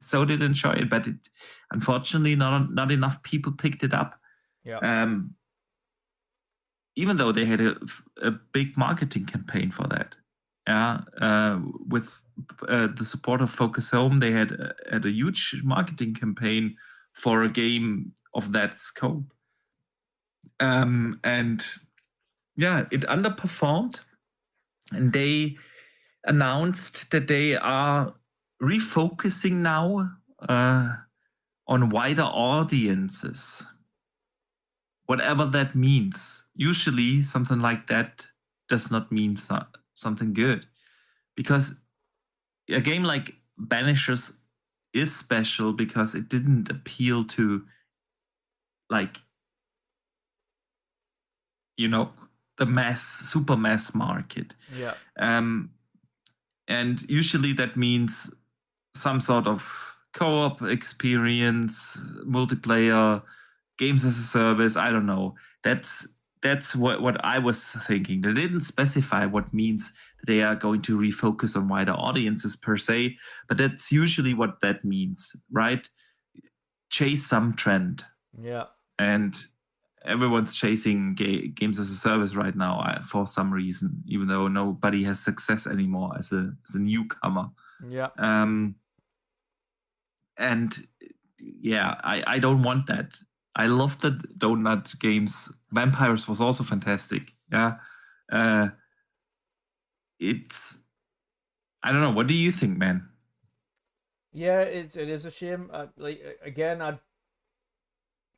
so did enjoy it, but it unfortunately not enough people picked it up. Yeah. Even though they had a big marketing campaign for that. With the support of Focus Home, they had a huge marketing campaign for a game of that scope. And yeah, it underperformed, and they announced that they are refocusing now on wider audiences, whatever that means. Usually something like that does not mean something good, because a game like Banishers is special because it didn't appeal to, like, the super mass market. Yeah. And usually that means some sort of co-op experience, multiplayer, games as a service. I don't know. That's what I was thinking. They didn't specify what means they are going to refocus on wider audiences per se, but that's usually what that means, right? Chase some trend. Yeah. And everyone's chasing games as a service right now for some reason, even though nobody has success anymore as a newcomer. Yeah. And yeah, I don't want that. I love the donut games. Vampires was also fantastic. Yeah. It's, I don't know. What do you think, man? Yeah, it is a shame.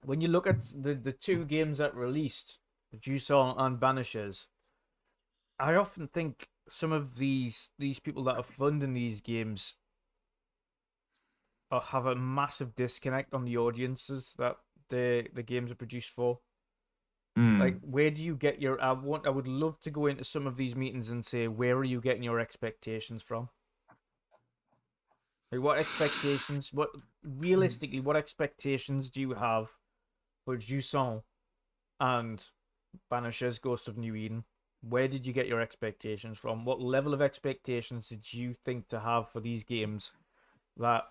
When you look at the two games that released, GoesseN and Banishers, I often think some of these people that are funding these games have a massive disconnect on the audiences that the games are produced for. Like, where do you get your? I would love to go into some of these meetings and say, where are you getting your expectations from? Like, what expectations? What expectations do you have for GoesseN and Banishers Ghost of New Eden? Where did you get your expectations from? What level of expectations did you think to have for these games? That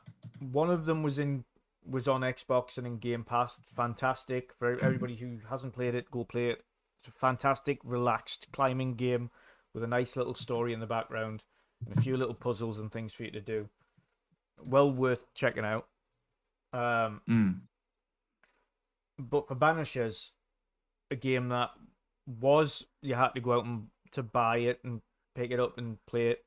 one of them was on Xbox and in Gamepass. Fantastic. For everybody who hasn't played it, go play it. It's a fantastic, relaxed climbing game with a nice little story in the background and a few little puzzles and things for you to do. Well worth checking out. But for Banishers, a game that you had to go out and to buy it and pick it up and play it.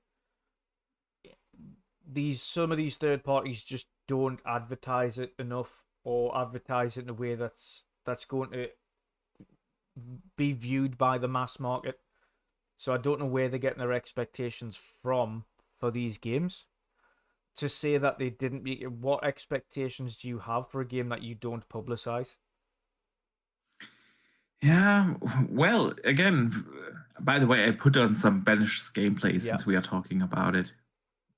Some of these third parties just don't advertise it enough, or advertise it in a way that's going to be viewed by the mass market. So I don't know where they're getting their expectations from for these games. To say that they didn't meet, what expectations do you have for a game that you don't publicize? Yeah, well, again, by the way, I put on some Banishers gameplay since we are talking about it,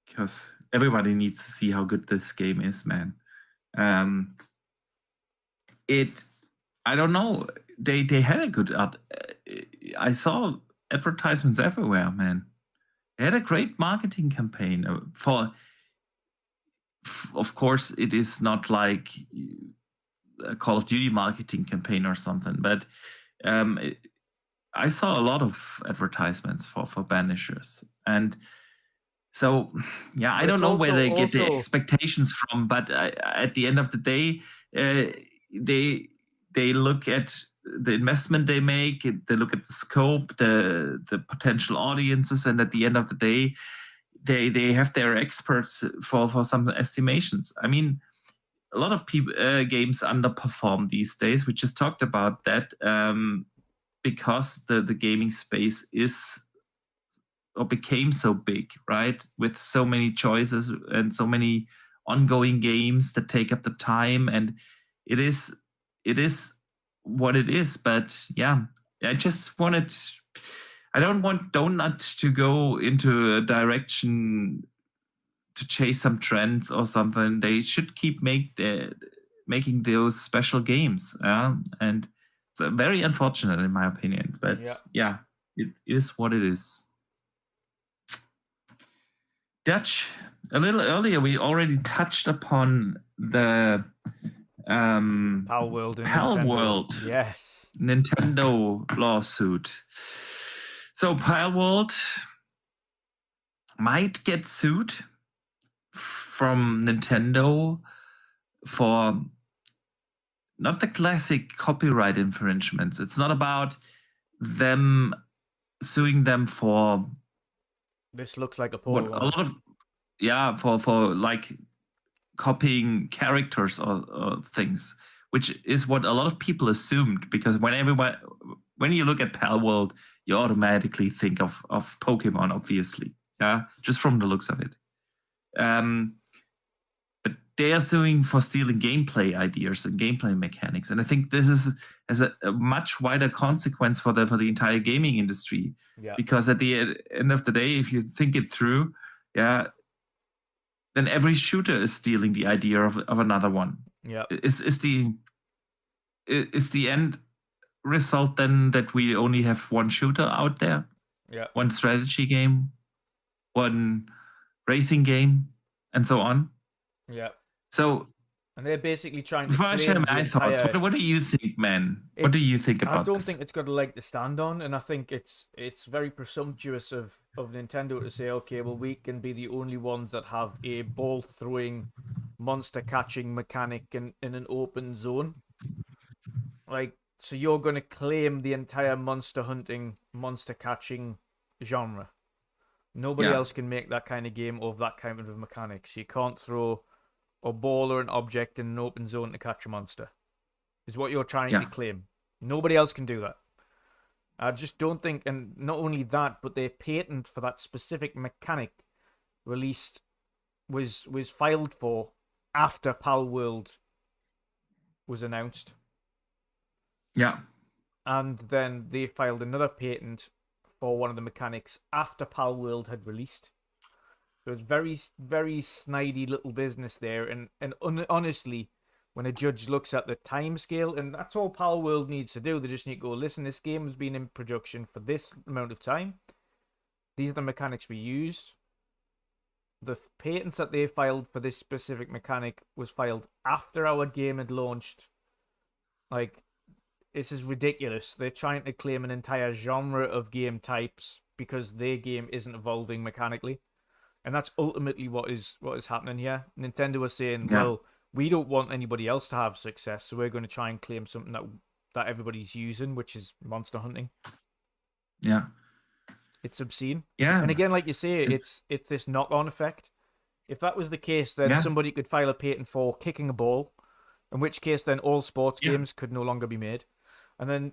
because everybody needs to see how good this game is, man. I don't know. They had a good I saw advertisements everywhere, man. They had a great marketing campaign of course, it is not like a Call of Duty marketing campaign or something, but I saw a lot of advertisements for Banishers. And so, yeah, I But don't it's know where they get their also expectations from, but at the end of the day, they look at the investment they make, they look at the scope, the potential audiences, and at the end of the day, they have their experts for some estimations. I mean, a lot of games underperform these days. We just talked about that because the gaming space is or became so big, right? With so many choices and so many ongoing games that take up the time, and it is what it is. But yeah, I just wanted. I don't want Donut to go into a direction to chase some trends or something. They should keep making those special games, and it's very unfortunate in my opinion. But yeah, it is what it is. Dutch, a little earlier, we already touched upon the Pal World and Nintendo. Yes. Nintendo lawsuit. So Pal World might get sued from Nintendo for not the classic copyright infringements. It's not about them suing them for this looks like a what a lot of for like copying characters or things, which is what a lot of people assumed, because when you look at Pal World, you automatically think of Pokemon, obviously, just from the looks of it. But they are suing for stealing gameplay ideas and gameplay mechanics, and I think this has a much wider consequence for the entire gaming industry. Because at the end of the day, if you think it through, then every shooter is stealing the idea of another one. Is the end result then that we only have one shooter out there? One strategy game, one racing game, and so on. So, and they're basically trying to before I share my thoughts, what do you think, man? What do you think about this? I don't think it's got a leg to stand on, and I think it's very presumptuous of Nintendo to say, okay, well, we can be the only ones that have a ball throwing, monster catching mechanic in an open zone. Like, so you're going to claim the entire monster hunting, monster catching genre. Nobody else can make that kind of game or that kind of mechanics. You can't throw a ball or an object in an open zone to catch a monster, is what you're trying to claim. Nobody else can do that. I just don't think, and not only that, but their patent for that specific mechanic released was filed for after Pal World was announced. And then they filed another patent for one of the mechanics after Pal World had released. So it's very, very snidey little business there. And honestly, when a judge looks at the time scale, and that's all Pal World needs to do, they just need to go, listen, this game has been in production for this amount of time. These are the mechanics we used. The patents that they filed for this specific mechanic was filed after our game had launched. Like, this is ridiculous. They're trying to claim an entire genre of game types because their game isn't evolving mechanically. And that's ultimately what is happening here. Nintendo is saying, well, we don't want anybody else to have success, so we're going to try and claim something that everybody's using, which is monster hunting. It's obscene. And again, like you say, it's this knock-on effect. If that was the case, then somebody could file a patent for kicking a ball, in which case then all sports games could no longer be made. And then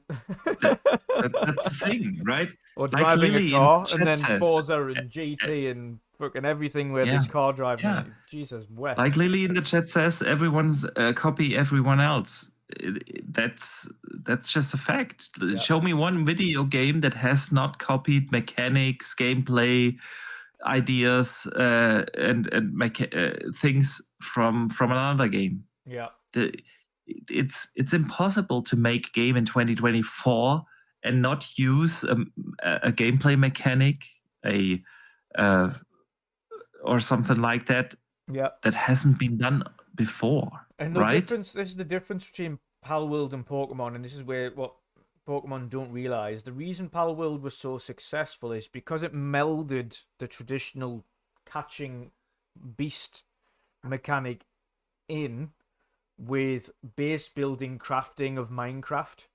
that's the thing, right? Or driving a car, and then Forza and GT and fucking everything where there's car driving. Jesus, wet. Like Lily in the chat says, everyone's copy everyone else. That's just a fact. Show me one video game that has not copied mechanics, gameplay, ideas, and things from another game. It's impossible to make a game in 2024 and not use a gameplay mechanic, or something like that. That hasn't been done before. And this is the difference between Pal World and Pokemon, and this is where what Pokemon don't realize, the reason Pal World was so successful is because it melded the traditional catching beast mechanic in with base building crafting of Minecraft.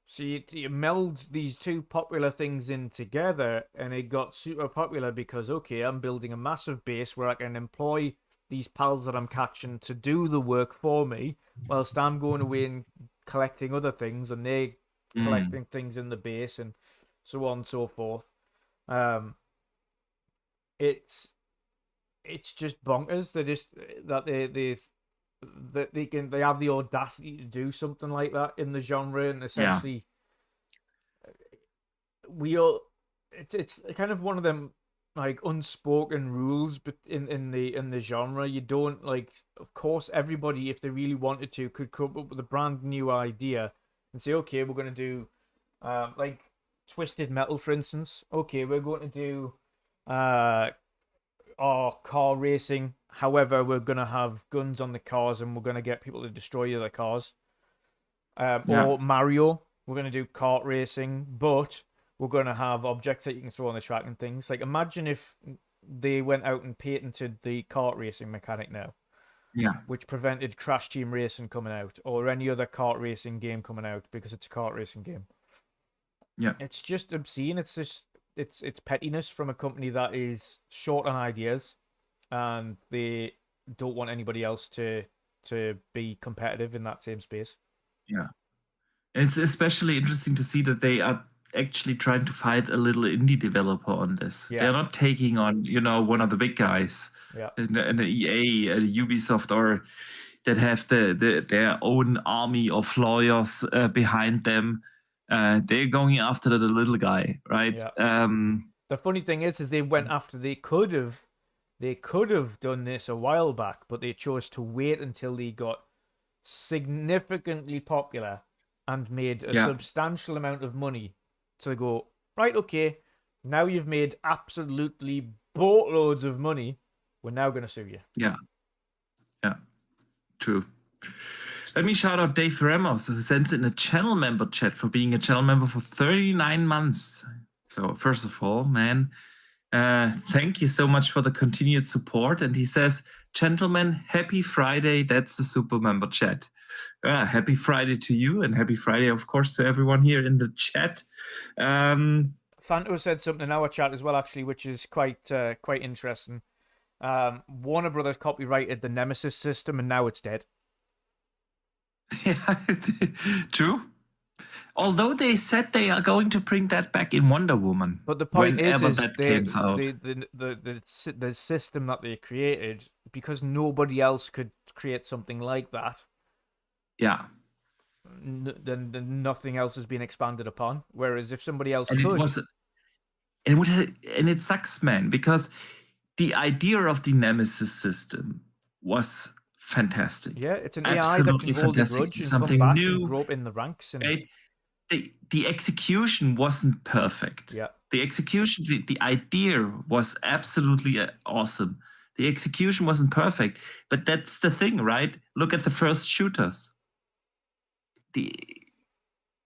So you meld these two popular things in together, and it got super popular because, okay, I'm building a massive base where I can employ these pals that I'm catching to do the work for me, whilst I'm going away and collecting other things, and they collecting things in the base, and so on and so forth. It's just bonkers. They have the audacity to do something like that in the genre, and essentially it's kind of one of them like unspoken rules, but in the genre, you don't like. Of course, everybody, if they really wanted to, could come up with a brand new idea and say, okay, we're going to do like Twisted Metal, for instance. Okay, we're going to do our car racing. However, we're going to have guns on the cars, and we're going to get people to destroy other cars. Or Mario, we're going to do kart racing, but we're going to have objects that you can throw on the track and things. Like, imagine if they went out and patented the kart racing mechanic now. Yeah. Which prevented Crash Team Racing coming out, or any other kart racing game coming out, because it's a kart racing game. Yeah. It's just obscene. It's just it's pettiness from a company that is short on ideas, and they don't want anybody else to be competitive in that same space. Yeah. And it's especially interesting to see that they are actually trying to fight a little indie developer on this. Yeah. They're not taking on, one of the big guys, an EA, a Ubisoft, or that have their own army of lawyers behind them. They're going after the little guy, right? Yeah. The funny thing is they went after. They could have done this a while back, but they chose to wait until they got significantly popular and made a substantial amount of money to go, right, okay, now you've made absolutely boatloads of money, we're now going to sue you. Yeah, true. Let me shout out Dave Ramos, who sends in a channel member chat for being a channel member for 39 months. So first of all, man, thank you so much for the continued support. And he says, gentlemen, happy Friday. That's the super member chat. Happy Friday to you, and happy Friday, of course, to everyone here in the chat. Fanto said something in our chat as well, actually, which is quite interesting. Warner Brothers copyrighted the Nemesis system, and now it's dead. Yeah, true. Although they said they are going to bring that back in Wonder Woman. But the point is that comes out. The system that they created, because nobody else could create something like that. Yeah. Then nothing else has been expanded upon. Whereas if somebody else and could, it sucks, man, because the idea of the Nemesis system was fantastic. Yeah, it's an absolutely AI that can hold a grudge and something come back new, and grow up in the ranks. And right? The execution wasn't perfect. Yeah, the execution, the idea was absolutely awesome. The execution wasn't perfect, but that's the thing, right? Look at the first shooters.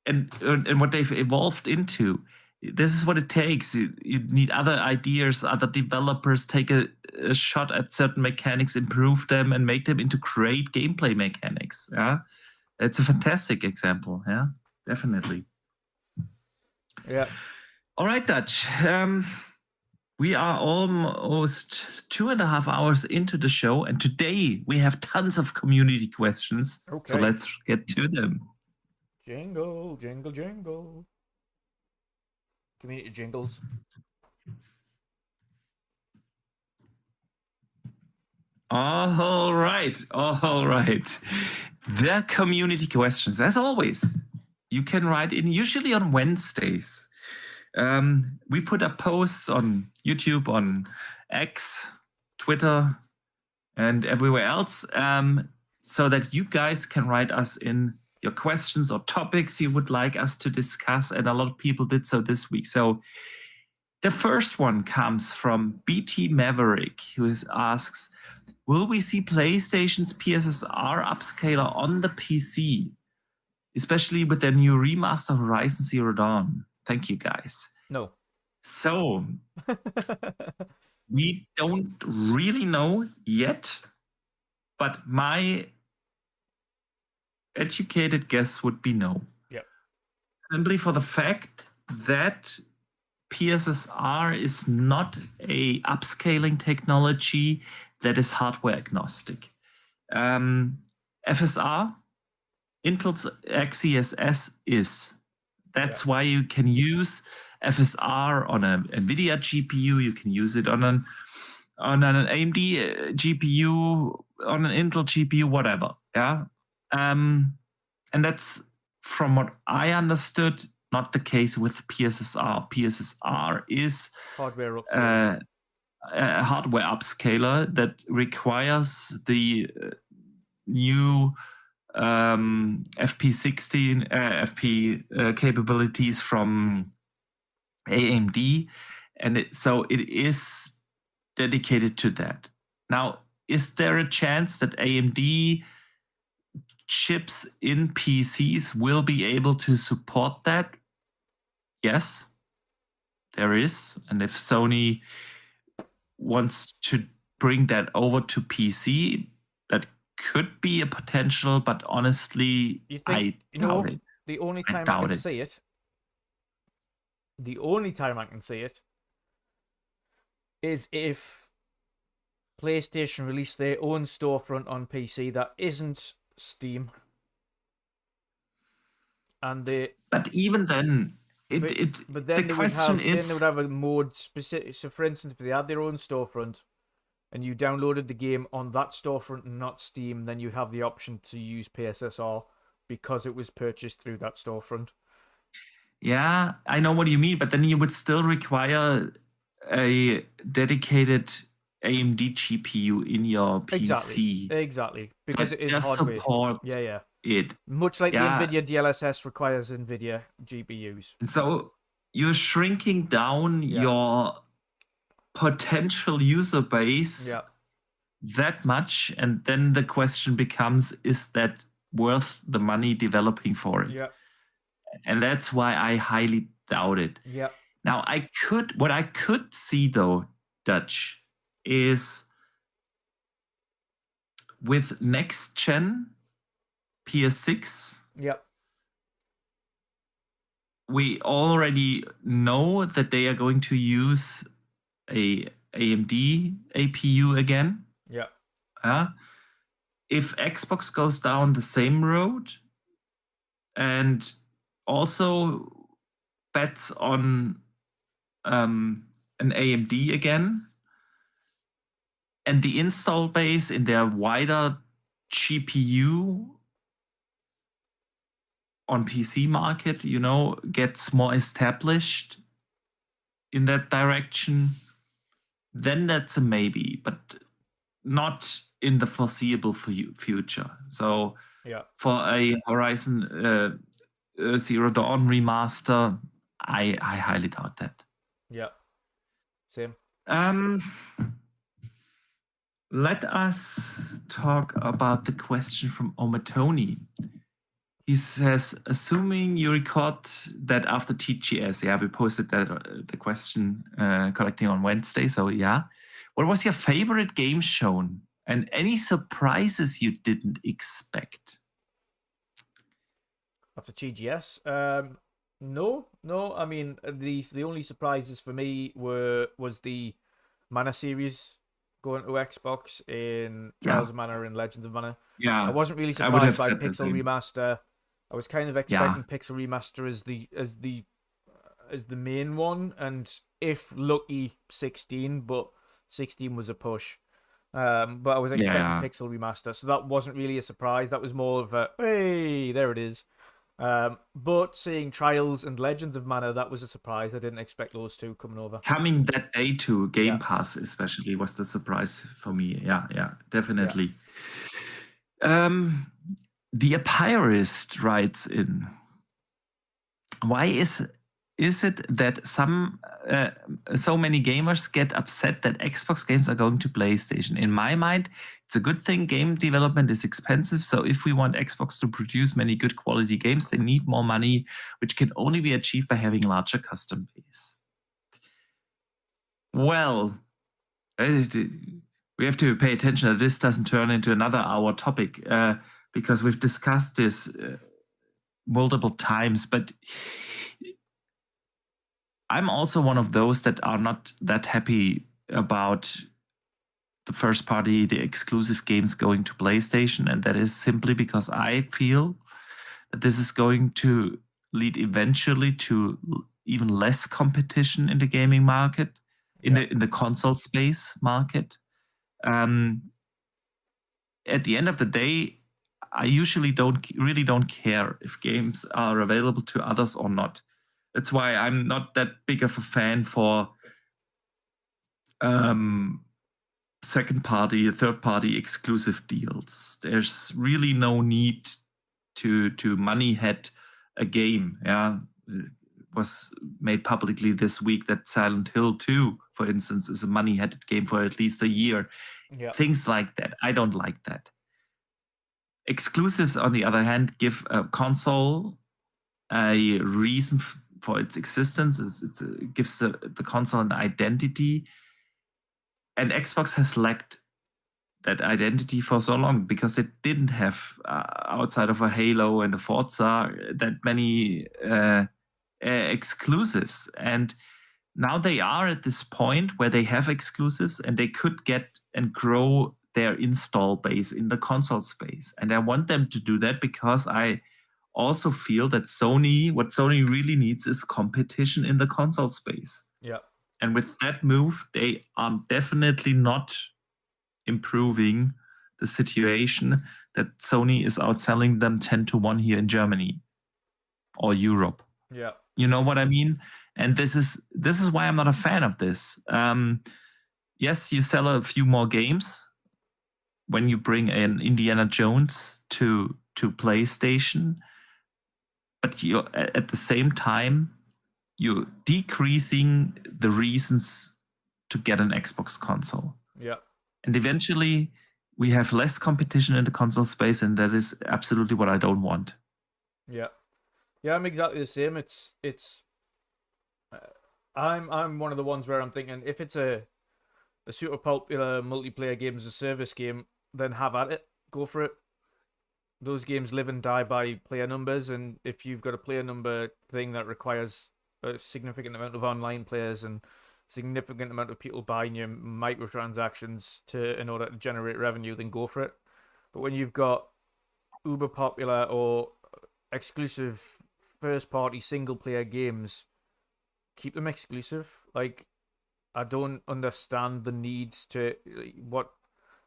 And what they've evolved into. This is what it takes. You need other ideas, other developers take a shot at certain mechanics, improve them, and make them into great gameplay mechanics. Yeah, it's a fantastic example. Yeah, definitely. Yeah. All right, Dutch. We are almost 2.5 hours into the show, and today we have tons of community questions. Okay. So let's get to them. Jingle, jingle, jingle. Community jingles. All right. The community questions, as always, you can write in usually on Wednesdays. We put up posts on YouTube, on X, Twitter, and everywhere else, so that you guys can write us in your questions or topics you would like us to discuss, and a lot of people did so this week. So the first one comes from BT Maverick, who asks, will we see PlayStation's PSSR upscaler on the PC? especially with their new remaster Horizon Zero Dawn. Thank you, guys. No. So we don't really know yet, but my educated guess would be no. Yep. Simply for the fact that PSSR is not a upscaling technology that is hardware agnostic. FSR, Intel's XeSS is. That's why you can use FSR on a NVIDIA GPU. You can use it on an AMD GPU, on an Intel GPU, whatever. Yeah, and that's, from what I understood, not the case with PSSR. PSSR is hardware a hardware upscaler that requires the new FP16 FP capabilities from AMD, and so it is dedicated to that. Now, is there a chance that AMD chips in PCs will be able to support that? Yes, there is. And if Sony wants to bring that over to PC, that could be a potential, but honestly, I doubt it. The only time I can see it, is if PlayStation release their own storefront on PC that isn't Steam. And but even then, but then the question is, then they would have a mode specific. So, for instance, if they had their own storefront and you downloaded the game on that storefront and not Steam, then you'd have the option to use PSSR because it was purchased through that storefront. Yeah, I know what you mean, but then you would still require a dedicated AMD GPU in your PC. Exactly. Because it is hardware. Support it. Much like the NVIDIA DLSS requires NVIDIA GPUs. So you're shrinking down your potential user base that much, and then the question becomes, is that worth the money developing for it? Yeah. And that's why I highly doubt it. Yeah. Now, what I could see though, Dutch, is with next gen PS6. Yep. We already know that they are going to use a AMD APU again. Yeah. If Xbox goes down the same road and also bets on an AMD again, and the install base in their wider GPU on PC market, gets more established in that direction, then that's a maybe, but not in the foreseeable future. So for a Horizon Zero Dawn remaster, I highly doubt that. Yeah. Same. Let us talk about the question from Omatoni. He says, assuming you record that after TGS, we posted that the question collecting on Wednesday, so what was your favorite game shown and any surprises you didn't expect? After TGS? No. I mean, the only surprises for me was the Mana series going to Xbox in Trials of Mana and Legends of Mana. Yeah, I wasn't really surprised by Pixel Remaster. I was kind of expecting Pixel Remaster as the main one, and if lucky 16, but 16 was a push. But I was expecting Pixel Remaster, so that wasn't really a surprise. That was more of a, hey, there it is. But seeing Trials and Legends of Mana, that was a surprise. I didn't expect those two coming over. Coming that day to Gamepass especially was the surprise for me. Yeah, definitely. The Apirist writes in, why is is it that so many gamers get upset that Xbox games are going to PlayStation? In my mind, it's a good thing. Game development is expensive. So if we want Xbox to produce many good quality games, they need more money, which can only be achieved by having larger custom base. Well, we have to pay attention that this doesn't turn into another hour topic, because we've discussed this multiple times, but I'm also one of those that are not that happy about the first party, the exclusive games going to PlayStation. And that is simply because I feel that this is going to lead eventually to even less competition in the gaming market, in the console space market. At the end of the day, I usually really don't care if games are available to others or not. That's why I'm not that big of a fan for second party, third party exclusive deals. There's really no need to money head a game. Yeah, it was made publicly this week that Silent Hill 2, for instance, is a money headed game for at least a year. Yeah. Things like that. I don't like that. Exclusives, on the other hand, give a console a reason for its existence. It gives the console an identity. And Xbox has lacked that identity for so long because it didn't have, outside of a Halo and a Forza, that many exclusives. And now they are at this point where they have exclusives and they could get and grow their install base in the console space. And I want them to do that because I also feel that what Sony really needs is competition in the console space. Yeah. And with that move, they are definitely not improving the situation that Sony is outselling them 10-1 here in Germany or Europe. Yeah. You know what I mean? And this is why I'm not a fan of this. Yes, you sell a few more games when you bring in Indiana Jones to PlayStation, but you're at the same time you're decreasing the reasons to get an Xbox console. Yeah. And eventually we have less competition in the console space, and that is absolutely what I don't want. Yeah. Yeah, I'm exactly the same. I'm one of the ones where I'm thinking if it's a super popular multiplayer game as a service game, then have at it. Go for it. Those games live and die by player numbers, and if you've got a player number thing that requires a significant amount of online players and significant amount of people buying your microtransactions in order to generate revenue, then go for it. But when you've got uber popular or exclusive first party single player games, keep them exclusive. Like, I don't understand the need to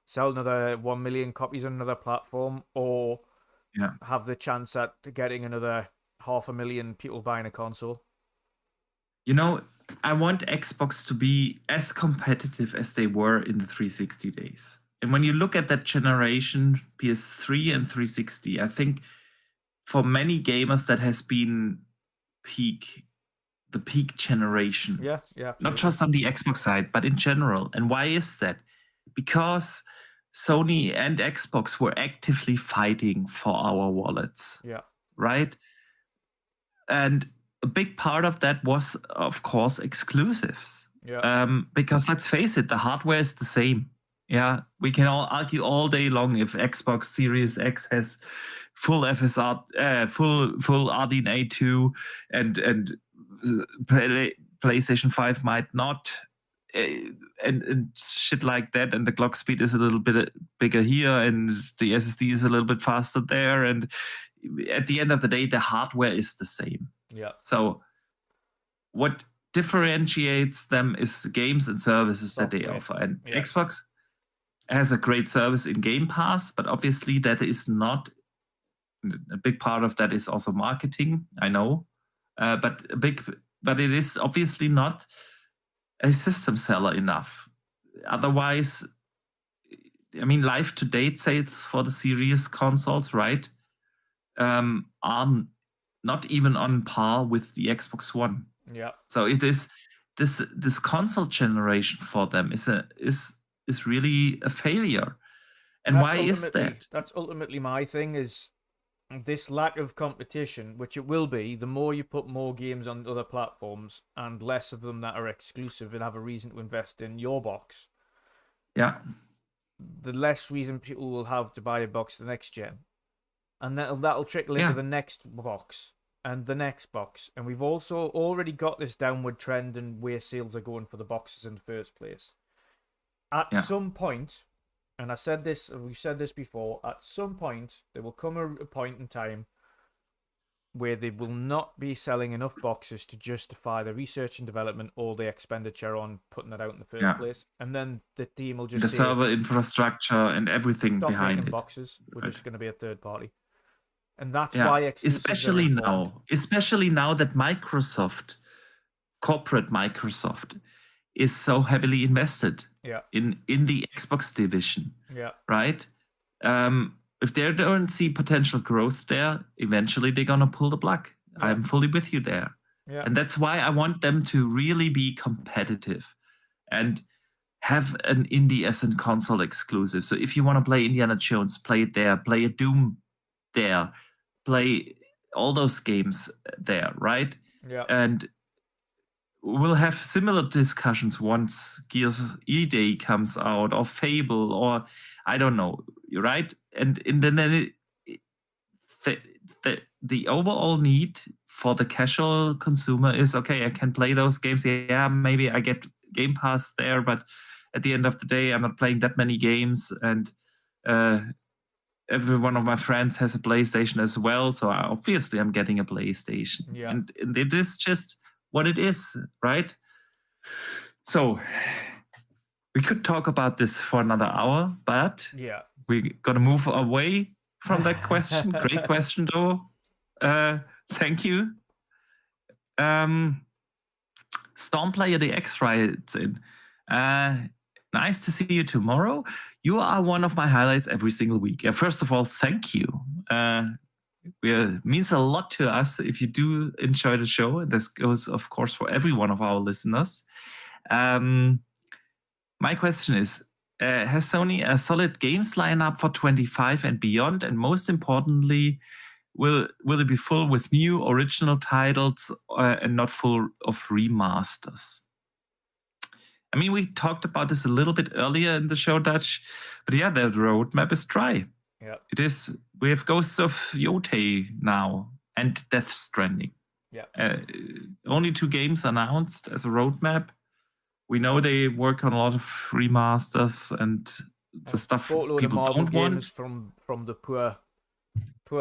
sell another 1 million copies on another platform or have the chance at getting another 500,000 people buying a console. You know, I want Xbox to be as competitive as they were in the 360 days. And when you look at that generation, PS3 and 360, I think for many gamers that has been the peak generation. Yeah, yeah. Absolutely. Not just on the Xbox side, but in general. And why is that? Because Sony and Xbox were actively fighting for our wallets. Yeah. Right? And a big part of that was, of course, exclusives. Yeah. Because let's face it, the hardware is the same. Yeah, we can all argue all day long if Xbox Series X has full FSR, full RDNA 2, and PlayStation 5 might not, and shit like that. And the clock speed is a little bit bigger here, and the SSD is a little bit faster there. And at the end of the day, the hardware is the same. Yeah. So what differentiates them is the games and services that they offer. And Xbox has a great service in Gamepass, but obviously that is not a big part of that is also marketing. I know, but it is obviously not a system seller enough. Otherwise, I mean, live to date sales for the Series consoles, are not even on par with the Xbox One. Yeah. So it is this console generation for them is really a failure. And why is that? That's ultimately my thing, is this lack of competition, which it will be. The more you put more games on other platforms and less of them that are exclusive and have a reason to invest in your box, Yeah. the less reason people will have to buy a box the next gen, and that'll trickle into Yeah. the next box and the next box. And we've also already got this downward trend in where sales are going for the boxes in the first place. At Yeah. some point, and we've said this before, at some point there will come a point in time where they will not be selling enough boxes to justify the research and development or the expenditure on putting that out in the first Yeah. place. And then the team will just The say, server infrastructure and everything stop behind making it. boxes. We're Right. just going to be a third party. And that's Yeah. why exclusives Especially are important. especially now that corporate Microsoft, is so heavily invested Yeah. in the Xbox division. Yeah. Right? If they don't see potential growth there, eventually they're gonna pull the plug. Yeah. I'm fully with you there. Yeah. And that's why I want them to really be competitive and have an indie as a console exclusive. So if you want to play Indiana Jones, play it there, play a Doom there, play all those games there, right? Yeah. And we'll have similar discussions once Gears E-Day comes out, or Fable, or I don't know, right? And then the overall need for the casual consumer is, okay, I can play those games. Yeah, maybe I get Gamepass there, but at the end of the day, I'm not playing that many games, and every one of my friends has a PlayStation as well, so obviously I'm getting a PlayStation. Yeah. And it is just what it is, right? So we could talk about this for another hour, but Yeah. we got to move away from that question. Great question, though. Thank you. Stormplayer the X writes in. Nice to see you tomorrow. You are one of my highlights every single week. Yeah, first of all, thank you. It means a lot to us if you do enjoy the show. And this goes, of course, for every one of our listeners. My question is, has Sony a solid games lineup for 25 and beyond? And most importantly, will it be full with new original titles and not full of remasters? I mean, we talked about this a little bit earlier in the show, Dutch, but yeah, the roadmap is dry. Yeah. It is. We have Ghosts of Yotei now and Death Stranding. Yeah. Only 2 games announced as a roadmap. We know they work on a lot of remasters and the stuff people don't want. From the poor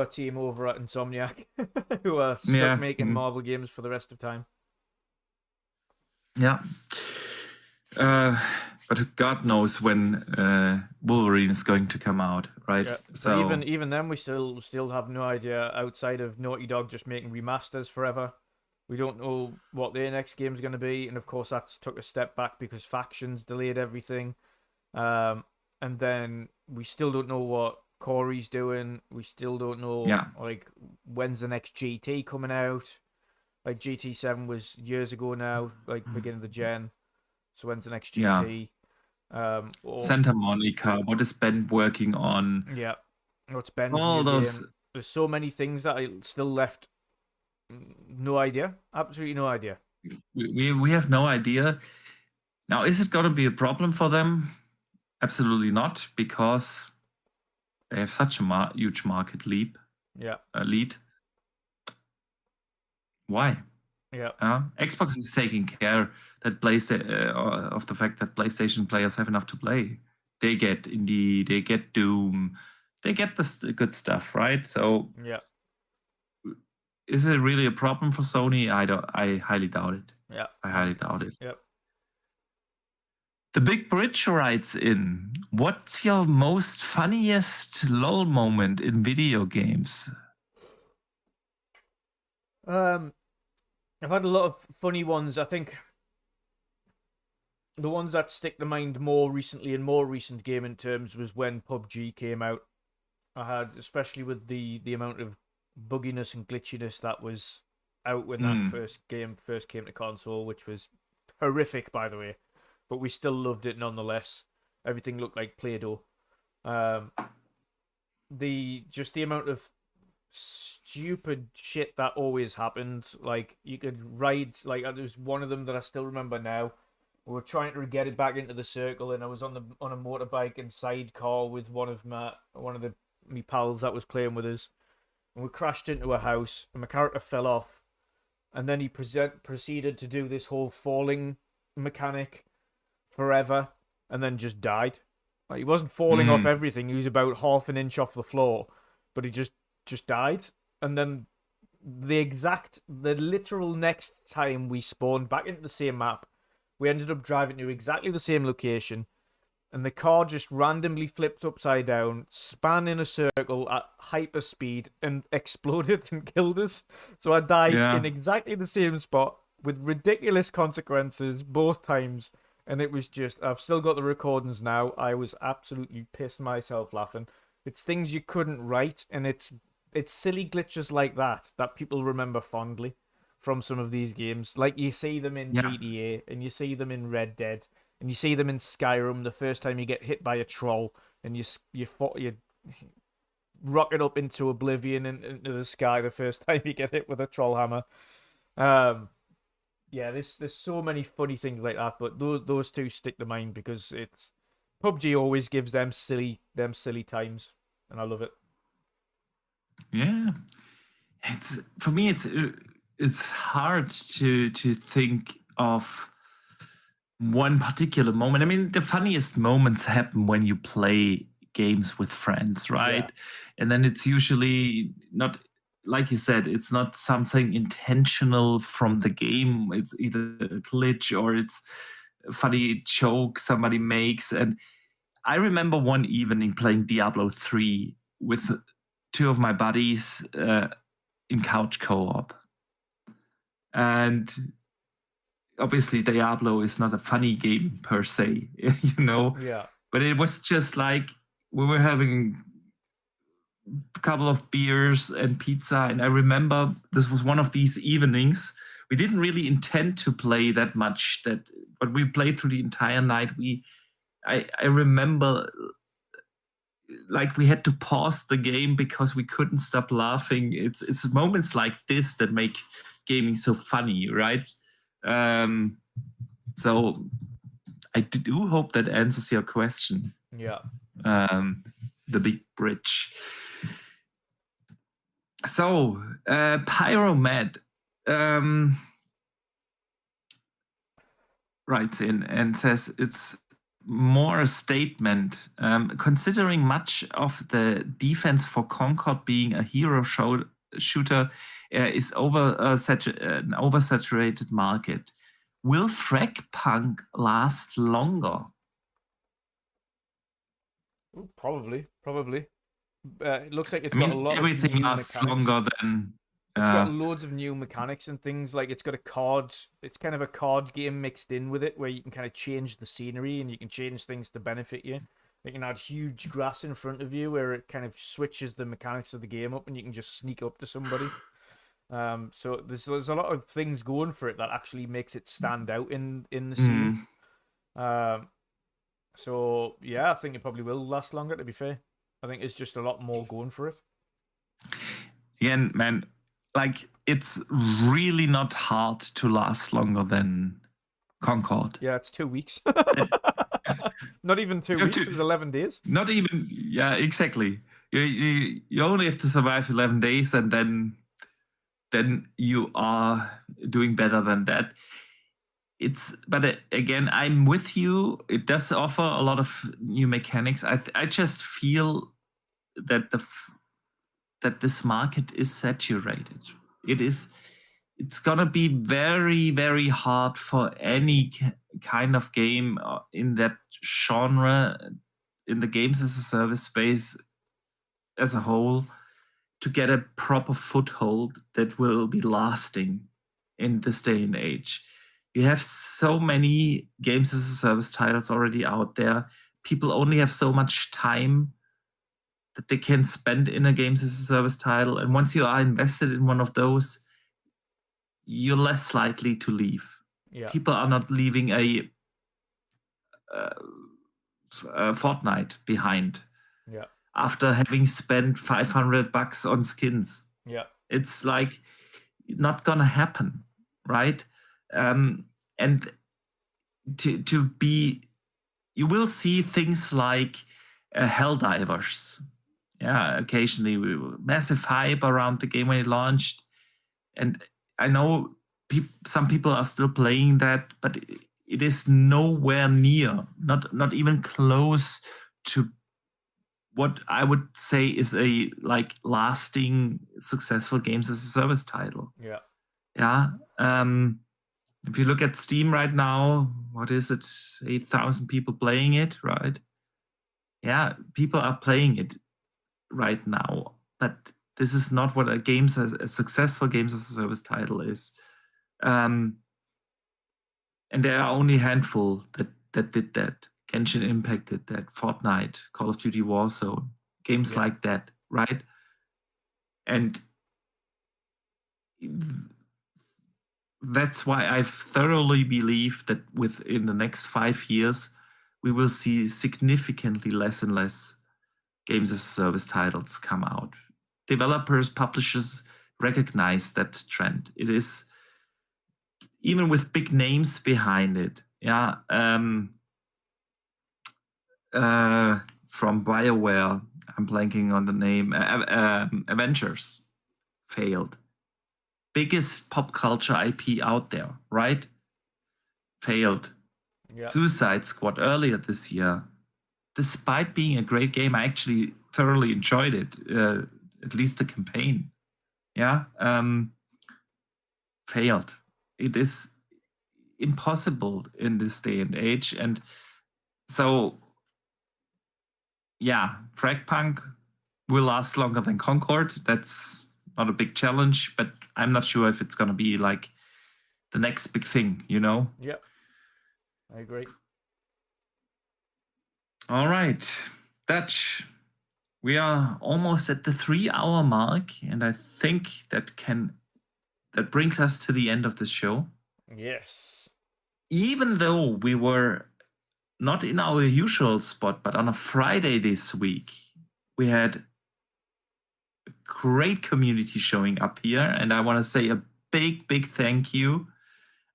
team over at Insomniac who are stuck making Marvel games for the rest of time. Yeah. But God knows when Wolverine is going to come out, right? Yeah. So even then, we still have no idea, outside of Naughty Dog just making remasters forever. We don't know what their next game is going to be, and of course that's took a step back because Factions delayed everything. And then we still don't know what Corey's doing. We still don't know like when's the next GT coming out. Like GT7 was years ago now, like beginning of the gen. So when's the next GT? Santa Monica. What is Ben working on? Yeah, what's Ben's all new those game? There's so many things that I still left. No idea. Absolutely no idea. We have no idea. Now, is it going to be a problem for them? Absolutely not, because they have such a huge market lead. Why? Yeah. Xbox is taking care that of the fact that PlayStation players have enough to play. They get Indie, they get Doom, they get the good stuff, right? So yeah. Is it really a problem for Sony? I highly doubt it. Yeah. I highly doubt it. Yep. The Big Bridge writes in, what's your most funniest LOL moment in video games? I've had a lot of funny ones. I think the ones that stick to mind more recently, in more recent gaming terms, was when PUBG came out. I had, especially with the amount of bugginess and glitchiness that was out when that first game came to console, which was horrific, by the way, but we still loved it nonetheless. Everything looked like Play-Doh. The amount of stupid shit that always happened. Like, you could ride, like, there's one of them that I still remember now. We were trying to get it back into the circle, and I was on a motorbike and sidecar with one of my pals that was playing with us, and we crashed into a house, and my character fell off, and then he proceeded to do this whole falling mechanic forever, and then just died. Like, he wasn't falling off everything; he was about half an inch off the floor, but he just died. And then the literal next time we spawned back into the same map, we ended up driving to exactly the same location, and the car just randomly flipped upside down, span in a circle at hyper speed, and exploded and killed us. So I died in exactly the same spot with ridiculous consequences both times. And it was just, I've still got the recordings now. I was absolutely pissed myself laughing. It's things you couldn't write, and it's silly glitches like that people remember fondly from some of these games. Like, you see them in GTA, and you see them in Red Dead, and you see them in Skyrim the first time you get hit by a troll, and you rocket up into oblivion and into the sky the first time you get hit with a troll hammer. Yeah, there's so many funny things like that, but those two stick to mind because it's PUBG always gives them silly times, and I love it. Yeah, it's for me. It's hard to think of one particular moment. I mean, the funniest moments happen when you play games with friends, right? Yeah. And then it's usually not, like you said, it's not something intentional from the game. It's either a glitch or it's a funny joke somebody makes. And I remember one evening playing Diablo 3 with two of my buddies in couch co-op. And obviously Diablo is not a funny game per se, you know? Yeah. But it was just like we were having a couple of beers and pizza, and I remember this was one of these evenings. We didn't really intend to play that much, but we played through the entire night. I remember like we had to pause the game because we couldn't stop laughing. It's moments like this that make gaming so funny, right? So I do hope that answers your question. Yeah. The big bridge. So, Pyromed writes in and says it's more a statement. Considering much of the defense for Concord being a hero shooter is an oversaturated market, will Fragpunk last longer? Ooh, probably. It looks like it's got a lot everything of new lasts mechanics. longer than. It's got loads of new mechanics and things. Like, it's got a card. It's kind of a card game mixed in with it, where you can kind of change the scenery and you can change things to benefit you. You can add huge grass in front of you, where it kind of switches the mechanics of the game up, and you can just sneak up to somebody. So there's a lot of things going for it that actually makes it stand out in the scene. So yeah, I think it probably will last longer. To be fair, I think it's just a lot more going for it. Again, man, like, it's really not hard to last longer than Concord. Yeah, it's 2 weeks. Not even 2 weeks. It was 11 days. Not even. Yeah, exactly. You only have to survive 11 days, and then you are doing better than that. But again, I'm with you. It does offer a lot of new mechanics. I just feel that that this market is saturated. It's gonna be very, very hard for any kind of game in that genre, in the games as a service space as a whole, to get a proper foothold that will be lasting in this day and age. You have so many games as a service titles already out there. People only have so much time that they can spend in a games as a service title. And once you are invested in one of those, you're less likely to leave. Yeah. People are not leaving a Fortnite behind. Yeah. After having spent $500 on skins. Yeah. It's like not gonna happen, right? And to be, you will see things like Helldivers. Yeah, occasionally massive hype around the game when it launched, and I know some people are still playing that, but it is nowhere near, not even close to what I would say is a like lasting successful games as a service title. Yeah. Yeah. If you look at Steam right now, what is it? 8,000 people playing it, right? Yeah, people are playing it right now, but this is not what a successful games as a service title is. And there are only a handful that did that. Genshin Impact did that. Fortnite, Call of Duty Warzone, games like that, right? And that's why I thoroughly believe that within the next 5 years, we will see significantly less and less games as a service titles come out. Developers, publishers recognize that trend. It is, even with big names behind it. Yeah. From BioWare, I'm blanking on the name, Avengers failed. Biggest pop culture IP out there, right? Failed. Yeah. Suicide Squad earlier this year, despite being a great game, I actually thoroughly enjoyed it, at least the campaign. Yeah. Failed. It is impossible in this day and age. And so, yeah, Fragpunk will last longer than Concord. That's not a big challenge, but I'm not sure if it's going to be like the next big thing, you know? Yep. I agree. All right. Dutch, we are almost at the 3-hour mark, and I think that brings us to the end of the show. Yes. Even though we were not in our usual spot, but on a Friday this week, we had a great community showing up here. And I want to say a big, big thank you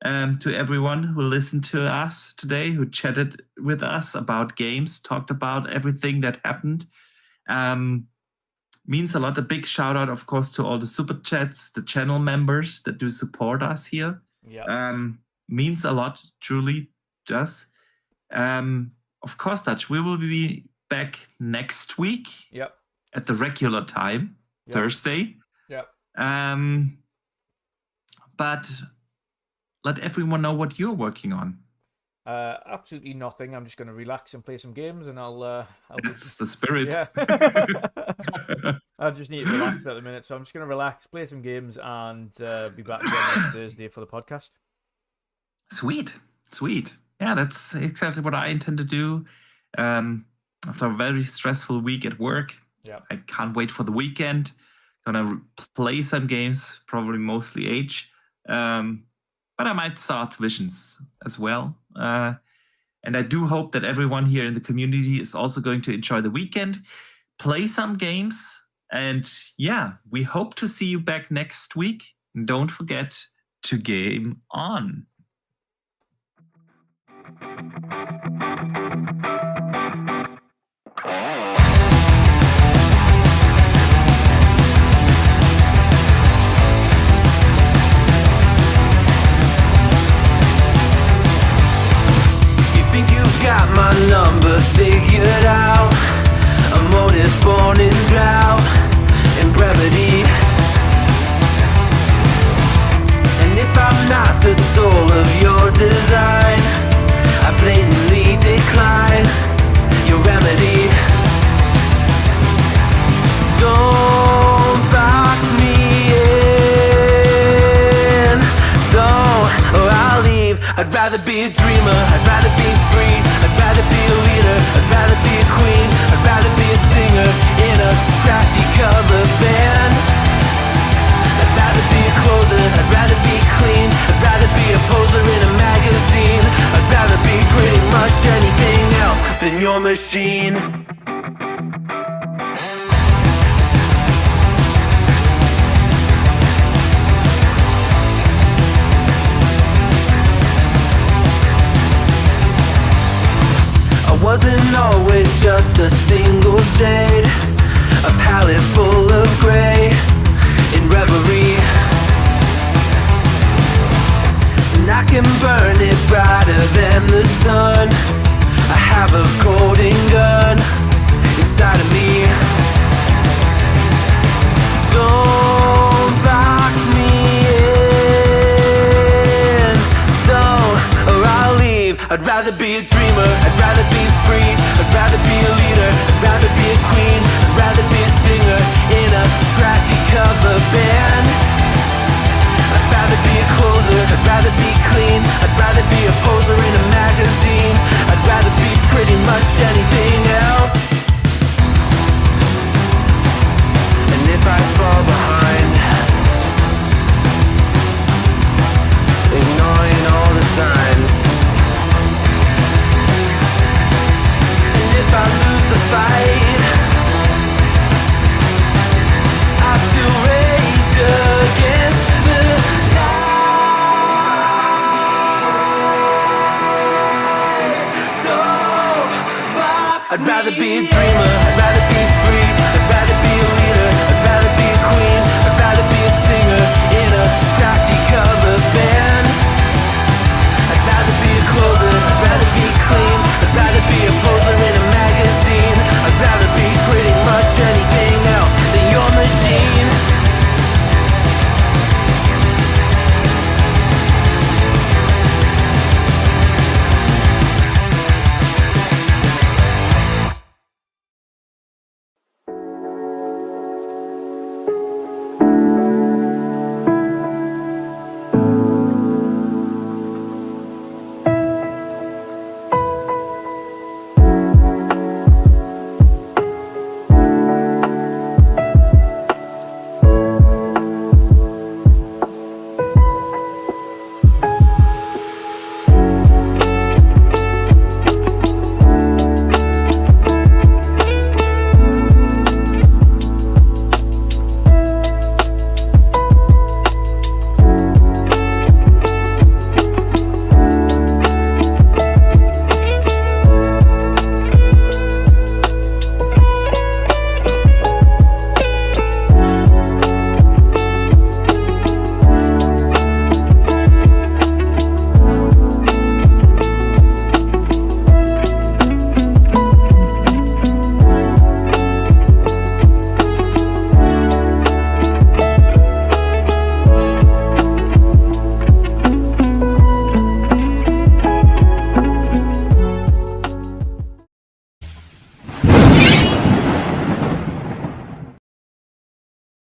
to everyone who listened to us today, who chatted with us about games, talked about everything that happened. Means a lot. A big shout out, of course, to all the super chats, the channel members that do support us here. Yeah. Means a lot, truly does. Of course, Dutch, we will be back next week. Yep. At the regular time, Thursday. Yep. But let everyone know what you're working on. Absolutely nothing. I'm just going to relax and play some games, and That's the spirit. Yeah. I just need to relax at the minute, so I'm just going to relax, play some games, and be back again next Thursday for the podcast. Sweet. Yeah, that's exactly what I intend to do. After a very stressful week at work, I can't wait for the weekend. Gonna play some games, probably mostly Age. But I might start Visions as well. And I do hope that everyone here in the community is also going to enjoy the weekend, play some games, and we hope to see you back next week. And don't forget to game on. Got my number figured out. A motive born in drought and brevity. And if I'm not the soul of your design, I blatantly decline your remedy. Don't box me in. Don't, or I'll leave. I'd rather be a dreamer. I'd rather be free. I'd rather be a leader, I'd rather be a queen, I'd rather be a singer in a trashy cover band. I'd rather be a closer, I'd rather be clean. than your machine. I wasn't always just a single shade, a palette full of gray in reverie. And I can burn it brighter than the sun. I have a golden gun inside of me. Don't box me in, don't, or I'll leave. I'd rather be a dreamer, I'd rather be free, I'd rather be a leader, I'd rather be a queen, I'd rather be a singer in a trashy cover band. I'd rather be a closer, I'd rather be clean, I'd rather be a poser in a magazine, I'd rather be pretty much anything else. And if I fall behind, ignoring all the signs, and if I lose the fight, I still rage against the night. I'd rather be a dreamer, I'd rather